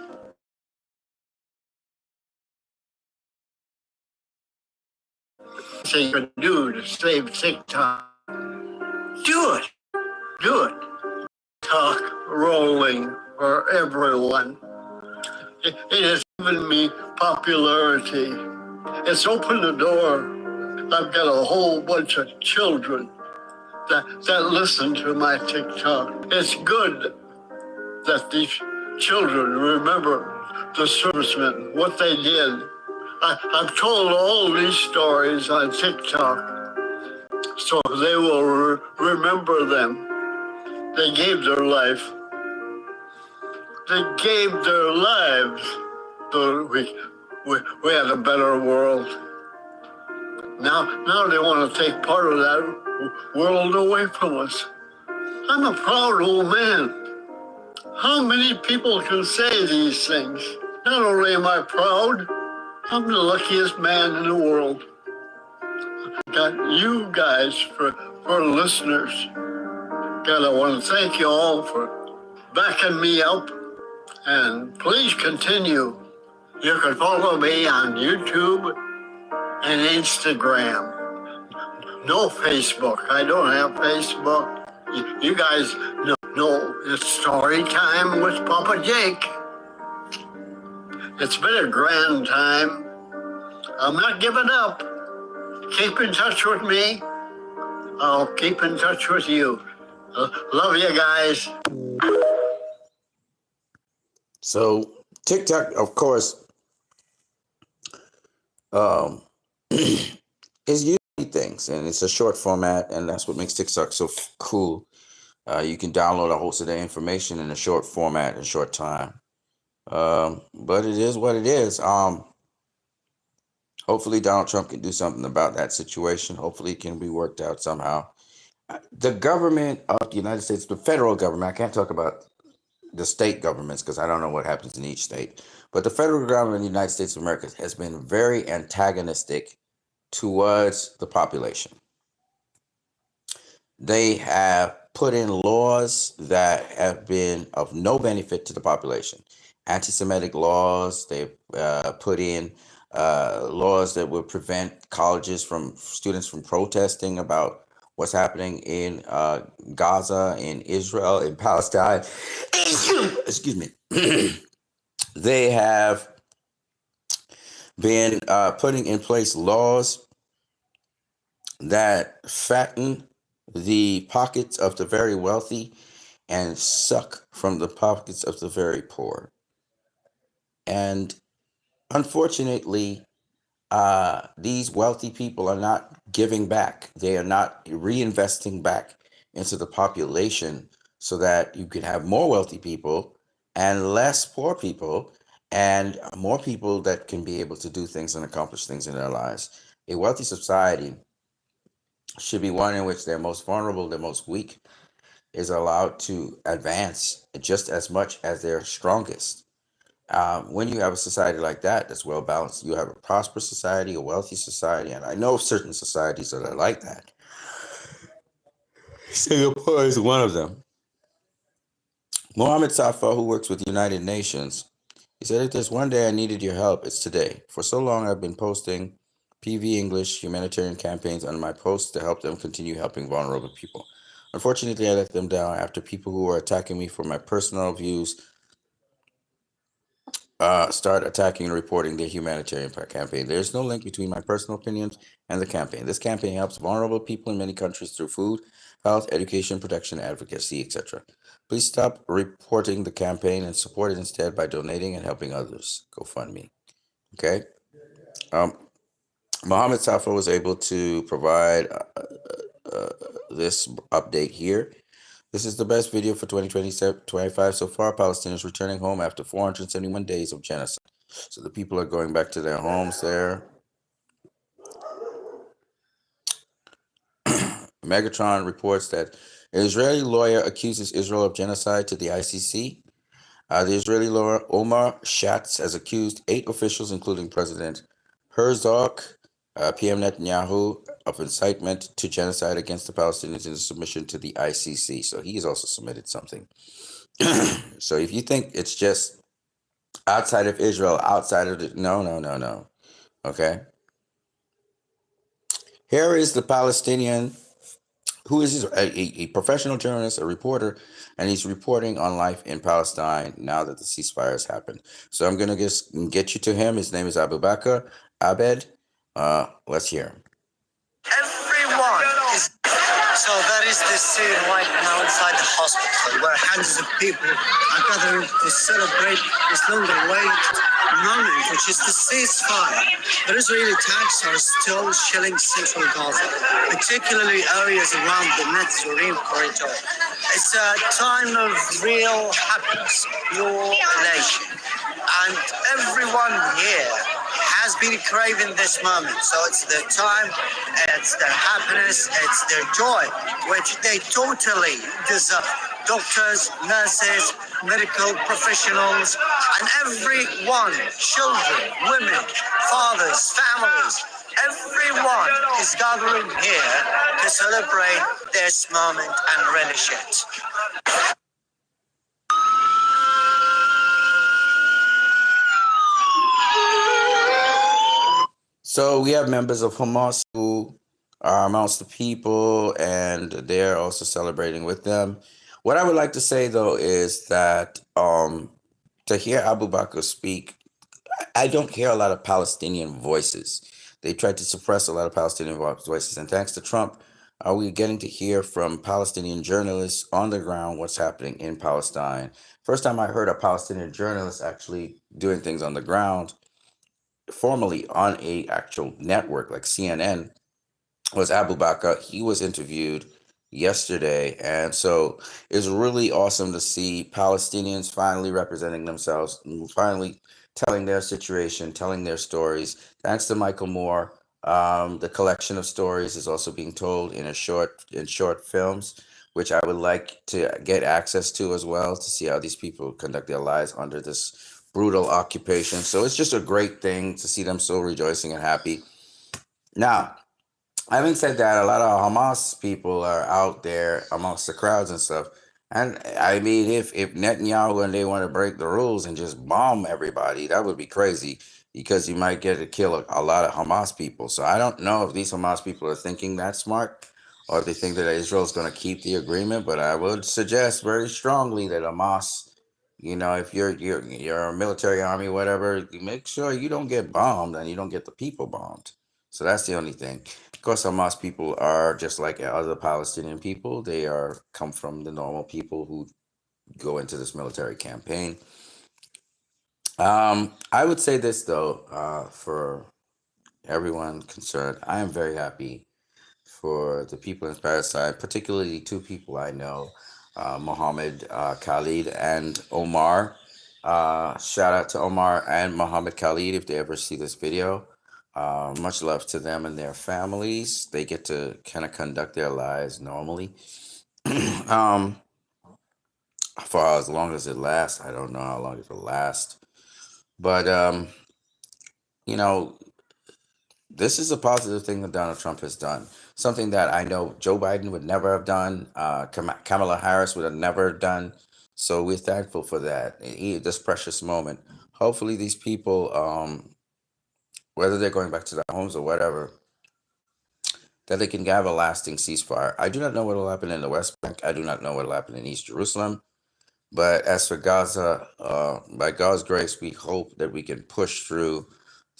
Thing you can do to save TikTok. Do it. Do it. Talk rolling for everyone. It has given me popularity. It's opened the door. I've got a whole bunch of children that listen to my TikTok. It's good that these children remember the servicemen, what they did. I've told all these stories on TikTok, so they will remember them. They gave their life. They gave their lives so we had a better world. Now they want to take part of that world away from us. I'm a proud old man. How many people can say these things? Not only am I proud, I'm the luckiest man in the world. Got you guys for listeners. God, I want to thank you all for backing me up. And please continue. You can follow me on YouTube and Instagram. No Facebook. I don't have Facebook. You guys know it's story time with Papa Jake. It's been a grand time. I'm not giving up. Keep in touch with me. I'll keep in touch with you. Love you guys. So TikTok, of course, is usually things, and it's a short format, and that's what makes TikTok so cool. You can download a host of the information in a short format in a short time. But it is what it is. Hopefully Donald Trump can do something about that situation. Hopefully it can be worked out somehow. The government of the United States, the federal government, I can't talk about the state governments because I don't know what happens in each state, but the federal government of the United States of America has been very antagonistic towards the population. They have put in laws that have been of no benefit to the population. Anti-Semitic laws. They've put in laws that would prevent colleges from students from protesting about what's happening in Gaza, in Israel, in Palestine. Excuse me. They have been putting in place laws that fatten the pockets of the very wealthy and suck from the pockets of the very poor. And unfortunately, these wealthy people are not giving back. They are not reinvesting back into the population so that you could have more wealthy people and less poor people and more people that can be able to do things and accomplish things in their lives. A wealthy society should be one in which their most vulnerable, their most weak, is allowed to advance just as much as their strongest. When you have a society like that, that's well balanced, you have a prosperous society, a wealthy society, and I know certain societies that are like that. Singapore is one of them. Mohammed Safa, who works with the United Nations, he said, if there's one day I needed your help, it's today. For so long, I've been posting PV English humanitarian campaigns on my posts to help them continue helping vulnerable people. Unfortunately, I let them down after people who were attacking me for my personal views start attacking and reporting the humanitarian campaign. There's no link between my personal opinions and the campaign. This campaign helps vulnerable people in many countries through food, health, education, protection, advocacy, etc. Please stop reporting the campaign and support it instead by donating and helping others. GoFundMe. Okay. Mohammed Safa was able to provide this update here. This is the best video for 2025 so far. Palestinians returning home after 471 days of genocide. So the people are going back to their homes there. Megatron reports that an Israeli lawyer accuses Israel of genocide to the ICC. The Israeli lawyer Omar Shatz has accused 8 officials, including President Herzog, PM Netanyahu, of incitement to genocide against the Palestinians in submission to the ICC. So he's also submitted something. So if you think it's just outside of Israel, outside of the, no. Okay. Here is the Palestinian who is a professional journalist, a reporter, and he's reporting on life in Palestine now that the ceasefire has happened. So I'm going to just get you to him. His name is Abu Bakr Abed. Let's hear him. Everyone is... So that is the scene right now inside the hospital where hundreds of people are gathering to celebrate this long-awaited moment, which is the ceasefire. The Israeli tanks are still shelling central Gaza, particularly areas around the Mediterranean corridor. It's a time of real happiness, pure elation, and everyone here has been craving this moment. So it's their time, it's their happiness, it's their joy, which they totally deserve. Doctors, nurses, medical professionals, and everyone, children, women, fathers, families, everyone is gathering here to celebrate this moment and relish it. So we have members of Hamas who are amongst the people, and they're also celebrating with them. What I would like to say, though, is that to hear Abu Bakr speak, I don't hear a lot of Palestinian voices. They tried to suppress a lot of Palestinian voices, and thanks to Trump, Are we getting to hear from Palestinian journalists on the ground what's happening in Palestine? First time I heard a Palestinian journalist actually doing things on the ground, formally on a actual network like CNN, was Abu Bakr. He was interviewed yesterday. And so it's really awesome to see Palestinians finally representing themselves, and finally telling their situation, telling their stories. Thanks to Michael Moore. The collection of stories is also being told in short films, which I would like to get access to as well, to see how these people conduct their lives under this brutal occupation. So it's just a great thing to see them so rejoicing and happy. Now, having said that, a lot of Hamas people are out there amongst the crowds and stuff. And I mean, if Netanyahu and they want to break the rules and just bomb everybody, that would be crazy, because you might get to kill a lot of Hamas people. So I don't know if these Hamas people are thinking that smart, or if they think that Israel is going to keep the agreement. But I would suggest very strongly that Hamas, if you're a military army, whatever, you make sure you don't get bombed and you don't get the people bombed. So that's the only thing. Of course, Hamas people are just like other Palestinian people. They come from the normal people who go into this military campaign. I would say this though, for everyone concerned, I am very happy for the people in Palestine, particularly two people I know, Mohammed Khalid and Omar. Shout out to Omar and Mohammed Khalid if they ever see this video. Much love to them and their families. They get to kind of conduct their lives normally. For as long as it lasts, I don't know how long it will last. But, this is a positive thing that Donald Trump has done. Something that I know Joe Biden would never have done. Kamala Harris would have never done. So we're thankful for that. This precious moment. Hopefully these people, whether they're going back to their homes or whatever, that they can have a lasting ceasefire. I do not know what will happen in the West Bank. I do not know what will happen in East Jerusalem. But as for Gaza, by God's grace, we hope that we can push through,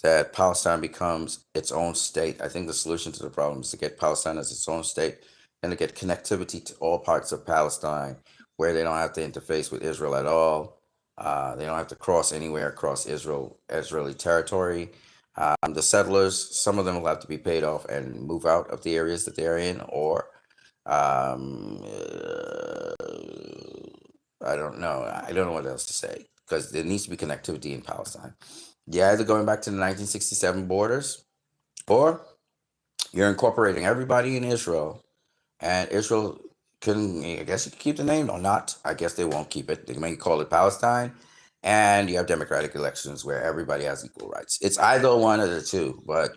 that Palestine becomes its own state. I think the solution to the problem is to get Palestine as its own state and to get connectivity to all parts of Palestine where they don't have to interface with Israel at all. They don't have to cross anywhere across Israeli territory. The settlers, some of them will have to be paid off and move out of the areas that they're in, or I don't know. I don't know what else to say, because there needs to be connectivity in Palestine. You're either going back to the 1967 borders, or you're incorporating everybody in Israel, and Israel can, I guess you can keep the name or not. I guess they won't keep it. They may call it Palestine, and you have democratic elections where everybody has equal rights. It's either one of the two, but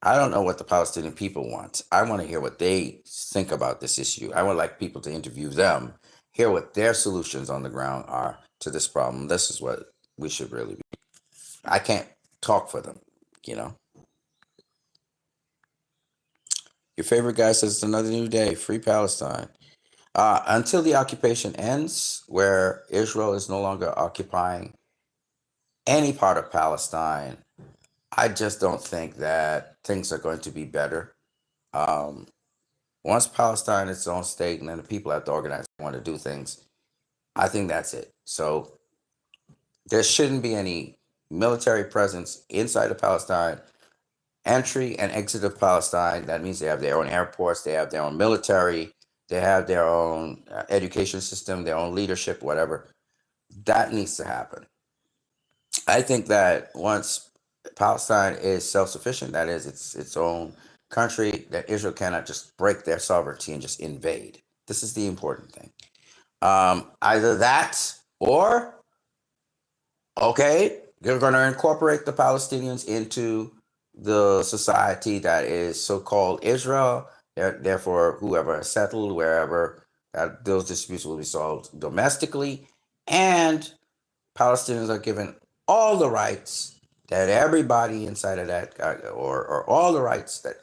I don't know what the Palestinian people want. I want to hear what they think about this issue. I would like people to interview them, hear what their solutions on the ground are to this problem. This is what we should really be. I can't talk for them, Your favorite guy says it's another new day. Free Palestine. Until the occupation ends, where Israel is no longer occupying any part of Palestine, I just don't think that things are going to be better. Once Palestine is its own state, and then the people have to organize and want to do things, I think that's it. So there shouldn't be any military presence inside of Palestine. Entry and exit of Palestine, that means they have their own airports, they have their own military, they have their own education system, their own leadership, whatever. That needs to happen. I think that once Palestine is self-sufficient, that is, its own country, that Israel cannot just break their sovereignty and just invade. This is the important thing. Either that, or, okay, you're going to incorporate the Palestinians into the society that is so-called Israel. Therefore, whoever has settled, wherever, that those disputes will be solved domestically, and Palestinians are given all the rights that everybody inside of that, or all the rights that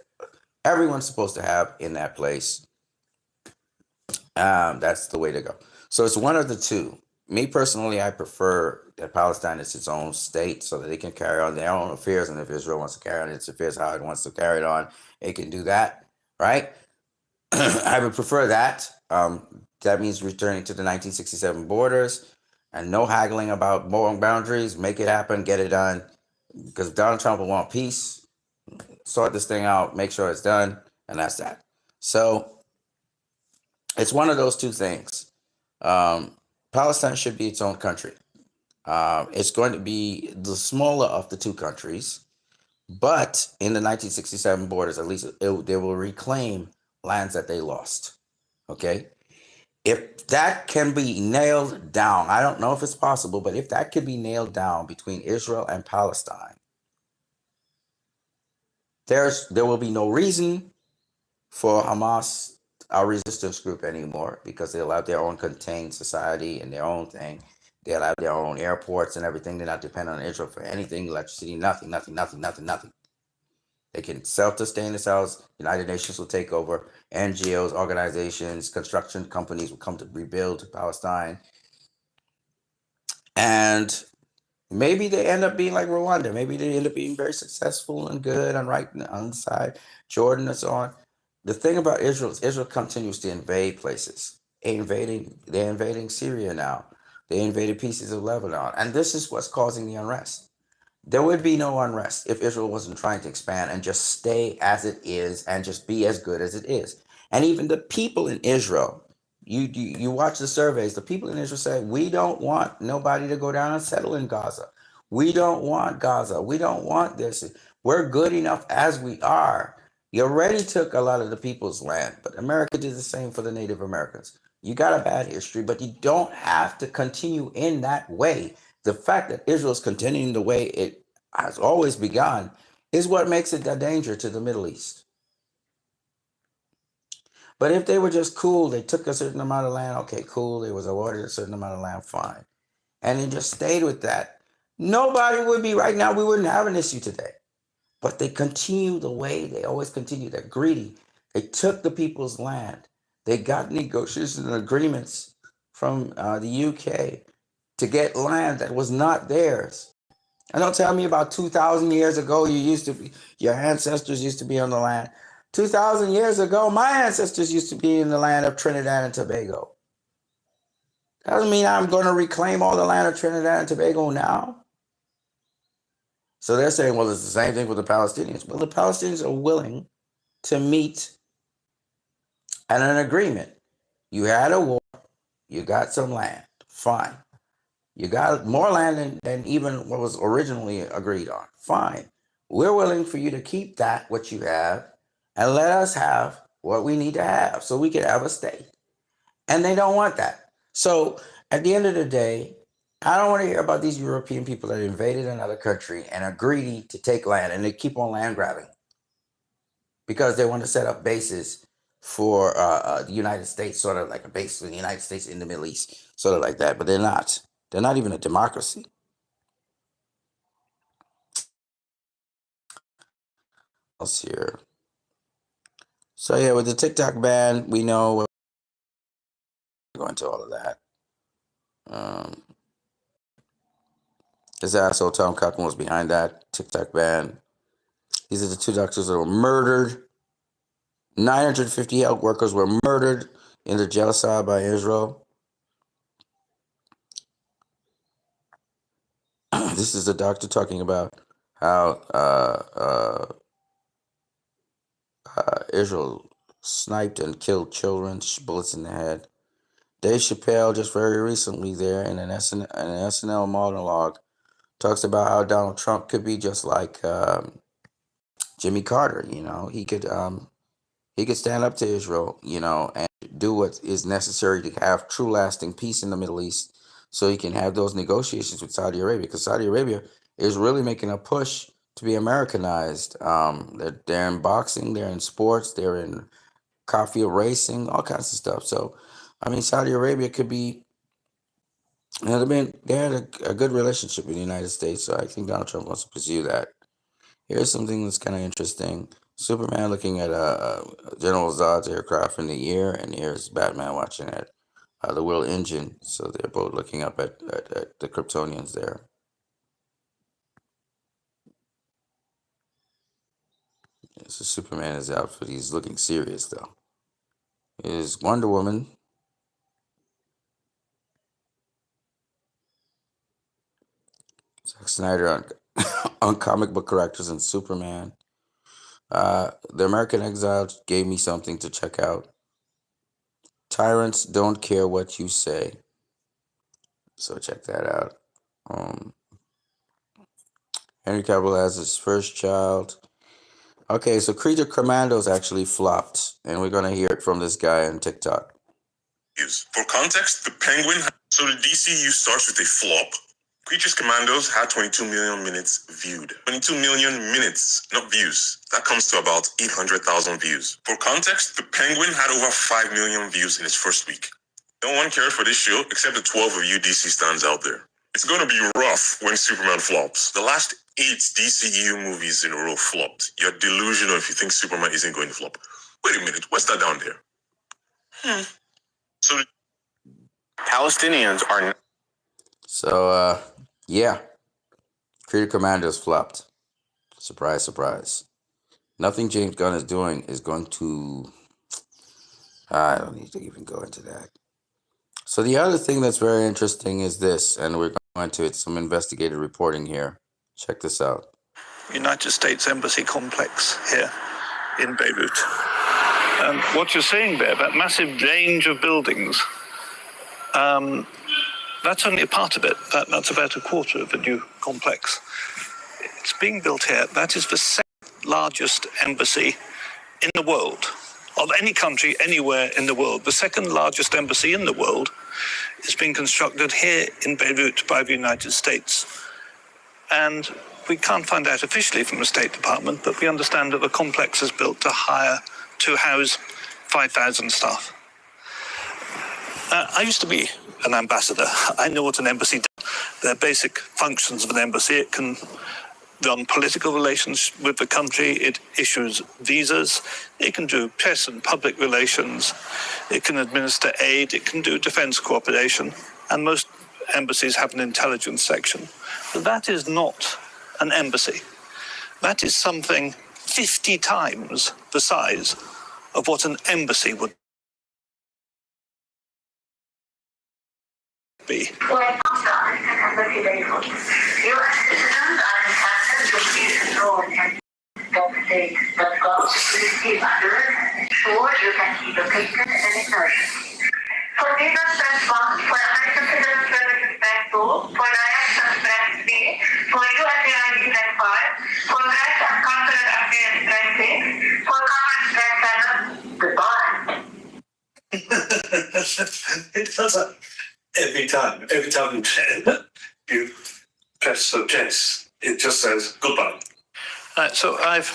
everyone's supposed to have in that place. That's the way to go. So it's one of the two. Me personally, I prefer that Palestine is its own state so that they can carry on their own affairs. And if Israel wants to carry on its affairs how it wants to carry it on, it can do that, right? I would prefer that. That means returning to the 1967 borders and no haggling about boundaries. Make it happen, get it done. Because Donald Trump will want peace. Sort this thing out, make sure it's done, and that's that. So it's one of those two things. Palestine should be its own country. It's going to be the smaller of the two countries, but in the 1967 borders, at least they will reclaim lands that they lost. Okay? If that can be nailed down, I don't know if it's possible, but if that can be nailed down between Israel and Palestine, there will be no reason for Hamas, our resistance group, anymore, because they'll have their own contained society and their own thing. They'll have their own airports and everything. They're not dependent on Israel for anything, electricity, nothing. They can self-sustain themselves. United Nations will take over. NGOs, organizations, construction companies will come to rebuild Palestine. And maybe they end up being like Rwanda. Maybe they end up being very successful and good and right on the side. Jordan and so on. The thing about Israel is Israel continues to invade places. They're invading Syria now. They invaded pieces of Lebanon. And this is what's causing the unrest. There would be no unrest if Israel wasn't trying to expand and just stay as it is and just be as good as it is. And even the people in Israel, you watch the surveys, the people in Israel say, we don't want nobody to go down and settle in Gaza. We don't want Gaza. We don't want this. We're good enough as we are. You already took a lot of the people's land, but America did the same for the Native Americans. You got a bad history, but you don't have to continue in that way. The fact that Israel is continuing the way it has always begun is what makes it a danger to the Middle East. But if they were just cool, they took a certain amount of land, okay, cool, they was awarded a certain amount of land, fine. And they just stayed with that. Nobody would be, right now, we wouldn't have an issue today. But they continue the way they always continue. They're greedy. They took the people's land. They got negotiations and agreements from the UK to get land that was not theirs. And don't tell me about 2,000 years ago, your ancestors used to be on the land. 2,000 years ago, my ancestors used to be in the land of Trinidad and Tobago. Doesn't mean I'm going to reclaim all the land of Trinidad and Tobago now. So they're saying, well, it's the same thing with the Palestinians. Well, the Palestinians are willing to meet at an agreement. You had a war, you got some land, fine. You got more land than even what was originally agreed on, fine. We're willing for you to keep that, what you have, and let us have what we need to have so we can have a state. And they don't want that. So at the end of the day, I don't want to hear about these European people that invaded another country and are greedy to take land, and they keep on land grabbing because they want to set up bases for the United States, sort of like a base for the United States in the Middle East, sort of like that. But they're not. They're not even a democracy. Else here. So yeah, with the TikTok ban, we know we're going into all of that. This asshole Tom Cotton was behind that TikTok ban. These are the two doctors that were murdered. 950 health workers were murdered in the genocide by Israel. This is the doctor talking about how Israel sniped and killed children, bullets in the head. Dave Chappelle just very recently there in an SNL monologue talks about how Donald Trump could be just like Jimmy Carter. You know, he could stand up to Israel, you know, and do what is necessary to have true lasting peace in the Middle East so he can have those negotiations with Saudi Arabia, because Saudi Arabia is really making a push to be Americanized. They're in boxing, they're in sports, they're in car field racing, all kinds of stuff. So, I mean, Saudi Arabia could be, you know, they had a good relationship with the United States, so I think Donald Trump wants to pursue that. Here's something that's kind of interesting. Superman looking at General Zod's aircraft in the air, and here's Batman watching at the Will engine. So they're both looking up at the Kryptonians there. So Superman is out, but he's looking serious though. is Wonder Woman. Zack Snyder on, on comic book characters and Superman. The American Exile gave me something to check out. Tyrants don't care what you say. So check that out. Henry Cavill has his first child. Okay, so Creature Commandos actually flopped, and we're gonna hear it from this guy on TikTok. For context, the Penguin. So the DCU starts with a flop. Creatures Commandos had 22 million minutes viewed. 22 million minutes, not views. That comes to about 800,000 views. For context, the Penguin had over 5 million views in its first week. No one cared for this show except the 12 of you DC stands out there. It's going to be rough when Superman flops. The last 8 DCU movies in a row flopped. You're delusional if you think Superman isn't going to flop. Wait a minute, what's that down there? So Palestinians are. So, yeah. Creature Commandos flopped. Surprise, surprise. Nothing James Gunn is doing is going to... I don't need to even go into that. So the other thing that's very interesting is this, and we're going to some investigative reporting here. Check this out. United States Embassy complex here in Beirut. And what you're seeing there, that massive range of buildings, that's only a part of it. That's about a quarter of the new complex. It's being built here. That is the second largest embassy in the world, of any country, anywhere in the world. The second largest embassy in the world is being constructed here in Beirut by the United States. And we can't find out officially from the State Department, but we understand that the complex is built to house 5,000 staff. I used to be an ambassador. I know what an embassy does. There are basic functions of an embassy. It can run political relations with the country. It issues visas. It can do press and public relations. It can administer aid. It can do defense cooperation. And most embassies have an intelligence section. But that is not an embassy. That is something 50 times the size of what an embassy would be. When it comes to understand embassy labels, U.S. citizens are entitled to please enroll in embassy.gov to receive alerts and ensure you can keep a patient and immersion. For visas press 1, for American citizen services press 2, for liaisons press 3, for U.S. airlines press 5, for press and consular affairs press 6, for comments press 7. Goodbye. It does that every time you press suggest, it just says goodbye. So I've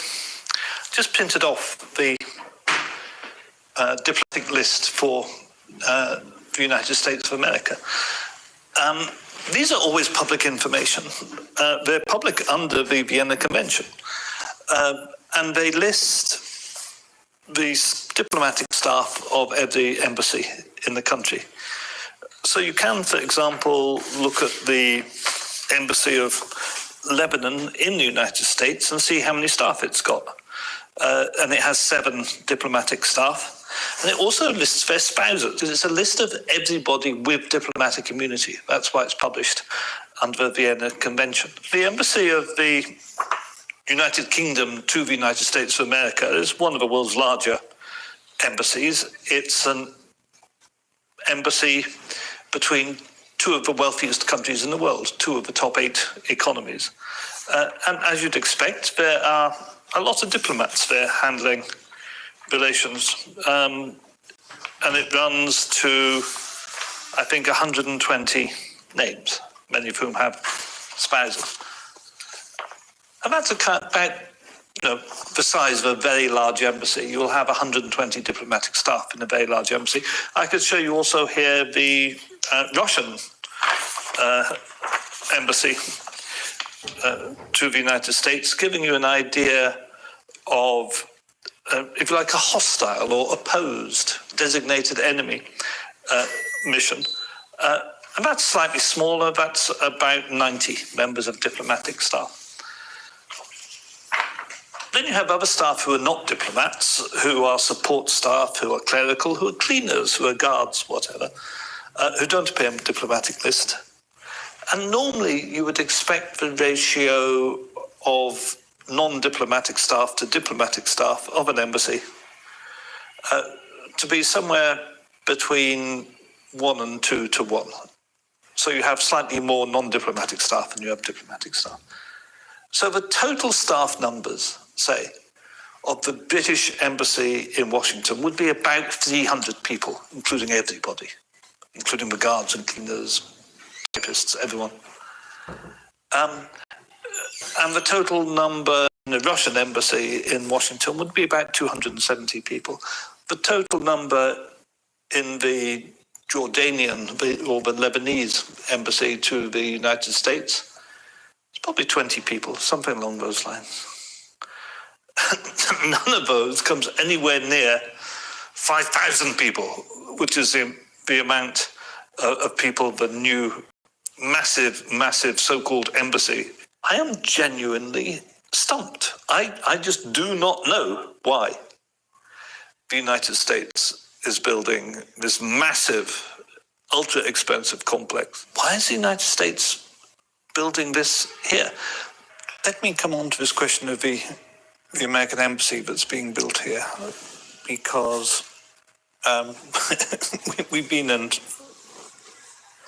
just printed off the diplomatic list for the United States of America. These are always public information. They're public under the Vienna Convention. And they list the diplomatic staff of every embassy in the country. So you can, for example, look at the embassy of Lebanon in the United States and see how many staff it's got. And it has 7 diplomatic staff. And it also lists their spouses. It's a list of everybody with diplomatic immunity. That's why it's published under the Vienna Convention. The embassy of the United Kingdom to the United States of America is one of the world's larger embassies. It's an embassy between 2 of the wealthiest countries in the world, 2 of the top 8 economies. And as you'd expect, there are a lot of diplomats there handling relations. And it runs to, I think, 120 names, many of whom have spouses. And that's about, the size of a very large embassy. You'll have 120 diplomatic staff in a very large embassy. I could show you also here the Russian embassy to the United States, giving you an idea of, if you like, a hostile or opposed designated enemy mission. And that's slightly smaller. That's about 90 members of diplomatic staff. Then you have other staff who are not diplomats, who are support staff, who are clerical, who are cleaners, who are guards, whatever, who don't appear on the diplomatic list. And normally you would expect the ratio of non-diplomatic staff to diplomatic staff of an embassy to be somewhere between 1 and 2 to 1. So you have slightly more non-diplomatic staff than you have diplomatic staff. So the total staff numbers, say, of the British embassy in Washington would be about 300 people, including everybody, including the guards and cleaners, typists, everyone. And the total number in the Russian embassy in Washington would be about 270 people. The total number in the Jordanian or the Lebanese embassy to the United States, it's probably 20 people, something along those lines. None of those comes anywhere near 5,000 people, which is the amount of people the new massive so-called embassy. I am genuinely stumped. I just do not know why the United States is building this massive, ultra-expensive complex. Why is the United States building this here? Let me come on to this question of the American embassy that's being built here, because we've been and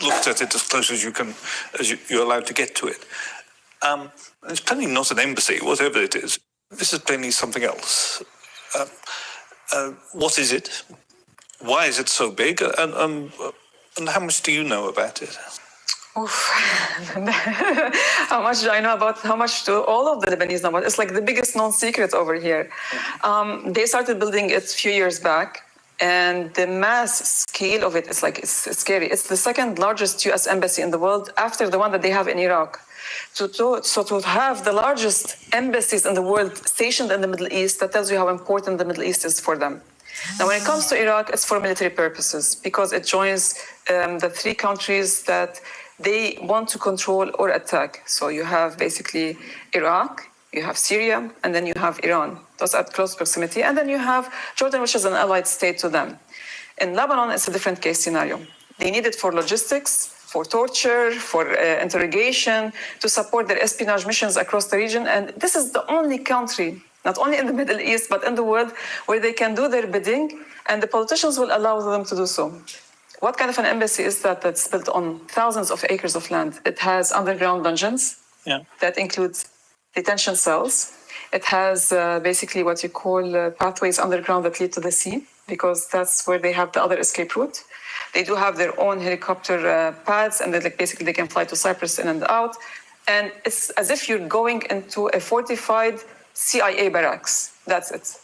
looked at it as close as you're allowed to get to it. It's plainly not an embassy, whatever it is. This is plainly something else. What is it? Why is it so big? And how much do you know about it? Oof. How much do I know about how much do all of the Lebanese know about? It's like the biggest non-secret over here. They started building it a few years back, and the mass scale of it is like, it's scary. It's the second largest US embassy in the world after the one that they have in Iraq. So to have the largest embassies in the world stationed in the Middle East, that tells you how important the Middle East is for them. Now, when it comes to Iraq, it's for military purposes because it joins the 3 countries that they want to control or attack. So you have basically Iraq, you have Syria, and then you have Iran. Those are at close proximity. And then you have Jordan, which is an allied state to them. In Lebanon, it's a different case scenario. They need it for logistics, for torture, for interrogation, to support their espionage missions across the region. And this is the only country, not only in the Middle East, but in the world, where they can do their bidding, and the politicians will allow them to do so. What kind of an embassy is that that's built on thousands of acres of land? It has underground dungeons that include detention cells. It has basically what you call pathways underground that lead to the sea, because that's where they have the other escape route. They do have their own helicopter pads, and basically they can fly to Cyprus in and out. And it's as if you're going into a fortified CIA barracks. That's it.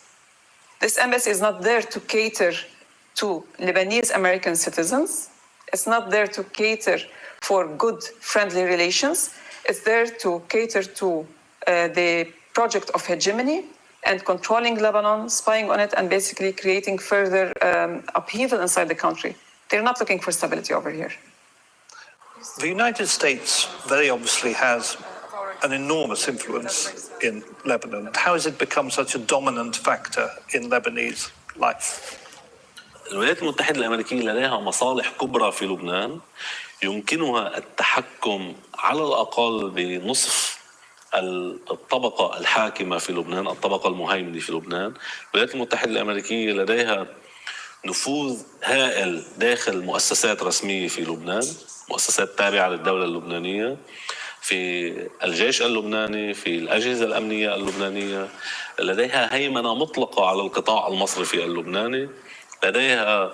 This embassy is not there to cater to Lebanese American citizens. It's not there to cater for good, friendly relations. It's there to cater to the project of hegemony and controlling Lebanon, spying on it, and basically creating further upheaval inside the country. They're not looking for stability over here. The United States very obviously has an enormous influence in Lebanon. How has it become such a dominant factor in Lebanese life? الولايات المتحدة الأمريكية لديها مصالح كبرى في لبنان يمكنها التحكم على الأقل بنصف الطبقة الحاكمة في لبنان، الطبقة المهيمنة في لبنان. الولايات المتحدة الأمريكية لديها نفوذ هائل داخل مؤسسات رسمية في لبنان، مؤسسات تابعة للدولة اللبنانية، في الجيش اللبناني، في الأجهزة الأمنية اللبنانية. لديها هيمنة مطلقة على القطاع المصرفي اللبناني. لديها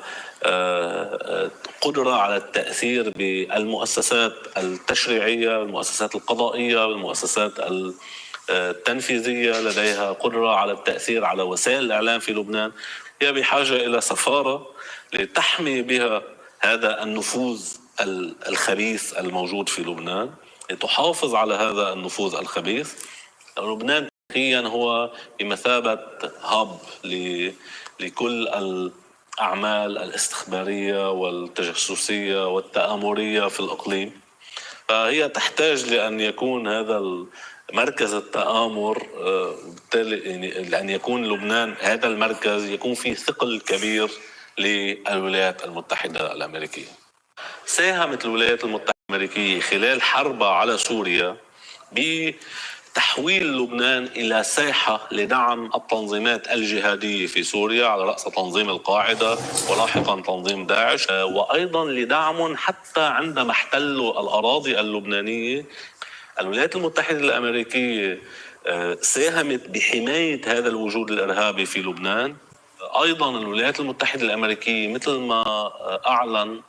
قدرة على التأثير بالمؤسسات التشريعية، المؤسسات القضائية، المؤسسات التنفيذية. لديها قدرة على التأثير على وسائل الإعلام في لبنان. هي بحاجة إلى سفارة لتحمي بها هذا النفوذ الخبيث الموجود في لبنان، لتحافظ على هذا النفوذ الخبيث. لبنان تاريخيا هو بمثابة هاب لكل الأعمال الاستخبارية والتجسسية والتآمرية في الإقليم. فهي تحتاج لأن يكون هذا مركز التآمر، بالتالي يعني أن يكون لبنان هذا المركز يكون فيه ثقل كبير للولايات المتحدة الأمريكية. ساهمت الولايات المتحدة الأمريكية خلال حربها على سوريا بتحويل لبنان إلى ساحة لدعم التنظيمات الجهادية في سوريا، على رأس تنظيم القاعدة ولاحقا تنظيم داعش، وأيضا لدعم حتى عندما احتلوا الأراضي اللبنانية. الولايات المتحدة الأمريكية ساهمت بحماية هذا الوجود الإرهابي في لبنان. أيضا الولايات المتحدة الأمريكية مثل ما أعلن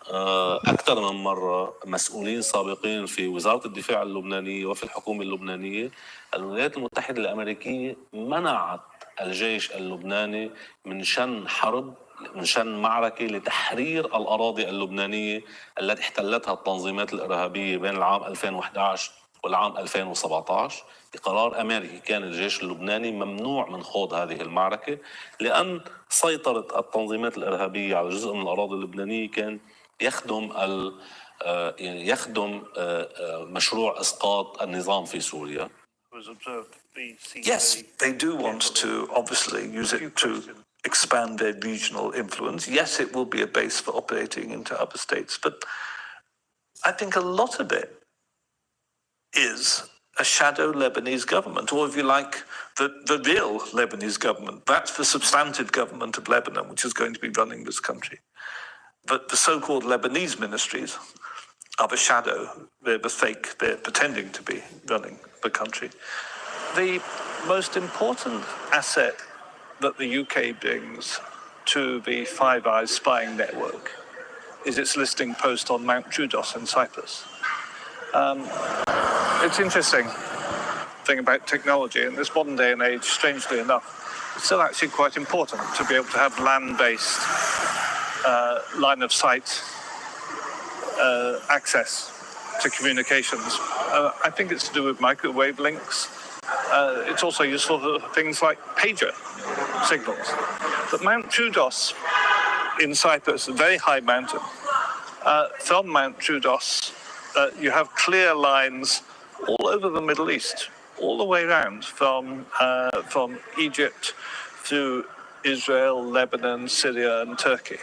أكثر من مرة مسؤولين سابقين في وزارة الدفاع اللبنانية وفي الحكومة اللبنانية، الولايات المتحدة الأمريكية منعت الجيش اللبناني من شن حرب، من شن معركة لتحرير الأراضي اللبنانية التي احتلتها التنظيمات الإرهابية بين العام 2011 والعام 2017. بقرار أمريكي كان الجيش اللبناني ممنوع من خوض هذه المعركة، لأن سيطرة التنظيمات الإرهابية على جزء من الأراضي اللبنانية كان يخدم مشروع إسقاط النظام في سوريا. Yes, they do want to obviously use it to expand their regional influence. Yes, it will be a base for operating into other states, but I think a lot of it is a shadow Lebanese government, or if you like, the real Lebanese government. That's the substantive government of Lebanon, which is going to be running this country. But the so-called Lebanese ministries are the shadow, they're the fake, they're pretending to be running the country. The most important asset that the UK brings to the Five Eyes spying network is its listing post on Mount Troodos in Cyprus. It's interesting thing about technology in this modern day and age, strangely enough, it's still actually quite important to be able to have land-based line of sight access to communications. I think it's to do with microwave links. It's also useful for things like pager signals. But Mount Troodos in Cyprus, a very high mountain, from Mount Troodos, you have clear lines all over the Middle East, all the way around, from Egypt through Israel, Lebanon, Syria, and Turkey.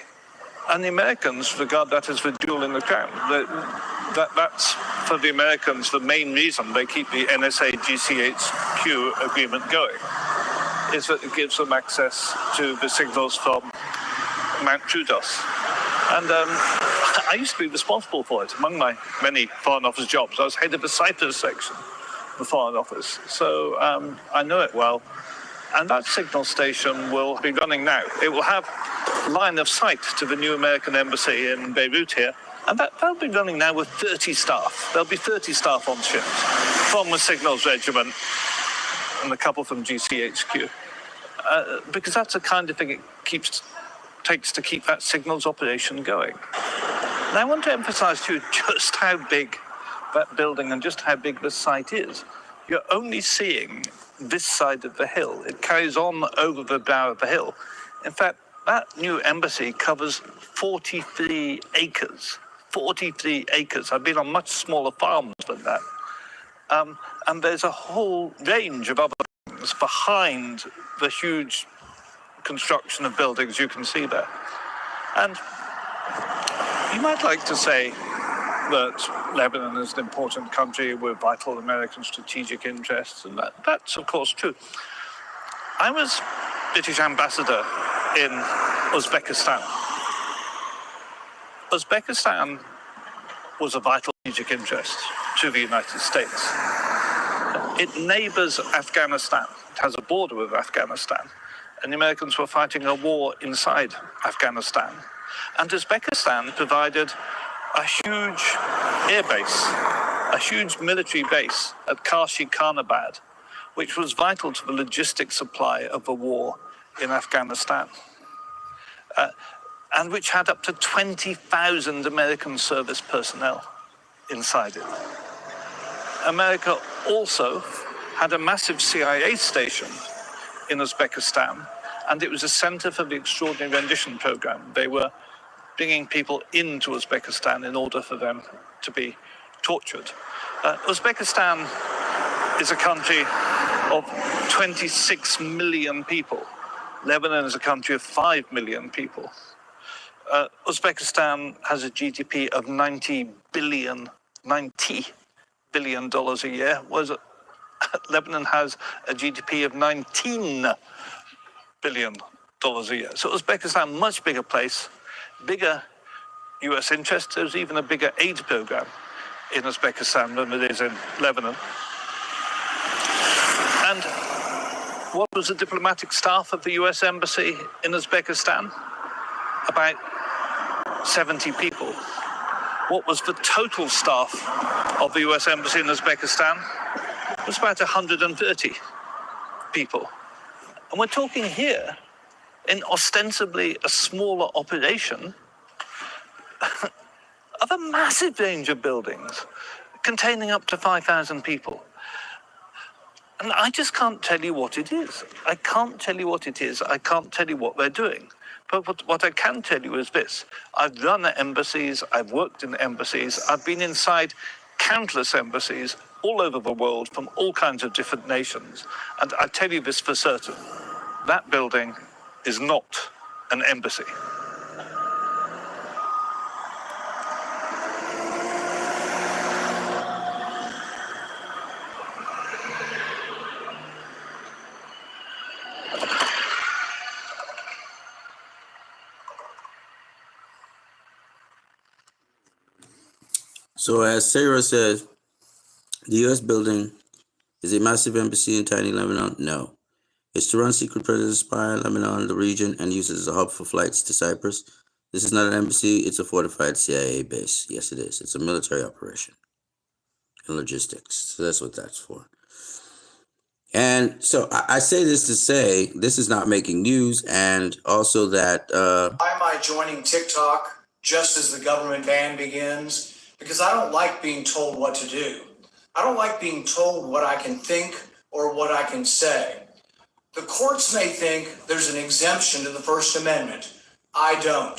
And the Americans regard that as the jewel in the crown. That's, for the Americans, the main reason they keep the NSA-GCHQ agreement going, is that it gives them access to the signals from Mount Troodos. And I used to be responsible for it. Among my many Foreign Office jobs, I was head of the Cyprus section of the Foreign Office. So I know it well. And that signal station will be running now. It will have line of sight to the new American embassy in Beirut here. And that'll be running now with 30 staff. There'll be 30 staff on ships from the Signals Regiment and a couple from GCHQ. Because that's the kind of thing it takes to keep that signals operation going. And I want to emphasize to you just how big that building and just how big the site is. You're only seeing this side of the hill. It carries on over the brow of the hill. In fact, that new embassy covers 43 acres. 43 acres. I've been on much smaller farms than that. And there's a whole range of other things behind the huge construction of buildings you can see there. And you might like to say that Lebanon is an important country with vital American strategic interests, and that's of course true. I was British ambassador in Uzbekistan. Uzbekistan was a vital strategic interest to the United States. It neighbors Afghanistan. It has a border with Afghanistan. And the Americans were fighting a war inside Afghanistan. And Uzbekistan provided a huge air base, a huge military base at Kashi-Khanabad, which was vital to the logistic supply of the war in Afghanistan, and which had up to 20,000 American service personnel inside it. America also had a massive CIA station in Uzbekistan, and it was a center for the Extraordinary Rendition Program. They were bringing people into Uzbekistan in order for them to be tortured. Uzbekistan is a country of 26 million people. Lebanon is a country of 5 million people. Uzbekistan has a GDP of $90 billion a year, whereas Lebanon has a GDP of $19 billion a year. So Uzbekistan, much bigger place, bigger US interest. There's even a bigger aid program in Uzbekistan than it is in Lebanon. And what was the diplomatic staff of the US embassy in Uzbekistan? About 70 people. What was the total staff of the US embassy in Uzbekistan? It was about 130 people. And we're talking here in ostensibly a smaller operation of a massive range of buildings containing up to 5,000 people. And I just can't tell you what it is. I can't tell you what it is. I can't tell you what they're doing. But what I can tell you is this. I've run embassies. I've worked in embassies. I've been inside countless embassies all over the world from all kinds of different nations. And I tell you this for certain. That building is not an embassy. So as Sarah says, the U.S. building is a massive embassy in tiny Lebanon? No. It's to run secret president spy in Lebanon, the region, and use it as a hub for flights to Cyprus. This is not an embassy, it's a fortified CIA base. Yes, it is. It's a military operation and logistics. So that's what that's for. And so I say this to say this is not making news, and also that... Why am I joining TikTok just as the government ban begins? Because I don't like being told what to do. I don't like being told what I can think or what I can say. The courts may think there's an exemption to the First Amendment. I don't.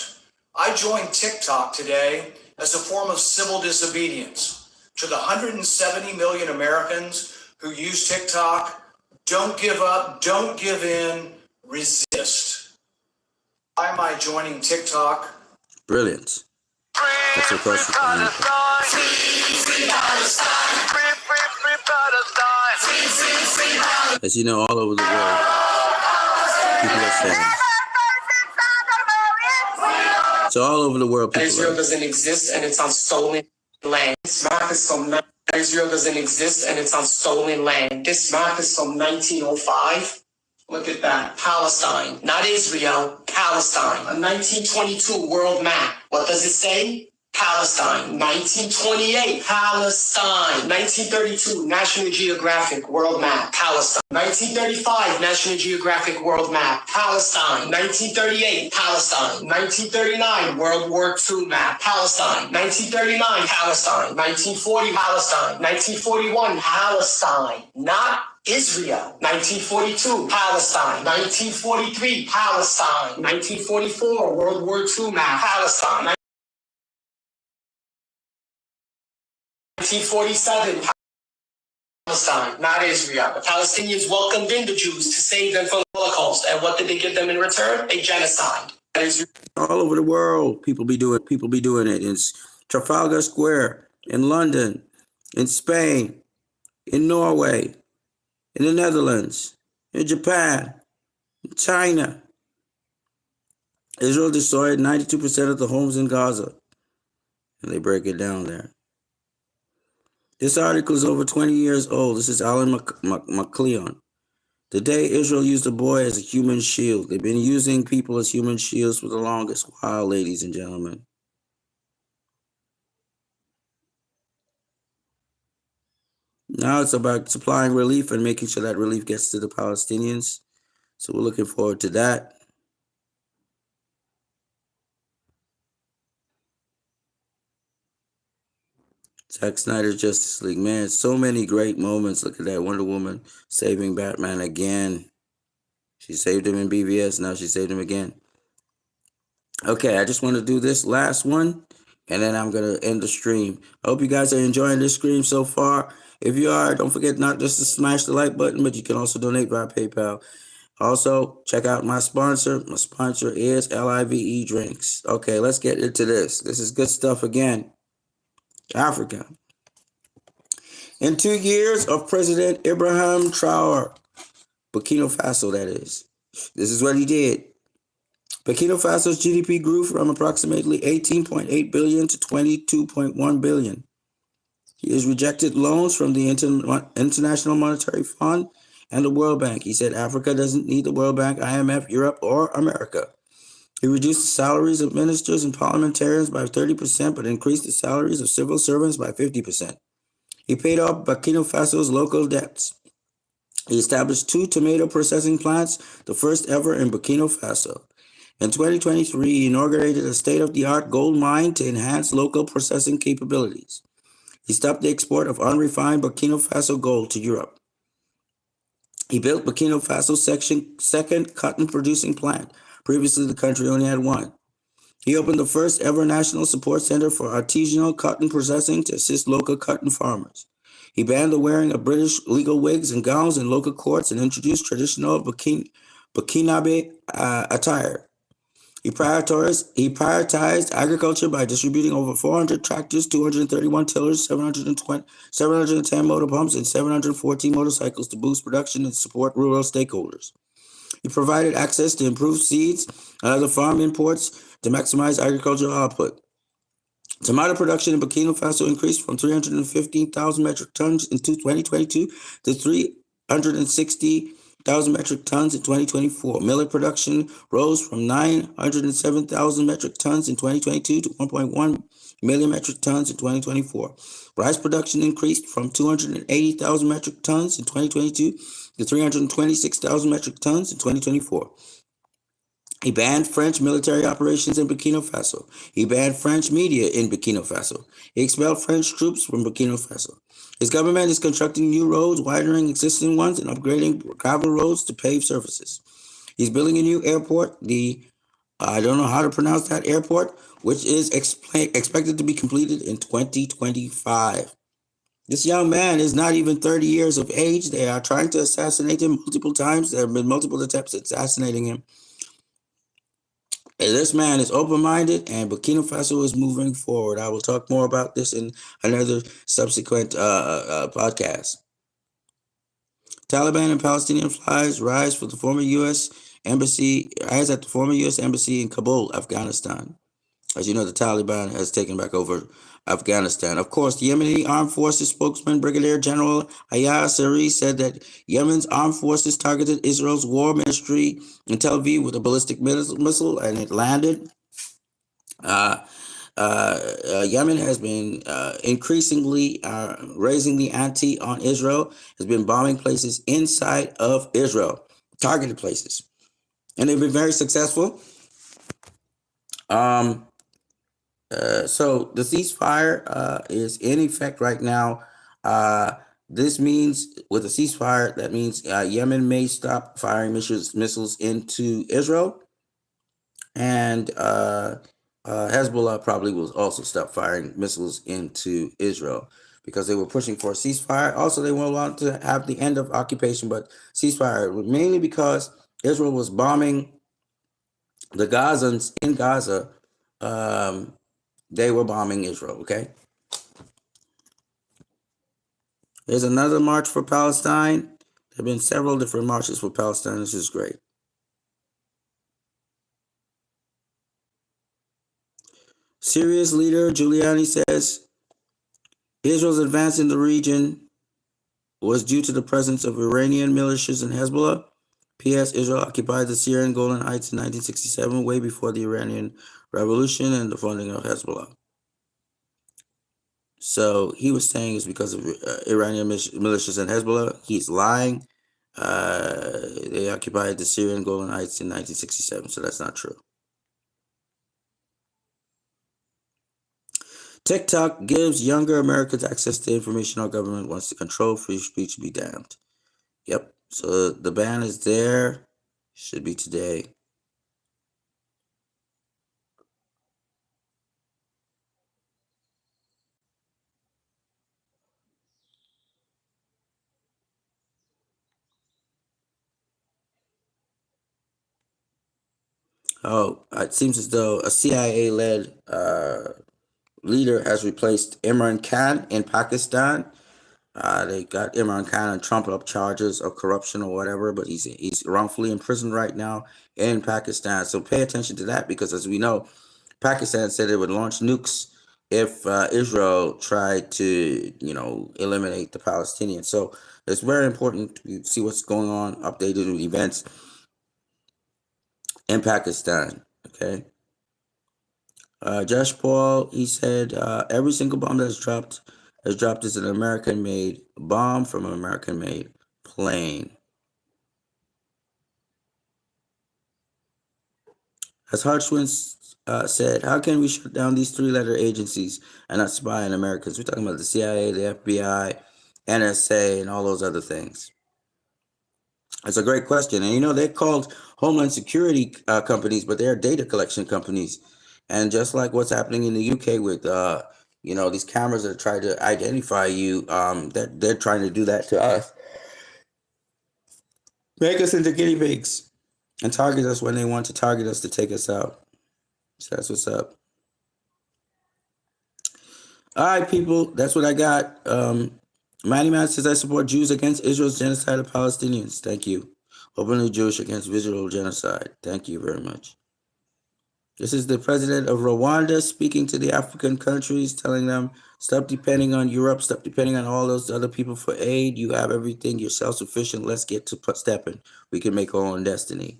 I joined TikTok today as a form of civil disobedience to the 170 million Americans who use TikTok. Don't give up, don't give in, resist. Why am I joining TikTok? Brilliant. That's a question for me. As you know, all over the world, people are saying. So all over the world, people Israel doesn't exist and it's on stolen land. This map is from Israel doesn't exist and it's on stolen land. This map is from 1905. Look at that. Palestine, not Israel, Palestine. A 1922 world map. What does it say? Palestine. 1928, Palestine. 1932, National Geographic World Map, Palestine. 1935, National Geographic World Map, Palestine. 1938, Palestine. 1939, World War II Map, Palestine. 1939, Palestine. 1940, Palestine. 1941, Palestine. Not Israel. 1942, Palestine. 1943, Palestine. 1944, World War II Map, Palestine. 1947, Palestine, not Israel. The Palestinians welcomed in the Jews to save them from the Holocaust. And what did they give them in return? A genocide. All over the world, people be doing it. In Trafalgar Square, in London, in Spain, in Norway, in the Netherlands, in Japan, in China. Israel destroyed 92% of the homes in Gaza. And they break it down there. This article is over 20 years old. This is Alan McLeon. Today, Israel used a boy as a human shield. They've been using people as human shields for the longest while, ladies and gentlemen. Now it's about supplying relief and making sure that relief gets to the Palestinians. So we're looking forward to that. Zack Snyder's Justice League. Man, so many great moments. Look at that. Wonder Woman saving Batman again. She saved him in BVS. Now she saved him again. Okay, I just want to do this last one. and then I'm going to end the stream. I hope you guys are enjoying this stream so far. If you are, don't forget not just to smash the like button, but you can also donate via PayPal. Also, check out my sponsor. My sponsor is LIVE Drinks. Okay, let's get into this. This is good stuff again. Africa. In 2 years of President Ibrahim Traore, Burkina Faso, that is. This is what he did. Burkina Faso's GDP grew from approximately 18.8 billion to 22.1 billion. He has rejected loans from the International Monetary Fund and the World Bank. He said Africa doesn't need the World Bank, IMF, Europe, or America. He reduced the salaries of ministers and parliamentarians by 30%, but increased the salaries of civil servants by 50%. He paid off Burkina Faso's local debts. He established 2 tomato processing plants, the first ever in Burkina Faso. In 2023, he inaugurated a state-of-the-art gold mine to enhance local processing capabilities. He stopped the export of unrefined Burkina Faso gold to Europe. He built Burkina Faso's second cotton-producing plant. Previously, the country only had 1. He opened the first ever national support center for artisanal cotton processing to assist local cotton farmers. He banned the wearing of British legal wigs and gowns in local courts and introduced traditional Burkinabe attire. He prioritized agriculture by distributing over 400 tractors, 231 tillers, 710 motor pumps, and 714 motorcycles to boost production and support rural stakeholders. He provided access to improved seeds and other farm imports to maximize agricultural output. Tomato production in Burkina Faso increased from 315,000 metric tons in 2022 to 360,000 metric tons in 2024. Millet production rose from 907,000 metric tons in 2022 to 1.1 million metric tons in 2024. Rice production increased from 280,000 metric tons in 2022 to 326,000 metric tons in 2024. He banned French military operations in Burkina Faso. He banned French media in Burkina Faso. He expelled French troops from Burkina Faso. His government is constructing new roads, widening existing ones, and upgrading gravel roads to paved surfaces. He's building a new airport, I don't know how to pronounce that airport, which is expected to be completed in 2025. This young man is not even 30 years of age. They are trying to assassinate him multiple times. There have been multiple attempts at assassinating him. This man is open-minded, and Burkina Faso is moving forward. I will talk more about this in another subsequent podcast. Taliban and Palestinian flags rise at the former U.S. embassy in Kabul, Afghanistan. As you know, the Taliban has taken back over Afghanistan. Of course, the Yemeni Armed Forces spokesman, Brigadier General Ayah Sari, said that Yemen's armed forces targeted Israel's war ministry in Tel Aviv with a ballistic missile, and it landed. Yemen has been increasingly raising the ante on Israel, has been bombing places inside of Israel, targeted places. And they've been very successful. So the ceasefire is in effect right now. This means with a ceasefire, that means Yemen may stop firing missiles into Israel, and Hezbollah probably will also stop firing missiles into Israel because they were pushing for a ceasefire. Also, they will want to have the end of occupation, but ceasefire mainly because Israel was bombing the Gazans in Gaza. They were bombing Israel, okay? There's another march for Palestine. There have been several different marches for Palestine. This is great. Syria's leader, Giuliani, says Israel's advance in the region was due to the presence of Iranian militias and Hezbollah. P.S. Israel occupied the Syrian Golan Heights in 1967, way before the Iranian Revolution and the funding of Hezbollah. So he was saying it's because of Iranian militias and Hezbollah. He's lying. They occupied the Syrian Golan Heights in 1967, so that's not true. TikTok gives younger Americans access to information our government wants to control. Free speech be damned. Yep. So the ban is there. Should be today. It seems as though a CIA-led leader has replaced Imran Khan in Pakistan. They got Imran Khan on trumped-up charges of corruption or whatever, but he's wrongfully imprisoned right now in Pakistan. So pay attention to that, because as we know, Pakistan said it would launch nukes if Israel tried to, eliminate the Palestinians. So it's very important to see what's going on, updated with events in Pakistan. Okay. Josh Paul, he said, every single bomb that's dropped is an American-made bomb from an American-made plane. As Harshwin said, how can we shut down these three-letter agencies and not spy on Americans? We're talking about the CIA, the FBI, NSA, and all those other things. It's a great question. And, they're called Homeland Security companies, but they're data collection companies. And just like what's happening in the UK with, these cameras that try to identify you, they're trying to do that to us. Make us into guinea pigs and target us when they want to target us to take us out. So that's what's up. All right, people, that's what I got. Manny Man says, I support Jews against Israel's genocide of Palestinians. Thank you. Openly Jewish against visual genocide. Thank you very much. This is the president of Rwanda speaking to the African countries, telling them, stop depending on Europe, stop depending on all those other people for aid. You have everything. You're self-sufficient. Let's get to stepping. We can make our own destiny.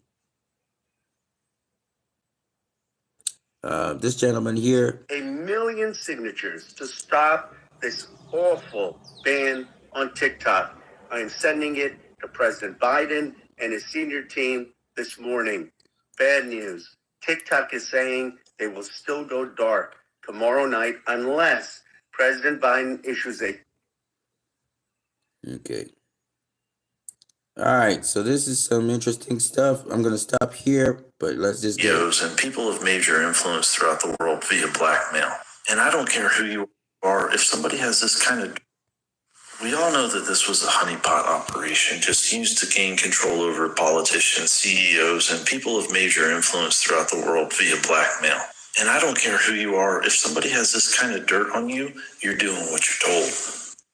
This gentleman here. 1 million signatures to stop this awful ban on TikTok. I am sending it to President Biden and his senior team this morning. Bad news. TikTok is saying they will still go dark tomorrow night unless President Biden issues a... Okay. All right, so this is some interesting stuff. I'm going to stop here, but let's just get... And people of major influence throughout the world via blackmail. And I don't care who you are, if somebody has this kind of... We all know that this was a honeypot operation just used to gain control over politicians, CEOs, and people of major influence throughout the world via blackmail. And I don't care who you are, if somebody has this kind of dirt on you, you're doing what you're told,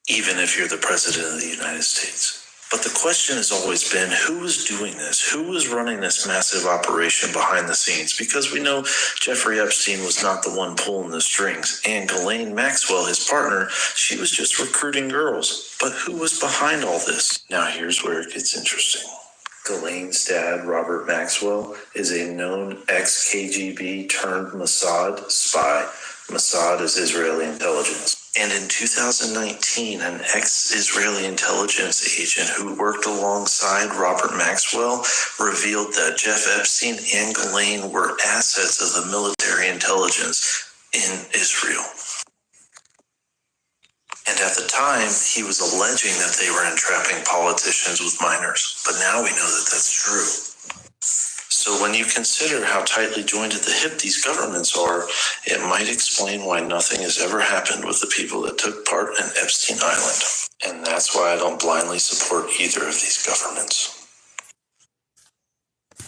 even if you're the president of the United States. But the question has always been, who was doing this? Who was running this massive operation behind the scenes? Because we know Jeffrey Epstein was not the one pulling the strings. And Ghislaine Maxwell, his partner, she was just recruiting girls. But who was behind all this? Now here's where it gets interesting. Ghislaine's dad, Robert Maxwell, is a known ex-KGB turned Mossad spy. Mossad is Israeli intelligence. And in 2019, an ex-Israeli intelligence agent who worked alongside Robert Maxwell revealed that Jeff Epstein and Ghislaine were assets of the military intelligence in Israel. And at the time, he was alleging that they were entrapping politicians with minors. But now we know that that's true. So when you consider how tightly joined at the hip these governments are, it might explain why nothing has ever happened with the people that took part in Epstein Island. And that's why I don't blindly support either of these governments.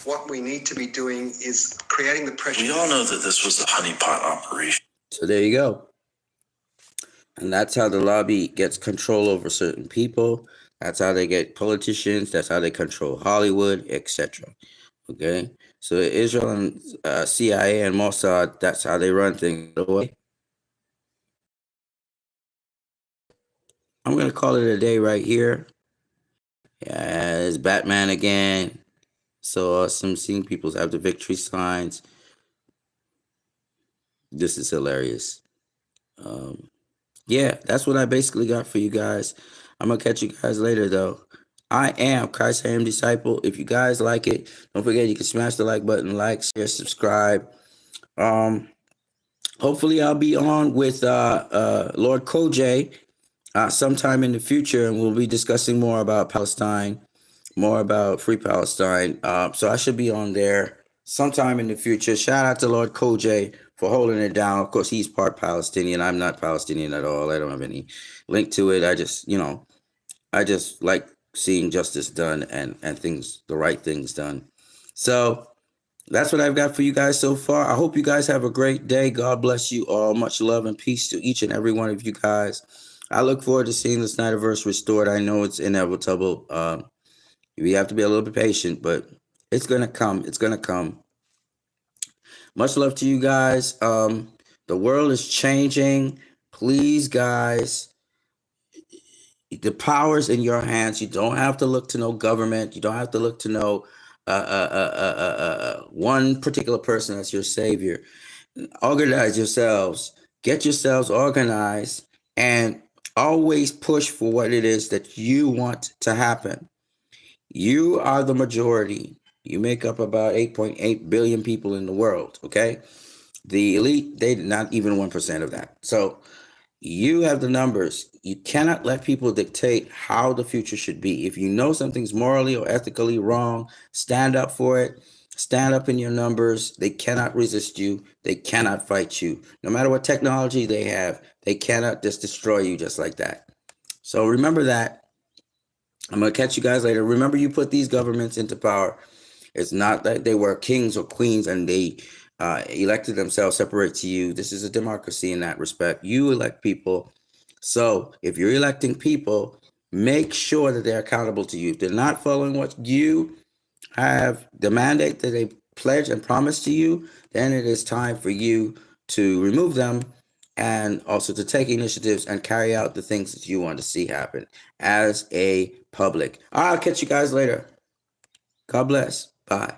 What we need to be doing is creating the pressure. We all know that this was a honeypot operation. So there you go. And that's how the lobby gets control over certain people. That's how they get politicians. That's how they control Hollywood, etc. Okay, so Israel and CIA and Mossad, that's how they run things. I'm going to call it a day right here. Yeah, it's Batman again. So awesome seeing people have the victory signs. This is hilarious. Yeah, that's what I basically got for you guys. I'm going to catch you guys later, though. I am Christ I Am Disciple. If you guys like it, don't forget you can smash the like button, like, share, subscribe. Hopefully I'll be on with Lord Koj sometime in the future, and we'll be discussing more about Palestine, more about Free Palestine. So I should be on there sometime in the future. Shout out to Lord Koj for holding it down. Of course, he's part Palestinian. I'm not Palestinian at all. I don't have any link to it. I just like seeing justice done and things, the right things done. So that's what I've got for you guys so far. I hope you guys have a great day. God bless you all. Much love and peace to each and every one of you guys. I look forward to seeing the Snyderverse restored. I know it's inevitable. We have to be a little bit patient, but it's gonna come. It's gonna come. Much love to you guys. The world is changing. Please, guys, the power's in your hands. You don't have to look to no government. You don't have to look to no one particular person as your savior. Organize yourselves. Get yourselves organized, and always push for what it is that you want to happen. You are the majority. You make up about 8.8 billion people in the world, okay? The elite, they not even 1% of that. So you have the numbers. You cannot let people dictate how the future should be. If you know something's morally or ethically wrong, stand up for it. Stand up in your numbers. They cannot resist you. They cannot fight you. No matter what technology they have, they cannot just destroy you just like that. So remember that. I'm going to catch you guys later. Remember, you put these governments into power. It's not that they were kings or queens and they elected themselves separate to you. This is a democracy in that respect. You elect people. So if you're electing people, make sure that they're accountable to you. If they're not following what you have, the mandate that they pledge and promise to you, then it is time for you to remove them and also to take initiatives and carry out the things that you want to see happen as a public. I'll catch you guys later. God bless. Bye.